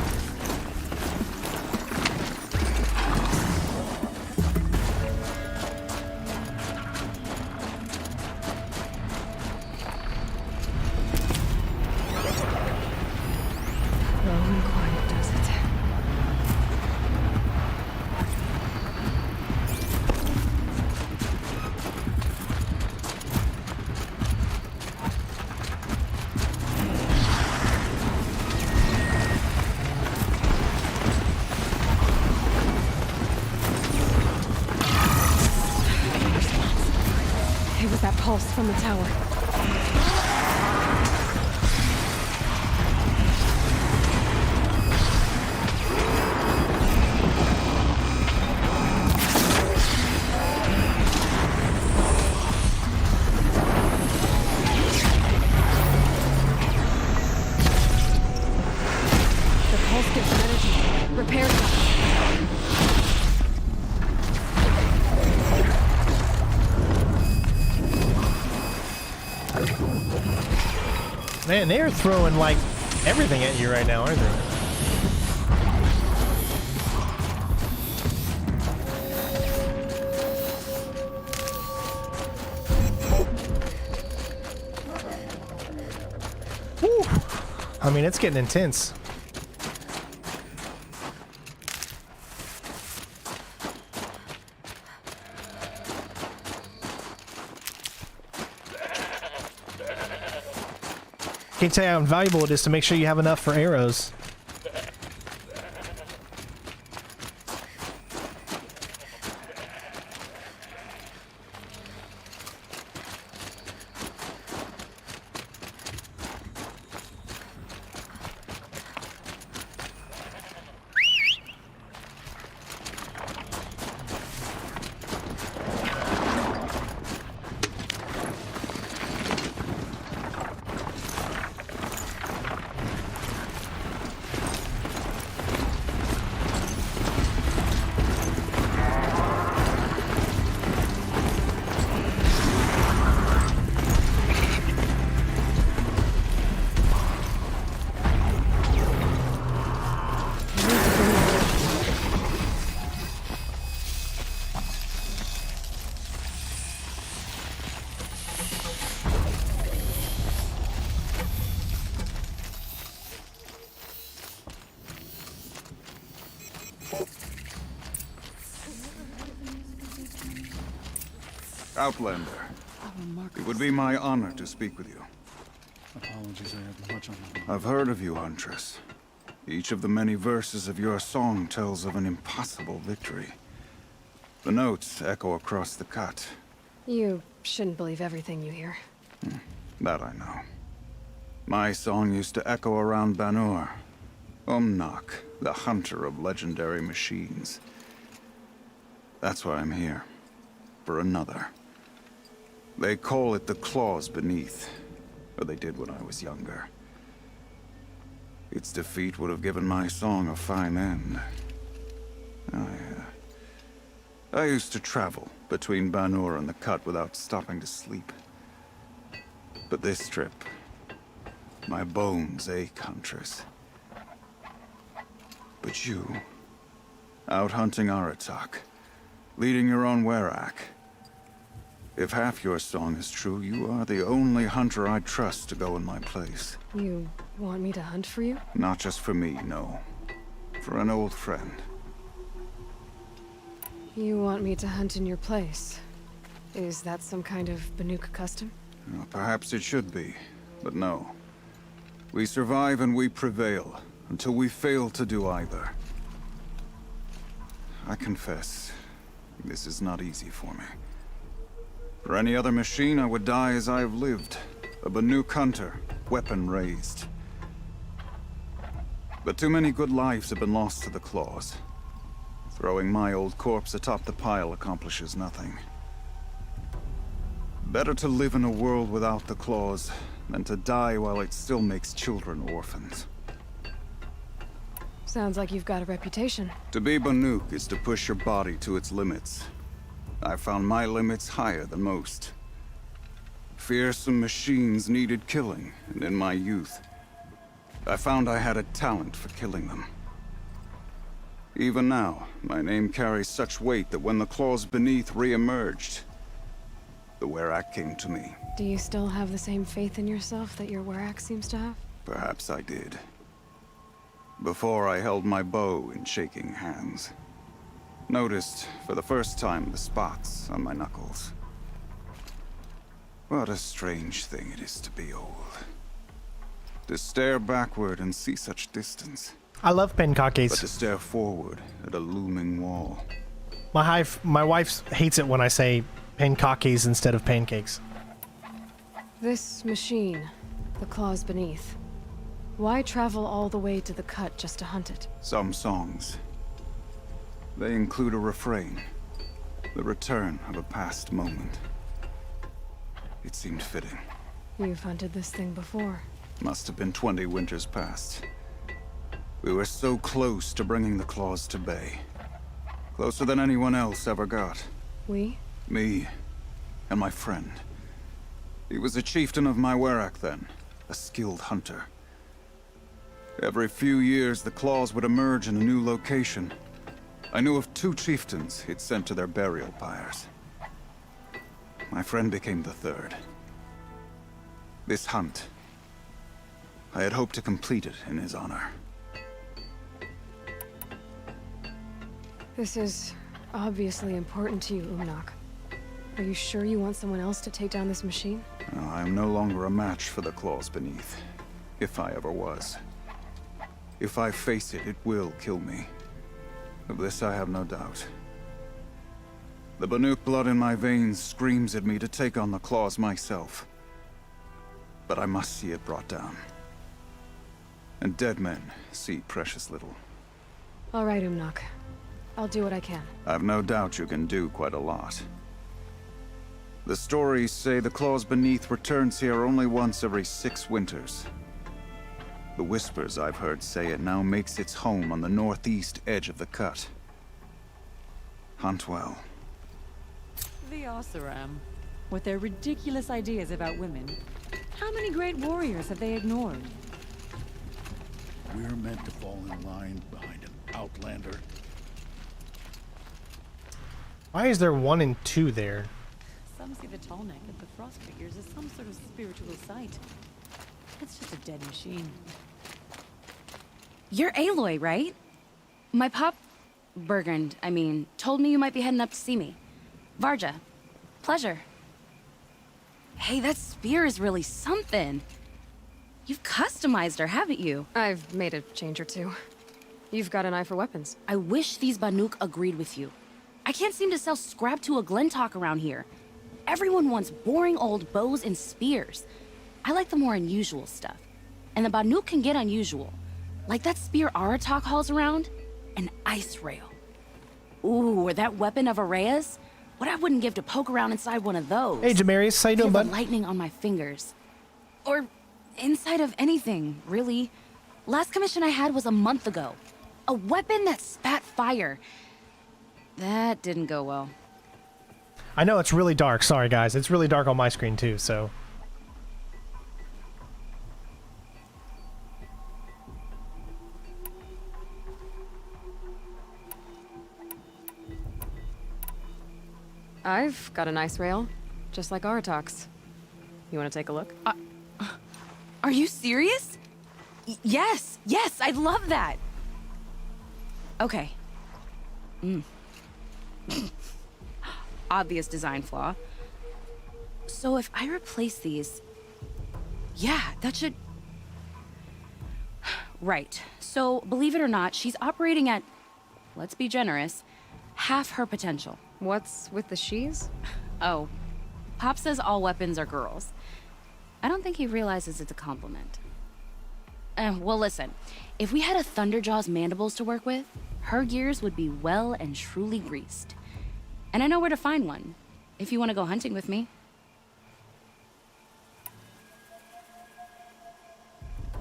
pulse from the tower. The pulse gives energy. Repair something. Man, they're throwing like everything at you right now, aren't they? Whew. I mean, it's getting intense. Can't tell you how invaluable it is to make sure you have enough for arrows. Outlander, it would be my honor to speak with you. Apologies, I have much on my mind. I've heard of you, Huntress. Each of the many verses of your song tells of an impossible victory. The notes echo across the cut. You shouldn't believe everything you hear. That I know. My song used to echo around Banur. Umnak, the hunter of legendary machines. That's why I'm here. For another. They call it the claws beneath. Or they did when I was younger. Its defeat would have given my song a fine end. I used to travel between Banur and the Cut without stopping to sleep. But this trip, my bones ache, Huntress. But you, out hunting Aratak, leading your own Werak. If half your song is true, you are the only hunter I trust to go in my place. You want me to hunt for you? Not just for me, no. For an old friend. You want me to hunt in your place? Is that some kind of Banuk custom? Well, perhaps it should be, but no. We survive and we prevail, until we fail to do either. I confess, this is not easy for me. For any other machine, I would die as I have lived. A Banuk hunter, weapon raised. But too many good lives have been lost to the claws. Throwing my old corpse atop the pile accomplishes nothing. Better to live in a world without the claws than to die while it still makes children orphans. Sounds like you've got a reputation. To be Banuk is to push your body to its limits. I found my limits higher than most. Fearsome machines needed killing, and in my youth, I found I had a talent for killing them. Even now, my name carries such weight that when the claws beneath re-emerged, the Werak came to me. Do you still have the same faith in yourself that your Werak seems to have? Perhaps I did. Before I held my bow in shaking hands. Noticed, for the first time, the spots on my knuckles. What a strange thing it is to be old. To stare backward and see such distance. I love pancakes. But to stare forward at a looming wall. My wife hates it when I say pancakes instead of pancakes. This machine, the claws beneath. Why travel all the way to the cut just to hunt it? Some songs. They include a refrain. The return of a past moment. It seemed fitting. You've hunted this thing before. Must have been 20 winters past. We were so close to bringing the claws to bay. Closer than anyone else ever got. We? Me and my friend. He was a chieftain of my Werak then, a skilled hunter. Every few years, the claws would emerge in a new location. I knew of 2 chieftains he'd sent to their burial pyres. My friend became the 3rd. This hunt, I had hoped to complete it in his honor. This is obviously important to you, Umnak. Are you sure you want someone else to take down this machine? No, I am no longer a match for the claws beneath, if I ever was. If I face it, it will kill me. Of this I have no doubt. The Banuk blood in my veins screams at me to take on the claws myself. But I must see it brought down. And dead men see precious little. All right, Umnak. I'll do what I can. I've no doubt you can do quite a lot. The stories say the claws beneath returns here only once every 6 winters. The whispers I've heard say it now makes its home on the northeast edge of the cut. Hunt well. The Oseram, with their ridiculous ideas about women. How many great warriors have they ignored? We're meant to fall in line behind an outlander. Why is there 1 and 2 there? Some see the tall neck of the frost figures as some sort of spiritual sight. It's just a dead machine. You're Aloy, right? My pop... Bergund, I mean, told me you might be heading up to see me. Varja. Pleasure. Hey, that spear is really something. You've customized her, haven't you? I've made a change or 2. You've got an eye for weapons. I wish these Banuk agreed with you. I can't seem to sell scrap to a Glentalk around here. Everyone wants boring old bows and spears. I like the more unusual stuff. And the Banuk can get unusual. Like that spear Aratak hauls around. An ice rail. Ooh, or that weapon of Araya's. What I wouldn't give to poke around inside one of those. Hey, Jamarius, how you doing, Feel bud? the lightning on my fingers. Or inside of anything, really. Last commission I had was a month ago. A weapon that spat fire. That didn't go well. I know it's really dark. Sorry, guys. It's really dark on my screen, too, so... I've got a nice rail, just like Aratak's. You want to take a look? Are you serious? Yes, I'd love that. Okay. Obvious design flaw. So if I replace these... Yeah, that should... Right. So, believe it or not, she's operating at, let's be generous, half her potential. What's with the she's? Oh, Pop says all weapons are girls. I don't think he realizes it's a compliment. Well, listen. If we had a Thunderjaw's mandibles to work with, her gears would be well and truly greased. And I know where to find one, if you want to go hunting with me.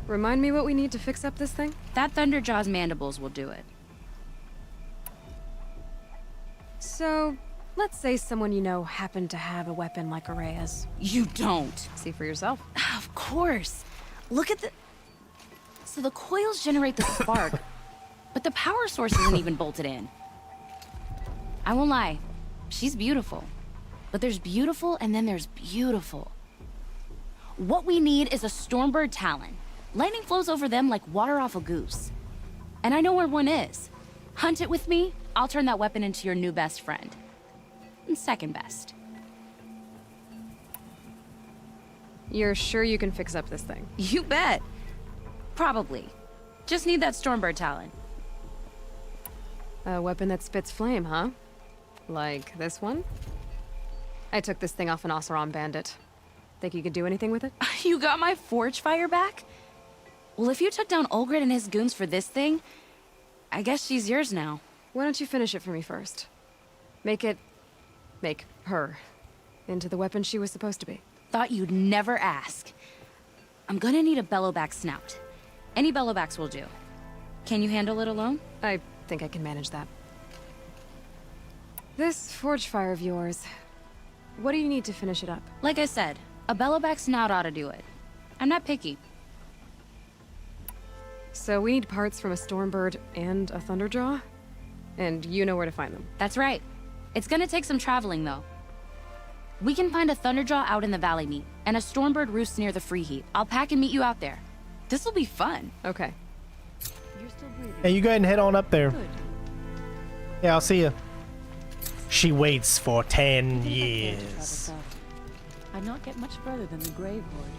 Remind me what we need to fix up this thing? That Thunderjaw's mandibles will do it. So, let's say someone you know happened to have a weapon like Araya's. You don't. See for yourself. Of course. Look at the... So the coils generate the spark, but the power source isn't even bolted in. I won't lie. She's beautiful. But there's beautiful and then there's beautiful. What we need is a Stormbird Talon. Lightning flows over them like water off a goose. And I know where one is. Hunt it with me, I'll turn that weapon into your new best friend. And second best. You're sure you can fix up this thing? You bet. Probably. Just need that Stormbird Talon. A weapon that spits flame, huh? Like this one? I took this thing off an Oseram Bandit. Think you could do anything with it? You got my forge fire back? Well, if you took down Olgrid and his goons for this thing, I guess she's yours now. Why don't you finish it for me first? Make her into the weapon she was supposed to be. Thought you'd never ask. I'm gonna need a bellowback snout. Any bellowbacks will do. Can you handle it alone? I think I can manage that. This forge fire of yours, what do you need to finish it up? Like I said, a bellowback snout ought to do it. I'm not picky. So we need parts from a Stormbird and a Thunderjaw? And you know where to find them. That's right. It's gonna take some traveling, though. We can find a Thunderjaw out in the Valley Meat, and a Stormbird roost near the Free Heat. I'll pack and meet you out there. This'll be fun. Okay. Hey, you go ahead and head on up there. Yeah, I'll see you. She waits for 10 years. I'd not get much further than the Grave Hoard.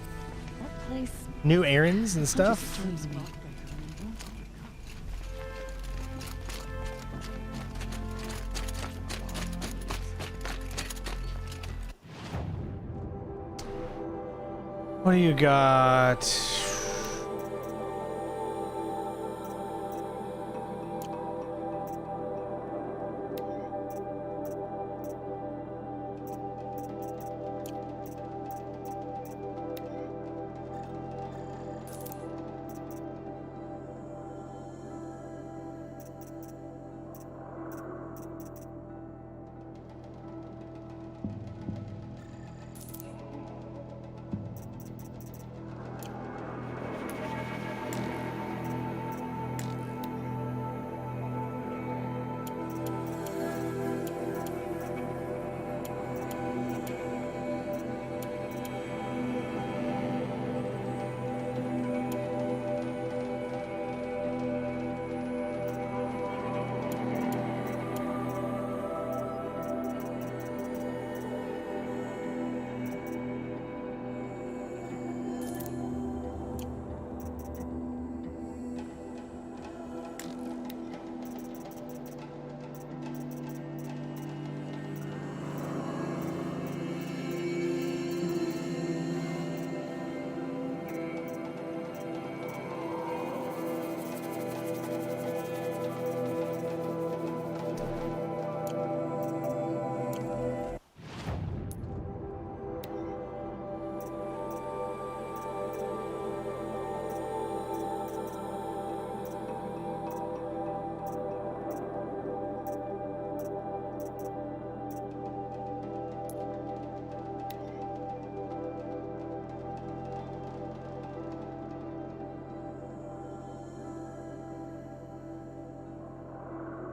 That place... New errands and stuff? What do you got?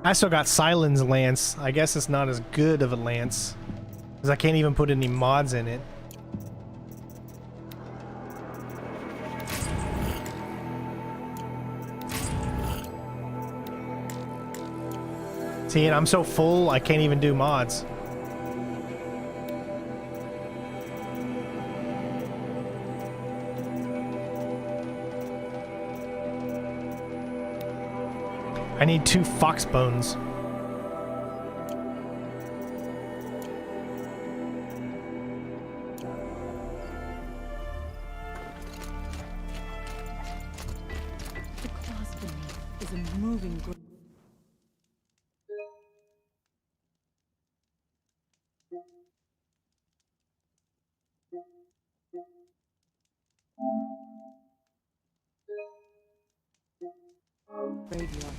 I still got Silence Lance. I guess it's not as good of a lance, because I can't even put any mods in it. See, and I'm so full, I can't even do mods. I need 2 fox bones. The closet beneath is a moving grave. Graveyard.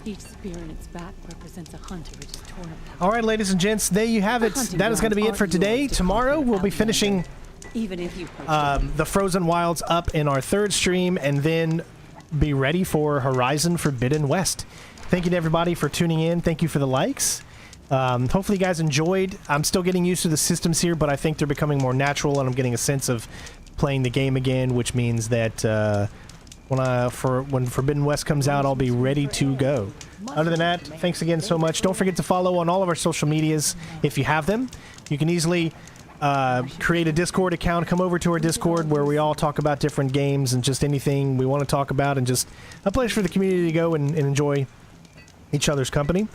Each spear in its back represents a hunter it is torn apart. All right, ladies and gents, there you have it. That is going to be it for today. Tomorrow we'll be finishing the Frozen Wilds up in our 3rd stream, and then be ready for Horizon Forbidden West. Thank you to everybody for tuning in. Thank you for the likes. Hopefully you guys enjoyed. I'm still getting used to the systems here, but I think they're becoming more natural, and I'm getting a sense of playing the game again, which means that when Forbidden West comes out, I'll be ready to go. Other than that, thanks again so much. Don't forget to follow on all of our social medias if you have them. You can easily create a Discord account, come over to our Discord where we all talk about different games and just anything we want to talk about, and just a place for the community to go and enjoy each other's company.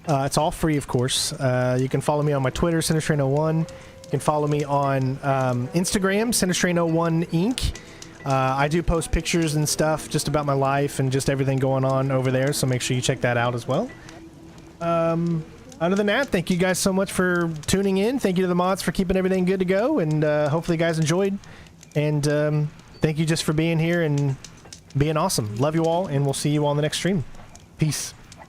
It's all free, of course. You can follow me on my Twitter, Sinnerstrain01. You can follow me on Instagram, CenterStrain01 Inc. I do post pictures and stuff just about my life and just everything going on over there, so make sure you check that out as well. Other than that, thank you guys so much for tuning in. Thank you to the mods for keeping everything good to go, and hopefully you guys enjoyed. And thank you just for being here and being awesome. Love you all, and we'll see you on the next stream. Peace.